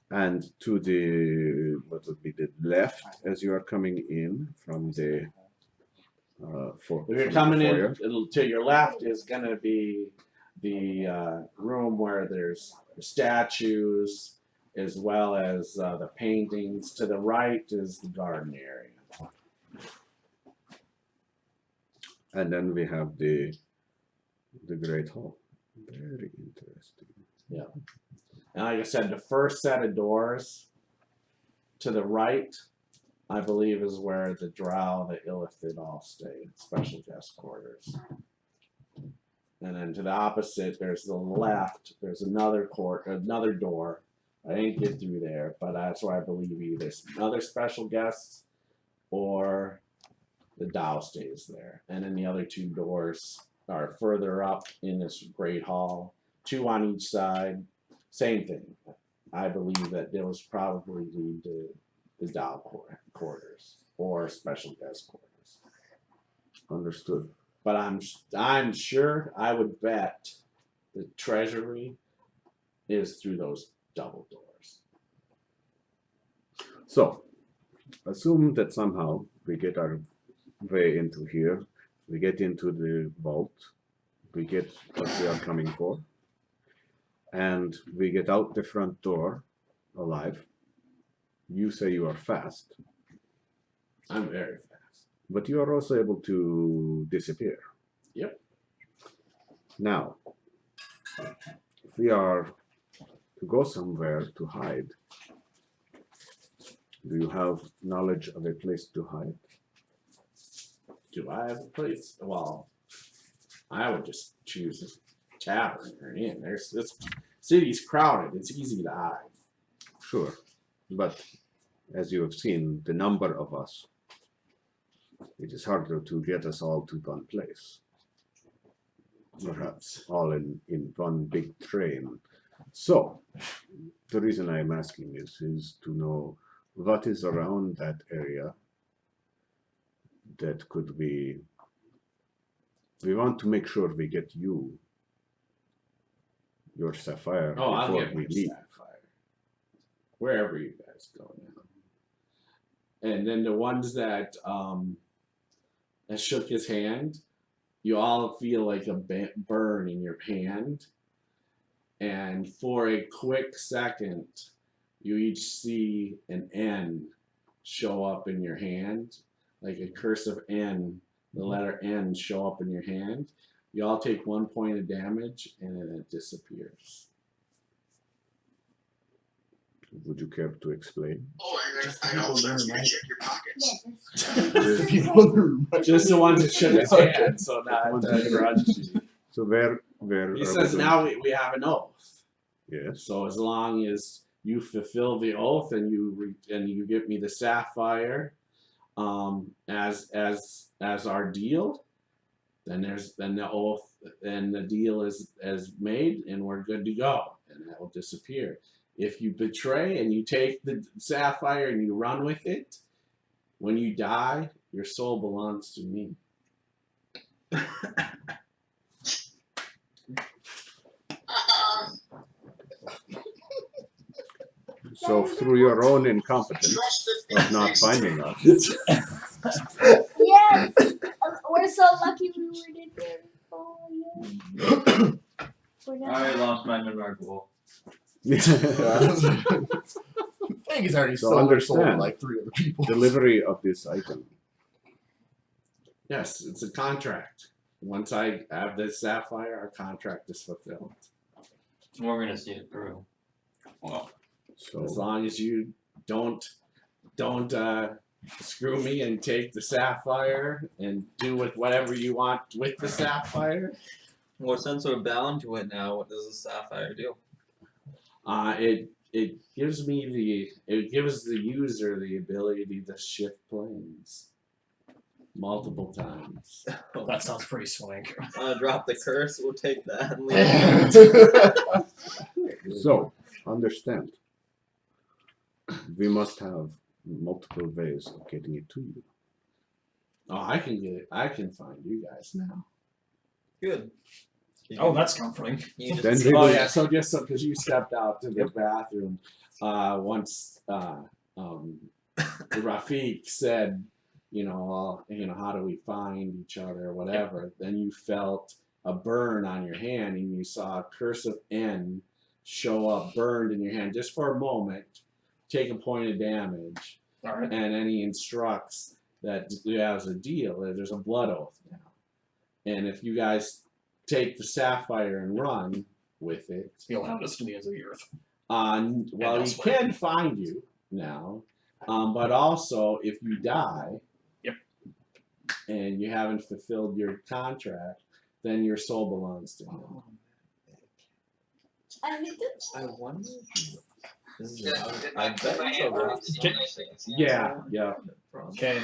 And to the what would be the left as you are coming in from the if you're coming in to your left is going to be the room where there's statues as well as the paintings. To the right is the garden area. And then we have the Great Hall. Very interesting. Yeah. And like I said, the first set of doors to the right, I believe, is where the Drow, the Illithid all stayed, special guest quarters. And then to the opposite, there's the left, there's another door. I didn't get through there, but that's where I believe either another special guest or the Tao stays there. And then the other 2 doors are further up in this great hall, 2 on each side. Same thing. I believe that those probably lead to is down quarters or special guest quarters. Understood. But I'm sure I would bet the treasury is through those double doors. So, assume that somehow we get our way into here, we get into the vault, we get what we are coming for, and we get out the front door alive. You say you are fast, I'm very fast. but you are also able to disappear. Yep. Now, if we are to go somewhere to hide, do you have knowledge of a place to hide? Do I have a place? Well, I would just choose a tavern or an inn. This city's crowded. It's easy to hide. Sure, but as you have seen, the number of us, it is harder to get us all to one place. Perhaps all in one big train. So, the reason I'm asking this is to know what is around that area that could be. We want to make sure we get you your sapphire Oh, I'll before get we my leave. sapphire. Wherever you guys go now. And then the ones that shook his hand, you all feel like a burn in your hand. And for a quick second, you each see an N show up in your hand, like a cursive N, the letter N show up in your hand. You all take 1 point of damage, and then it disappears. Would you care to explain? Oh, I also asked you to check your pockets. The people in the room. Just the ones that shook his hand, so not grudge. So where He are says we now going? we have an oath. Yes. So as long as you fulfill the oath and you give me the sapphire, as our deal, then the oath and the deal is made, and we're good to go, and that will disappear. If you betray and you take the sapphire and you run with it, when you die, your soul belongs to me. So through your own incompetence of not finding us, Yes! We're so lucky we were in there. Oh, yeah. We're I not. lost my remarkable. I think he's already So sold understand. like 3 other people. delivery of this item. Yes, it's a contract. Once I have this sapphire, our contract is fulfilled. We're gonna see it through. Well, So As long as you don't screw me and take the sapphire and do with whatever you want with the sapphire. well, since we're bound to it now, what does the sapphire do? It gives the user the ability to shift planes multiple times. That sounds pretty swank. Drop the curse. We'll take that and leave. So, understand, we must have multiple ways of getting it to you. Oh, I can get it. I can find you guys now. Good. Oh, that's comforting. You just Then see- we Oh will- yeah, so just because you stepped out to the bathroom, once Rafiq said, how do we find each other or whatever, then you felt a burn on your hand and you saw a cursive N show up burned in your hand just for a moment, take a point of damage, All right. and then he instructs that as a deal, there's a blood oath now. And if you guys take the sapphire and run with it, You'll have us to the ends of the earth. well, he elsewhere. can find you now, but also if you die, Yep. and you haven't fulfilled your contract, then your soul belongs to him. I need to. I wonder. This is Did I my bet it's hand over. work? Did you guys think it's- Yeah.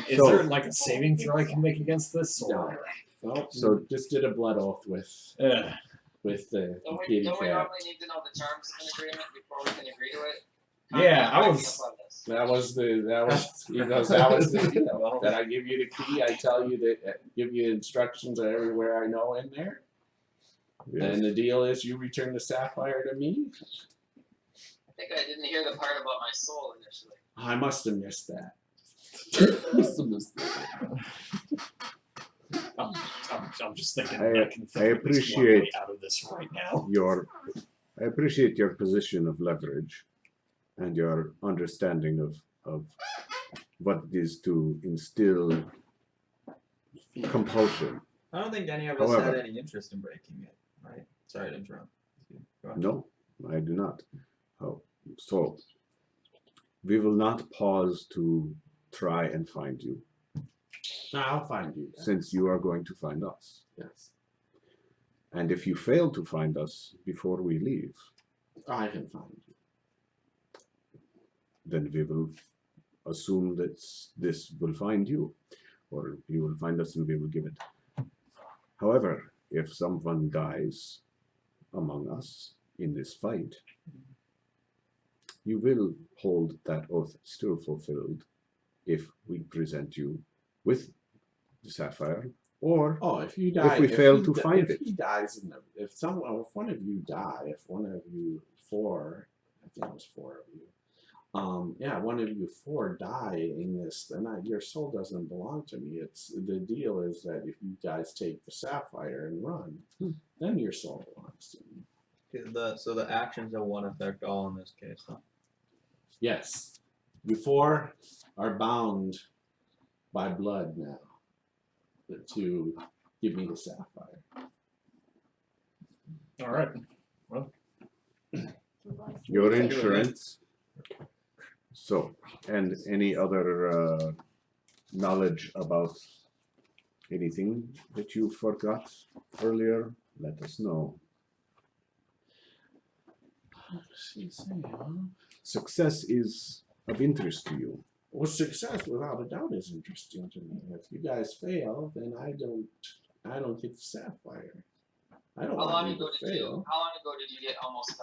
Is So- there like a saving throw I can make against this? Or? Well, So- just did a blood oath with Ugh. the Don't we kitty normally cat. need to know the terms of an agreement before we can agree to it? Yeah, I Contract was- backing up on this. That was he goes, that was the deal. That I give you the key, I tell you that, give you instructions everywhere I know in there. Yes. And the deal is you return the sapphire to me. I think I didn't hear the part about my soul initially. I must have missed that. I'm just thinking. I can think of at least one appreciate way out of this right now. I appreciate your position of leverage and your understanding of what it is to instill compulsion. I don't think any of us However- had any interest in breaking it, right? Sorry to interrupt. Go ahead. No, I do not. Oh, so we will not pause to try and find you, No, I'll find you. since you are going to find us. Yes. And if you fail to find us before we leave, I can find you. then we will assume that this will find you, or you will find us and we will give it. However, if someone dies among us in this fight, you will hold that oath still fulfilled if we present you with the sapphire, or Oh, if you die, if we fail to find it. he dies in the, if one of you die, if one of you four, I think it was four of you, yeah, one of you four die in this, then your soul doesn't belong to me. It's the deal is that if you guys take the sapphire and run, then your soul belongs to me. So the actions have one effect all in this case, huh? Yes, you four are bound by blood now to give me the sapphire. All right. your insurance. So, and any other knowledge about anything that you forgot earlier, let us know. Success is of interest to you. Well, success without a doubt is interesting to me. If you guys fail, then I don't get the sapphire. I don't How long want you ago to did you? fail. How long ago did you get almost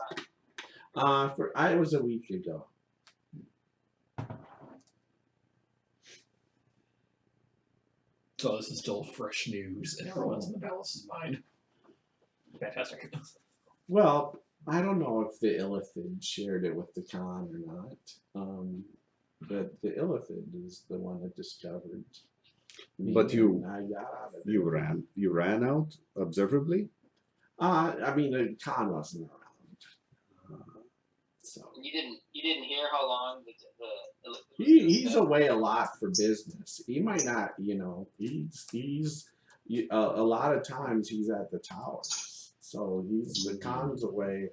done? It was a week ago. So this is still fresh news, and everyone's in the Ballas's mind. Fantastic. Well, I don't know if the Illithid shared it with the Khan or not. But the Illithid is the one that discovered me. But you- and I got out of it. You ran out observably? I mean, the Khan wasn't around. So You didn't hear how long the he's away a lot for business. He might not, a lot of times he's at the towers. So the Khan's away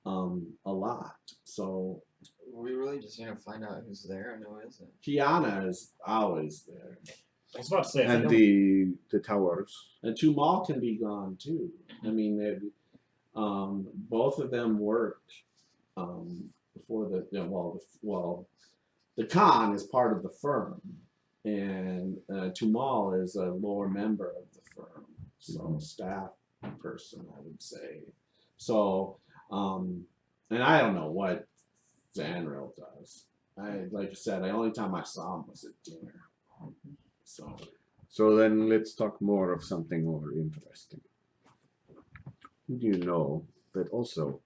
a lot. So We really just need to find out who's there and who isn't. Kiana is always there. I was about to say, I And think the towers. And Tumal can be gone too. I mean, both of them worked before the Khan is part of the firm, and Tumal is a lower member of the firm, so staff person, I would say. So, and I don't know what Zanril does. Like I said, the only time I saw him was at dinner. So then let's talk more of something more interesting. Who do you know that also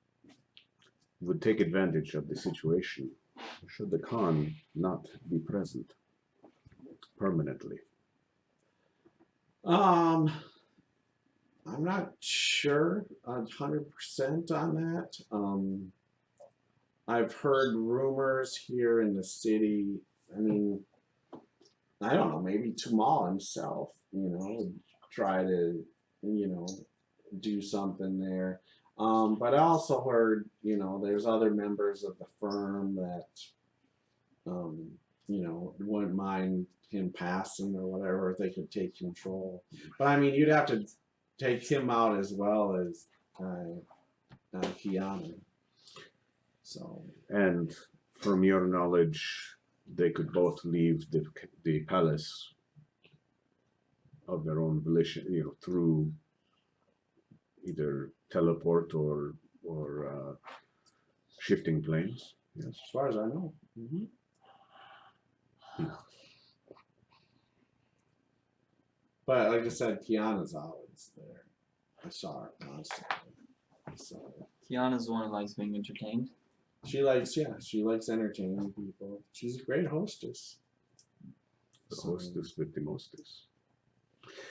would take advantage of the situation should the Khan not be present permanently? I'm not sure 100% on that. I've heard rumors here in the city. I mean, I don't know, maybe Tumal himself, would try to, do something there. But I also heard, there's other members of the firm that, wouldn't mind him passing or whatever if they could take control. But I mean, you'd have to take him out as well as Kiana. So. And from your knowledge, they could both leave the palace of their own volition, through either teleport or shifting planes. Yes. As far as I know. Mm-hmm. But like I said, Kiana's always there. I saw her constantly. So Kiana's the one who likes being entertained. she likes entertaining people. She's a great hostess. The So- hostess with the mostess.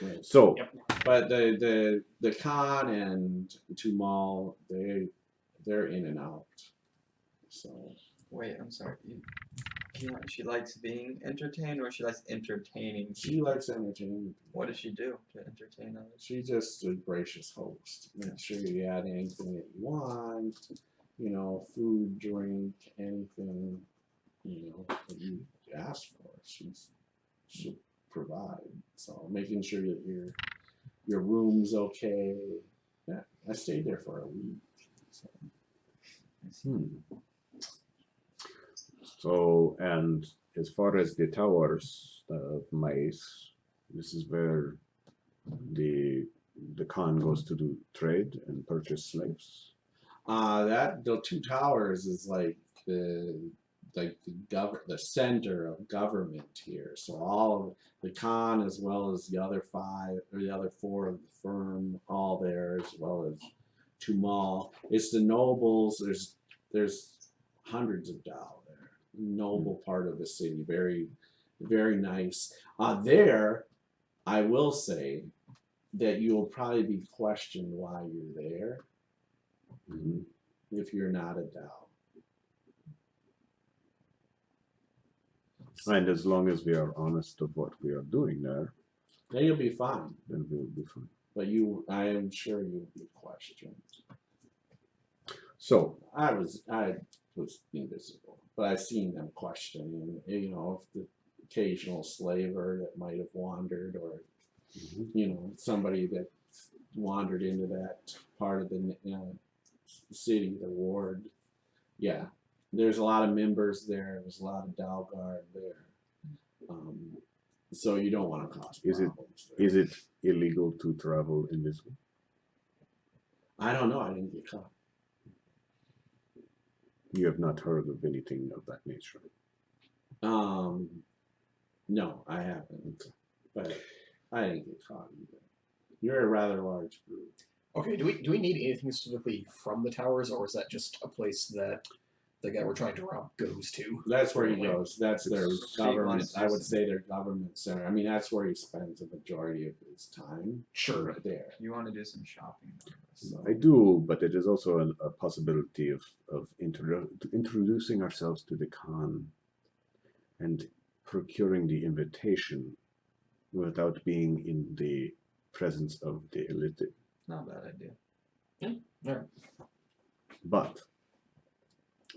Right. So, Yep. But the Khan and Tumal, they're in and out. So Wait, I'm sorry. She likes being entertained, or she likes entertaining she people? likes entertaining. What does she do to entertain others? She's just a gracious host. Make sure you add anything that you want, you know, food, drink, anything, you know, that you ask for. She'll provide. So making sure that your room's okay. Yeah, I stayed there for a week. So. So, and as far as the towers of Mace, this is where the Khan goes to do trade and purchase slaves. The two towers is like the center of government here. So all of the Khan, as well as the other four of the firm, all there, as well as Tumal. It's the nobles. There's hundreds of Dao there. Noble part of the city. Very, very nice. There, I will say that you will probably be questioned why you're there if you're not a Dao. And as long as we are honest of what we are doing there, Then you'll be fine. then we will be fine. But I am sure you'll be questioned. So, I was invisible, but I've seen them questioning, you know, if the occasional slaver that might have wandered, or you know, somebody that wandered into that part of the city, the ward. Yeah, there's a lot of members there. There's a lot of Dao Guard there. So you don't want to cause problems. is it illegal to travel invisible? I don't know. I didn't get caught. You have not heard of anything of that nature. No, I haven't. But I didn't get caught either. You're a rather large group. Okay, do we need anything specifically from the towers, or is that just a place that the guy we're trying to rob goes to? That's where he goes. That's their government. Statewide. I would say their government center. I mean, that's where he spends the majority of his time. Sure. Right there. You want to do some shopping? So, I do, but it is also a possibility of introducing ourselves to the Khan and procuring the invitation without being in the presence of the elite. Not a bad idea. But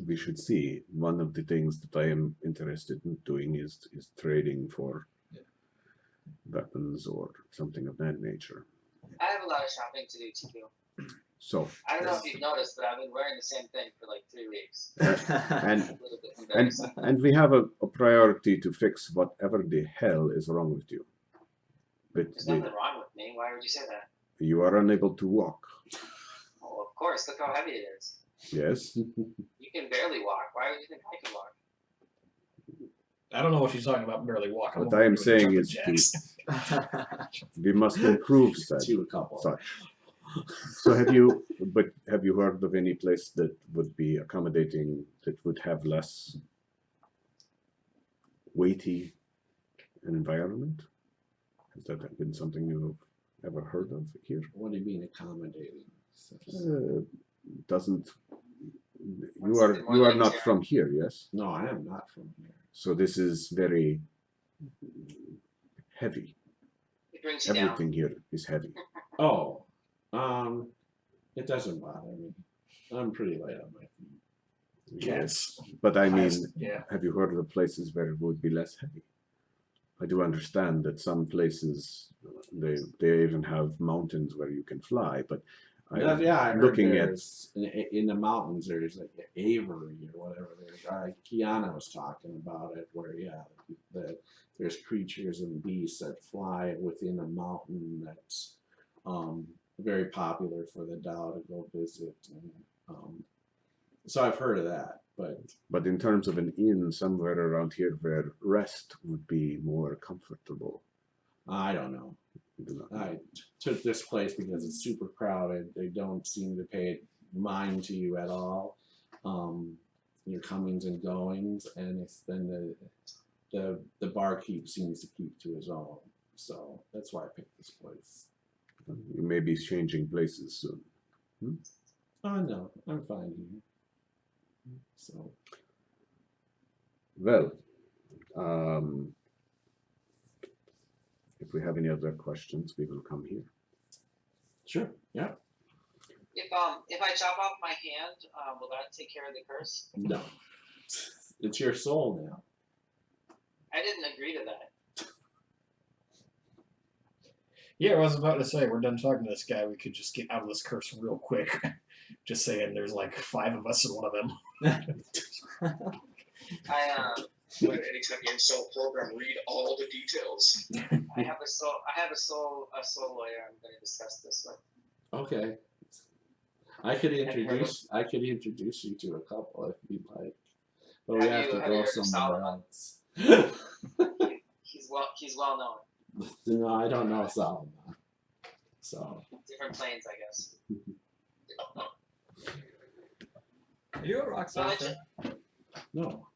we should see, one of the things that I am interested in doing is trading for weapons or something of that nature. I have a lot of shopping to do, TQ. So, I don't know if you've noticed, but I've been wearing the same thing for like 3 weeks. and A little bit embarrassing. and we have a priority to fix whatever the hell is wrong with you. But There's nothing wrong with me. Why would you say that? you are unable to walk. Oh, of course. Look how heavy it is. Yes. You can barely walk. Why would you think I can walk? I don't know what she's talking about. Barely walk. What I am saying is we must improve such. to a couple. So have you heard of any place that would be accommodating, that would have less weighty environment? Has that been something you have ever heard of here? What do you mean accommodating? Doesn't What's you are something more you are like not here? from here, yes? No, I am not from here. So this is very heavy. It brings you down. Everything here is heavy. Oh, it doesn't bother me. I'm pretty light on my feet. Yes, but I mean, Yeah. have you heard of places where it would be less heavy? I do understand that some places they even have mountains where you can fly, but I heard looking at there's in the mountains there's like Avery or whatever. Kiana was talking about it, where there's creatures and beasts that fly within a mountain that's very popular for the Dao to go visit. And, so I've heard of that. But in terms of an inn somewhere around here where rest would be more comfortable, I don't know. I do not know. I took this place because it's super crowded. They don't seem to pay mind to you at all. Your comings and goings, and then the barkeep seems to keep to his own. So that's why I picked this place. You may be changing places soon. Oh no, I'm fine here. So Well, if we have any other questions, we will come here. sure, yeah. If I chop off my hand, will that take care of the curse? No, it's your soul now. I didn't agree to that. Yeah, I was about to say, we're done talking to this guy. We could just get out of this curse real quick. Just saying, there's like 5 of us in one of them. Anytime you install a program, read all the details. I have a soul lawyer I'm going to discuss this with. Okay. I could introduce you to a couple if you'd like, but we have to go somewhere else. He's well known. No, I don't know Solomon. So Different planes, I guess. Are you a rock star? no.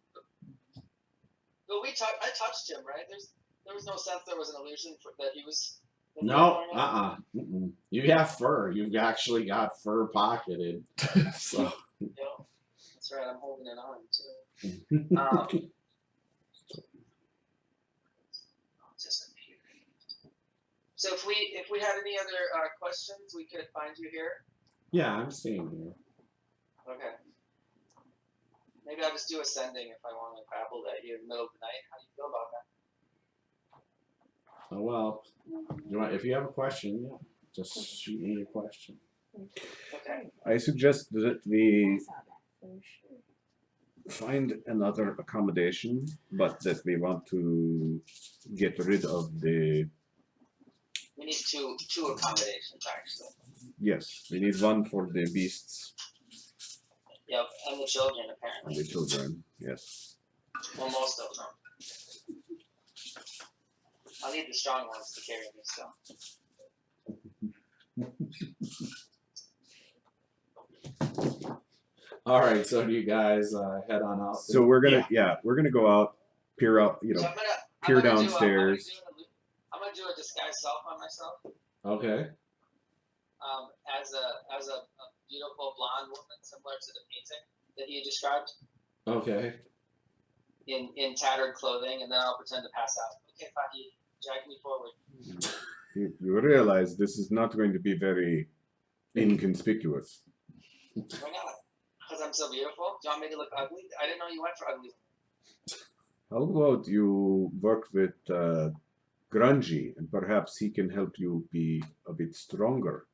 But I touched him, right? There was no sense there was an illusion that he was. No, You have fur. You've actually got fur pocketed. So. Yo, that's right. I'm holding it on too. So if we had any other questions, we could find you here. Yeah, I'm staying here. Okay. Maybe I'll just do ascending if I want to babble at you in the middle of the night. How do you feel about that? Oh well. If you have a question, yeah, just shoot me a question. Okay. I suggest that we find another accommodation, but that we want to get rid of the. We need two accommodations actually. Yes, we need one for the beasts Yep, and the children apparently. and the children. Yes. Well, most of them. I'll need the strong ones to carry me still. All right, so do you guys head on out? So we're gonna we're gonna go out, peer out, So peer I'm gonna downstairs. I'm gonna do a disguise self on myself. Okay. As a beautiful blonde woman similar to the painting that he described. Okay. In tattered clothing, and then I'll pretend to pass out. Okay, Fahi, drag me forward. You realize this is not going to be very inconspicuous. Why not? Because I'm so beautiful? Do you want me to look ugly? I didn't know you went for ugly. How about you work with Grungy, and perhaps he can help you be a bit stronger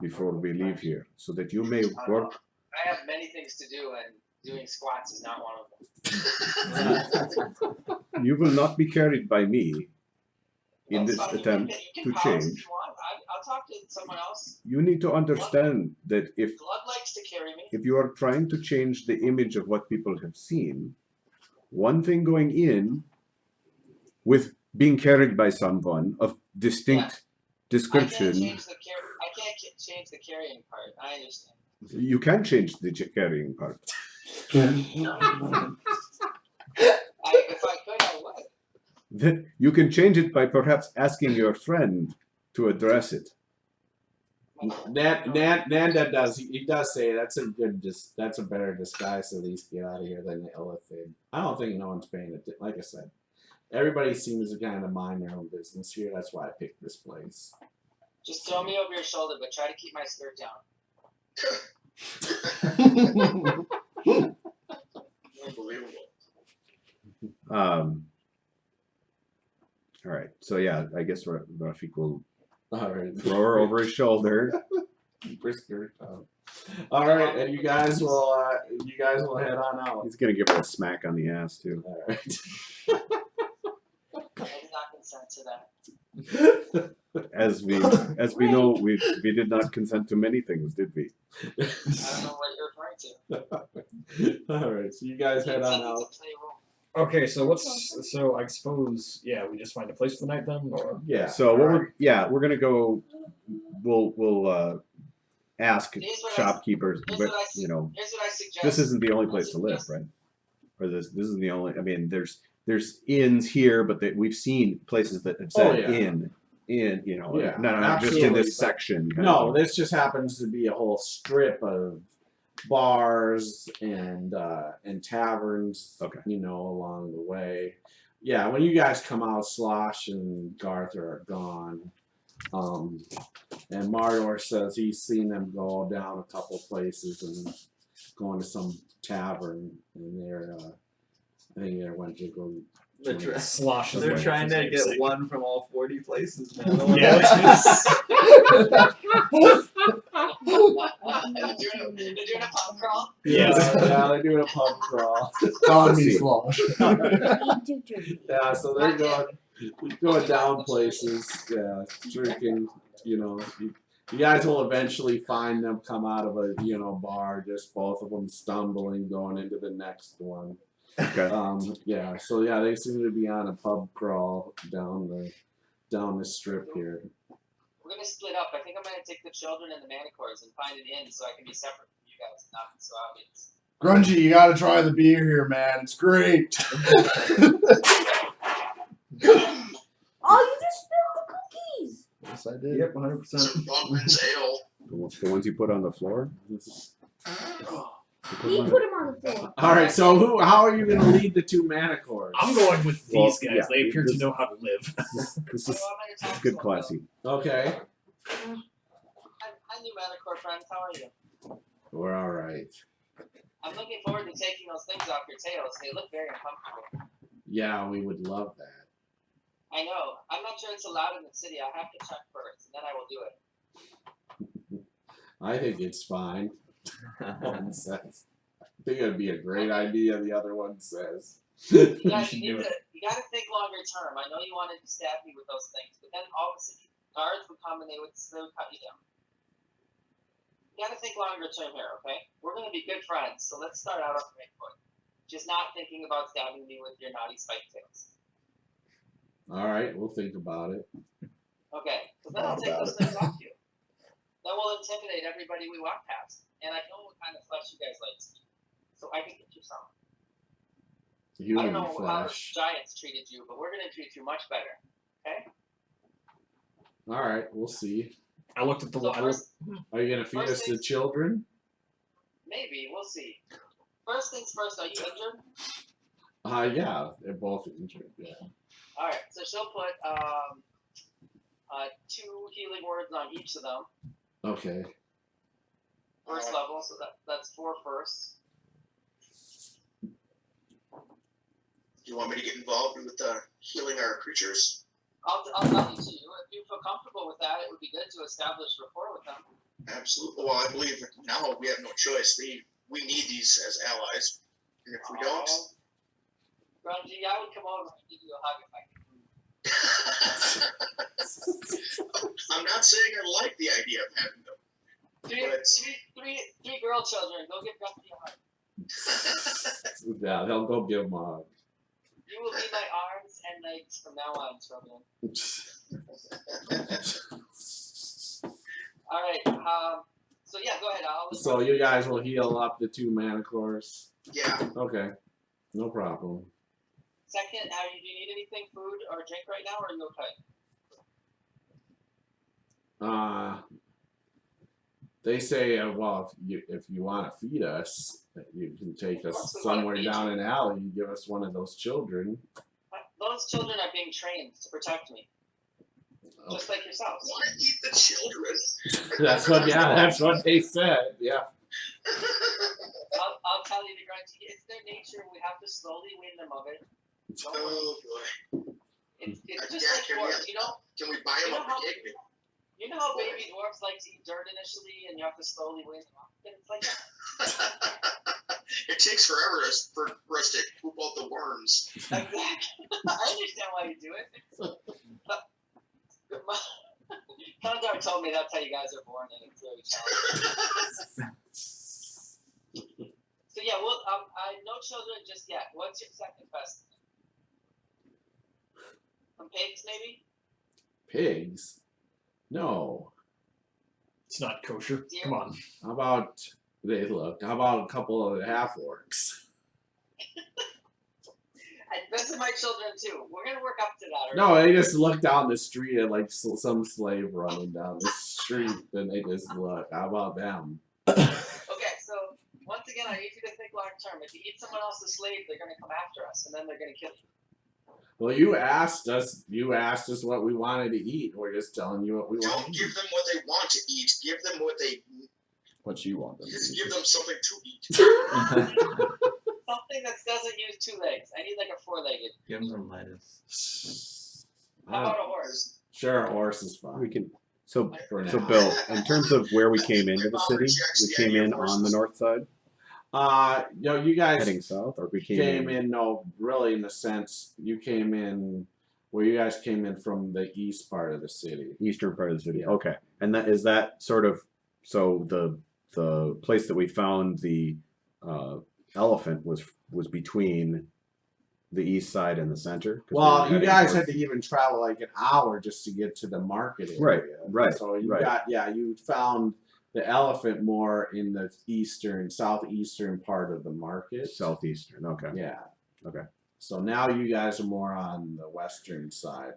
before we leave here, so that you may work. I have many things to do, and doing squats is not one of them. You will not be carried by me in That's this fine. attempt you to can pause if change. you want. I'll talk to someone else. You need to understand that if Blood likes to carry me. you are trying to change the image of what people have seen, one thing going in with being carried by someone of distinct description, I can't change the carrying part. I understand. you can change the carrying part. If I could, I would. Then you can change it by perhaps asking your friend to address it. Nanda does. He does say that's a better disguise. So these get out of here than the elephant. I don't think no one's paying it. Like I said, everybody seems to kind of mind their own business here. That's why I picked this place. Just throw me over your shoulder, but try to keep my skirt down. Unbelievable. All right. So yeah, I guess Rafik will All right, throw her over his shoulder. All right, and you guys will head on out. He's gonna give her a smack on the ass too. All right. I did not consent to that. As we know, we did not consent to many things, did we? I don't know what you're referring to. All right, so you guys head on out. Okay, so I suppose we just find a place for the night then, or Yeah. So we're gonna go. We'll ask shopkeepers, but Here's you know, what I suggest. this isn't the only place to live, right? Or this isn't the only. I mean, there's inns here, but we've seen places that have said inn, you know, Yeah, not just in absolutely, this section. kind No, of this just happens to be a whole strip of bars and taverns. Okay. You know, along the way. Yeah, when you guys come out, Slosh and Garth are gone. And Mardor says he's seen them go down a couple places and going to some tavern, and they're I think they went to go. They're, join- slosh. they're is trying to namesake. get one from all 40 places now. Yeah. They're doing a pub crawl. Yes. Yeah, they're doing a pub crawl. On me, Slosh. Yeah, so they're going down places, drinking. You know, you guys will eventually find them come out of a bar, just both of them stumbling, going into the next one. Okay. So they seem to be on a pub crawl down the strip here. We're gonna split up. I think I'm gonna take the children and the manicores and find an inn so I can be separate from you guys, not be so obvious. Grungy, you gotta try the beer here, man. It's great. Oh, you just spilled the cookies. Yes, I did. Yep, Some 100%. Bunkman's Ale. The ones you put on the floor. He put him on the floor. All right, so how are you going to lead the two manicores? I'm going with these guys. yeah, They appear to this- know how to live. This So is I'm gonna talk good, to them, classy. Okay, Hi, new manicore friends. How are you? we're all right. I'm looking forward to taking those things off your tails. They look very uncomfortable. Yeah, we would love that. I know. I'm not sure it's allowed in the city. I'll have to check first, and then I will do it. I think it's fine. One says. I think it'd be a great idea. The other one says. You guys, you gotta think longer term. I know you wanted to stab me with those things, but then all of a sudden guards would come and they would cut you down. You gotta think longer term here, okay? We're gonna be good friends, so let's start out on the right foot. Just not thinking about stabbing me with your naughty spike tails. All right, we'll think about it. Okay, so then I'll take those things off you. Then we'll intimidate everybody we walk past. And I know what kind of flesh you guys like to eat, so I can get you some. I Human don't know how the flesh. giants treated you, but we're gonna treat you much better. Okay? All right, we'll see. I looked at the So first, Are you gonna feed First us the things- children? maybe we'll see. First things first. Are you injured? Yeah, they're both injured. Yeah. All right. So she'll put 2 healing words on each of them. Okay. First level, so that's 4 first. Do you want me to get involved with healing our creatures? I'll tell you to you. If you feel comfortable with that, it would be good to establish rapport with them. Absolutely. Well, I believe now we have no choice. We need these as allies. And if we don't, Grungy, I would come over and give you a hug if I could. I'm not saying I like the idea of having them. Three girl children. Go give Grungy a hug. Yeah, they'll go give them a hug. You will be my arms and legs from now on, children. All right. So yeah, go ahead. So you guys will heal up the 2 manicores. Yeah. Okay. No problem. Second, do you need anything, food or drink right now, or are you okay? They say, well, if you want to feed us, you can take us somewhere down an alley and give us one of those children. Those children are being trained to protect me, just like yourselves. Why eat the children? That's what they said. Yeah. I'll tell you, the Grungy, it's their nature. We have to slowly wean them of it. Oh boy. It's just Yeah, like dwarves, you know. Can we buy them You know up how- for picnic? You know how baby dwarves like to eat dirt initially, and you have to slowly wean them off. It's like that. It takes forever for us to poop out the worms. Exactly. I understand why you do it. Kandar told me that's how you guys are born, and it's very challenging. So yeah, well, no children just yet. What's your second best? Some pigs, maybe? Pigs? No. It's not kosher. Deer? Come on. How about how about a couple of half orcs? Those are my children too. We're gonna work up to that. No, they just look down the street at like some slave running down the street, and they just look. How about them? Okay, so once again, I need you to think long term. If you eat someone else's slave, they're gonna come after us, and then they're gonna kill you. Well, you asked us. You asked us what we wanted to eat. We're just telling you what we want Don't to give eat. them what they want to eat. Give them what they. What you want them to Just eat. give them something to eat. Something that doesn't use 2 legs. I need like a 4-legged. Give them some lettuce. How about a horse? Sure, a horse is fine. We can. So, For so now. Bill, in terms of where we came into the city, we came in on the north side, You guys heading south, or we came in. No, really, in the sense you came in. Well, you guys came in from the east part of the city. eastern part of the city. Yeah. Okay, and that sort of so the place that we found the elephant was between the east side and the center. 'Cause we were Well, you heading guys towards- had to even travel like an hour just to get to the market area. Right, So you right. you found the elephant more in the southeastern part of the market. southeastern. Okay, Yeah. Okay. So now you guys are more on the western side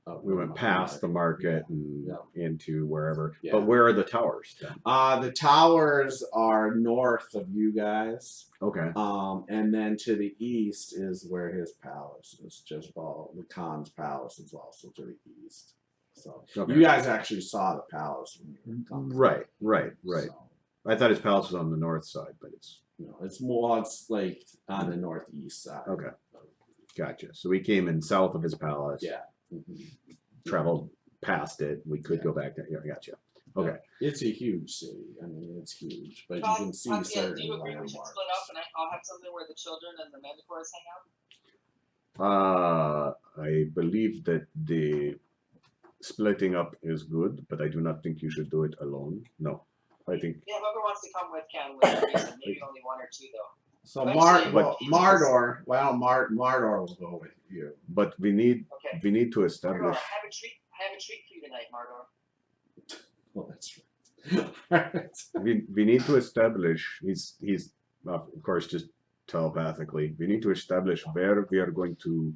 of we went past the market and Yeah. into wherever. Yeah. But where are the towers then? The towers are north of you guys. Okay, And then to the east is where his palace is. Just the Khan's palace is also to the east. So Okay. you guys actually saw the palace when you were coming. right. So, I thought his palace was on the north side, but it's it's like on the northeast side. okay. Gotcha. So we came in south of his palace. Yeah. Traveled past it. We could go back there. Yeah, I gotcha. Okay. It's a huge city. I mean, it's huge, but you can see Do certain you agree we should landmarks. split up and I'll have something where the children and the mandicores hang out? I believe that the splitting up is good, but I do not think you should do it alone. No, I think. Yeah, whoever wants to come with can with a reason. Maybe only 1 or 2 though. So Actually, Mardor, Mardor will go with you. But we need Okay. to Mardor, establish. I have a treat for you tonight, Mardor. Well, that's right. We need to establish. He's of course just telepathically. We need to establish where we are going to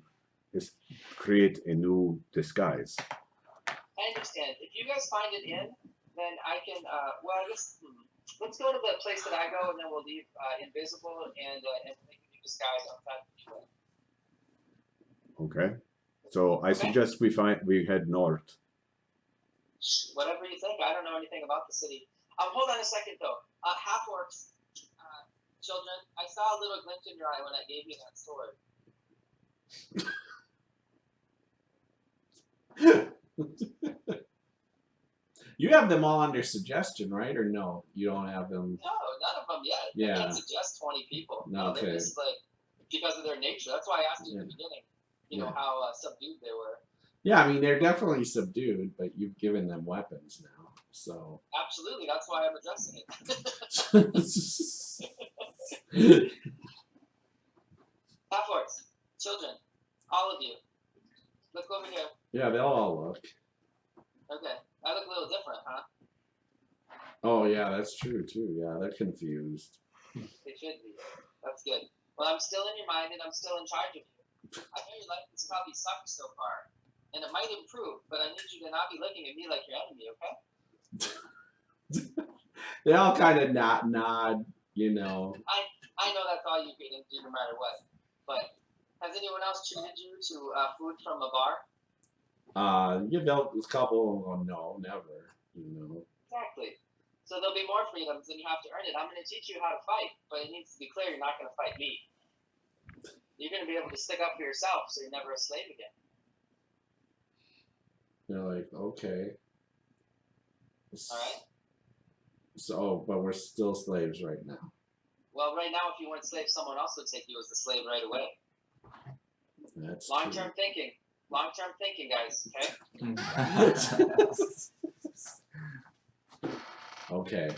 create a new disguise. I understand. If you guys find it in, then I can. Well, I guess let's go to the place that I go, and then we'll leave invisible and make a new disguise outside. Okay. So I suggest we head north. Whatever you think. I don't know anything about the city. Hold on a second though. Half orcs, children. I saw a little glint in your eye when I gave you that sword. You have them all under suggestion, right? Or no? You don't have them. No, none of them yet. Yeah. I can't suggest 20 people. No, Okay. they're just like because of their nature. That's why I asked you in the beginning. You know Yeah. how subdued they were. Yeah, I mean they're definitely subdued, but you've given them weapons now, so. Absolutely. That's why I'm addressing it. Half orcs, children, all of you. Look over here. Yeah, they'll all look. Okay, I look a little different, huh? Oh yeah, that's true too. Yeah, they're confused. They should be. That's good. Well, I'm still in your mind and I'm still in charge of you. I know your life has probably sucked so far, and it might improve, but I need you to not be looking at me like your enemy, okay? They all kind of nod, you know. I know that's all you can do no matter what, but has anyone else treated you to food from a bar? You know, a couple of them, no, never, you know. Exactly. So there'll be more freedoms and you have to earn it. I'm going to teach you how to fight, but it needs to be clear you're not going to fight me. You're going to be able to stick up for yourself so you're never a slave again. They're like, okay. Alright? So, but we're still slaves right now. Well, right now, if you weren't slave, someone else would take you as a slave right away. That's Long-term thinking. Long-term thinking, guys, okay? Okay.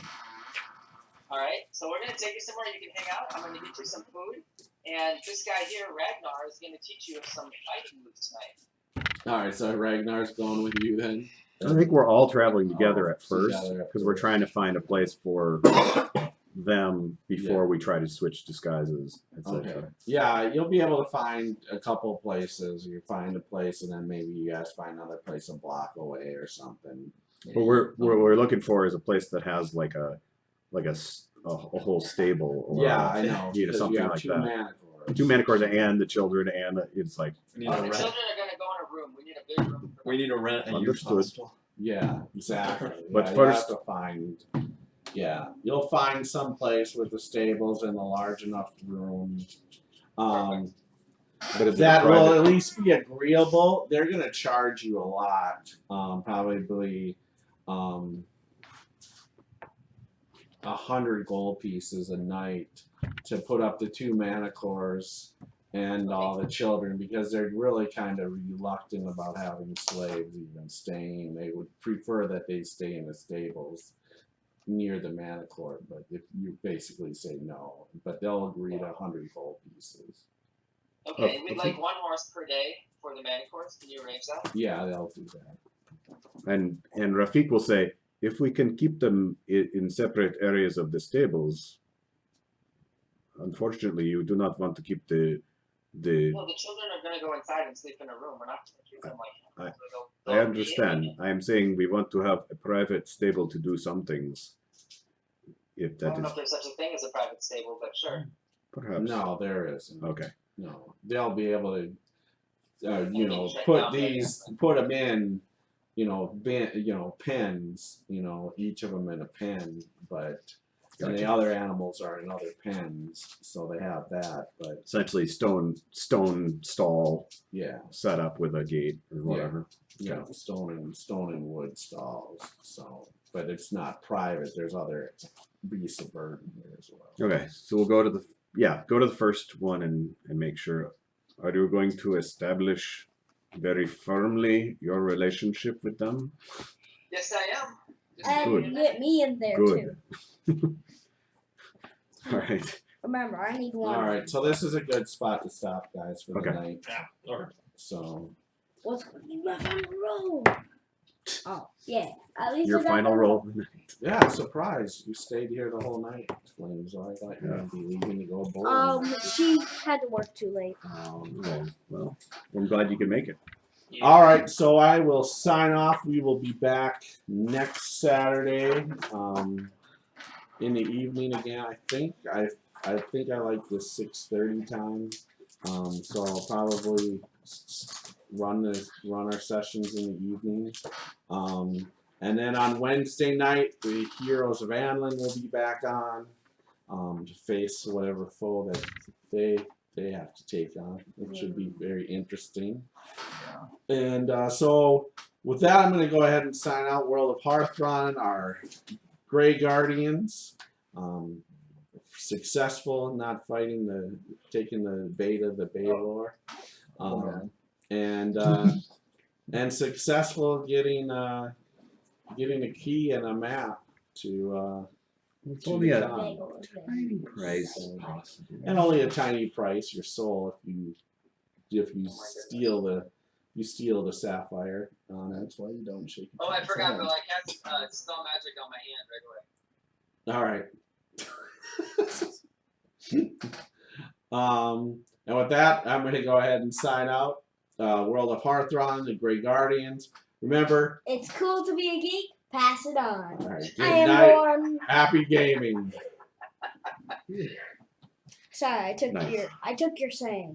All right, so we're gonna take you somewhere you can hang out. I'm gonna get you some food, and this guy here, Ragnar, is gonna teach you some fighting moves tonight. All right, so Ragnar's going with you then. I think we're all traveling together at first Together at because we're first. trying to find a place for them before we try to switch disguises, etc. Okay. Yeah, you'll be able to find a couple places. You find a place, and then maybe you guys find another place a block away or something. What we're looking for is a place that has like a whole stable. Or Yeah, I know. You know, 'cause something you have like two that. Manticores. 2 Manticores and the children, and it's like We need The to children rent. are gonna go in a room. We need a big room. For We need to rent a youth Understood. hostel. Yeah, exactly. But Yeah, first- you have to find. Yeah, you'll find some place with the stables and a large enough room. but it's That will private. at least be agreeable. They're gonna charge you a lot, probably 100 gold pieces a night to put up the 2 Manticores and all the children, because they're really kind of reluctant about having slaves even staying. They would prefer that they stay in the stables near the Manticore, but if you basically say no, but they'll agree to 100 gold pieces. Okay, Oh, we'd okay. like 1 horse per day for the Manticores. Can you arrange that? Yeah, they'll do that. And Rafik will say, if we can keep them in separate areas of the stables, unfortunately, you do not want to keep the. Well, the children are gonna go inside and sleep in a room. We're not gonna keep them like. I understand. I am saying we want to have a private stable to do some things. If I that don't know is if there's such a thing as a private stable, but sure. perhaps. No, there isn't. Okay. No, they'll be able to, You know, can check put out put them in, pens, each of them in a pen, but and the Gotcha. other animals are in other pens, so they have that. But Essentially, stone stall yeah, set up with a gate or whatever. yeah, stone and wood stalls. So, but it's not private. There's other beasts of burden here as well. Okay, so we'll go to the first one and make sure. Are you going to establish very firmly your relationship with them? Yes, I am. Good. And get me in there Good. too. All right. Remember, I need one. All right, so this is a good spot to stop, guys, for Okay. the night. Yeah. Alright. So, What's going to be my final roll? Oh, yeah. At least Your I got final the roll. yeah, surprise! You stayed here the whole night, Flames. I thought you were gonna be leaving to go bowling. She had to work too late. Oh, well, I'm glad you can make it. All right, so I will sign off. We will be back next Saturday, in the evening again. I think I like the 6:30 time. So I'll probably run our sessions in the evening. And then on Wednesday night, the Heroes of Anlin will be back on to face whatever foe that they have to take on. It should be very interesting. And so with that, I'm going to go ahead and sign out. World of Harthron, our Grey Guardians, successful, not fighting taking the beta, the Baylor, and successful getting a key and a map to It's only a con. tiny price. And only a tiny price, your soul, if you steal the sapphire on it. That's why you don't shake. Oh, I forgot, Bill. I cast spell magic on my hand right away. All right. And with that, I'm going to go ahead and sign out. World of Harthron, the Grey Guardians. Remember, It's cool to be a geek. Pass it on. all right, I good am night. born. Happy gaming. Sorry, I Nice. took your saying.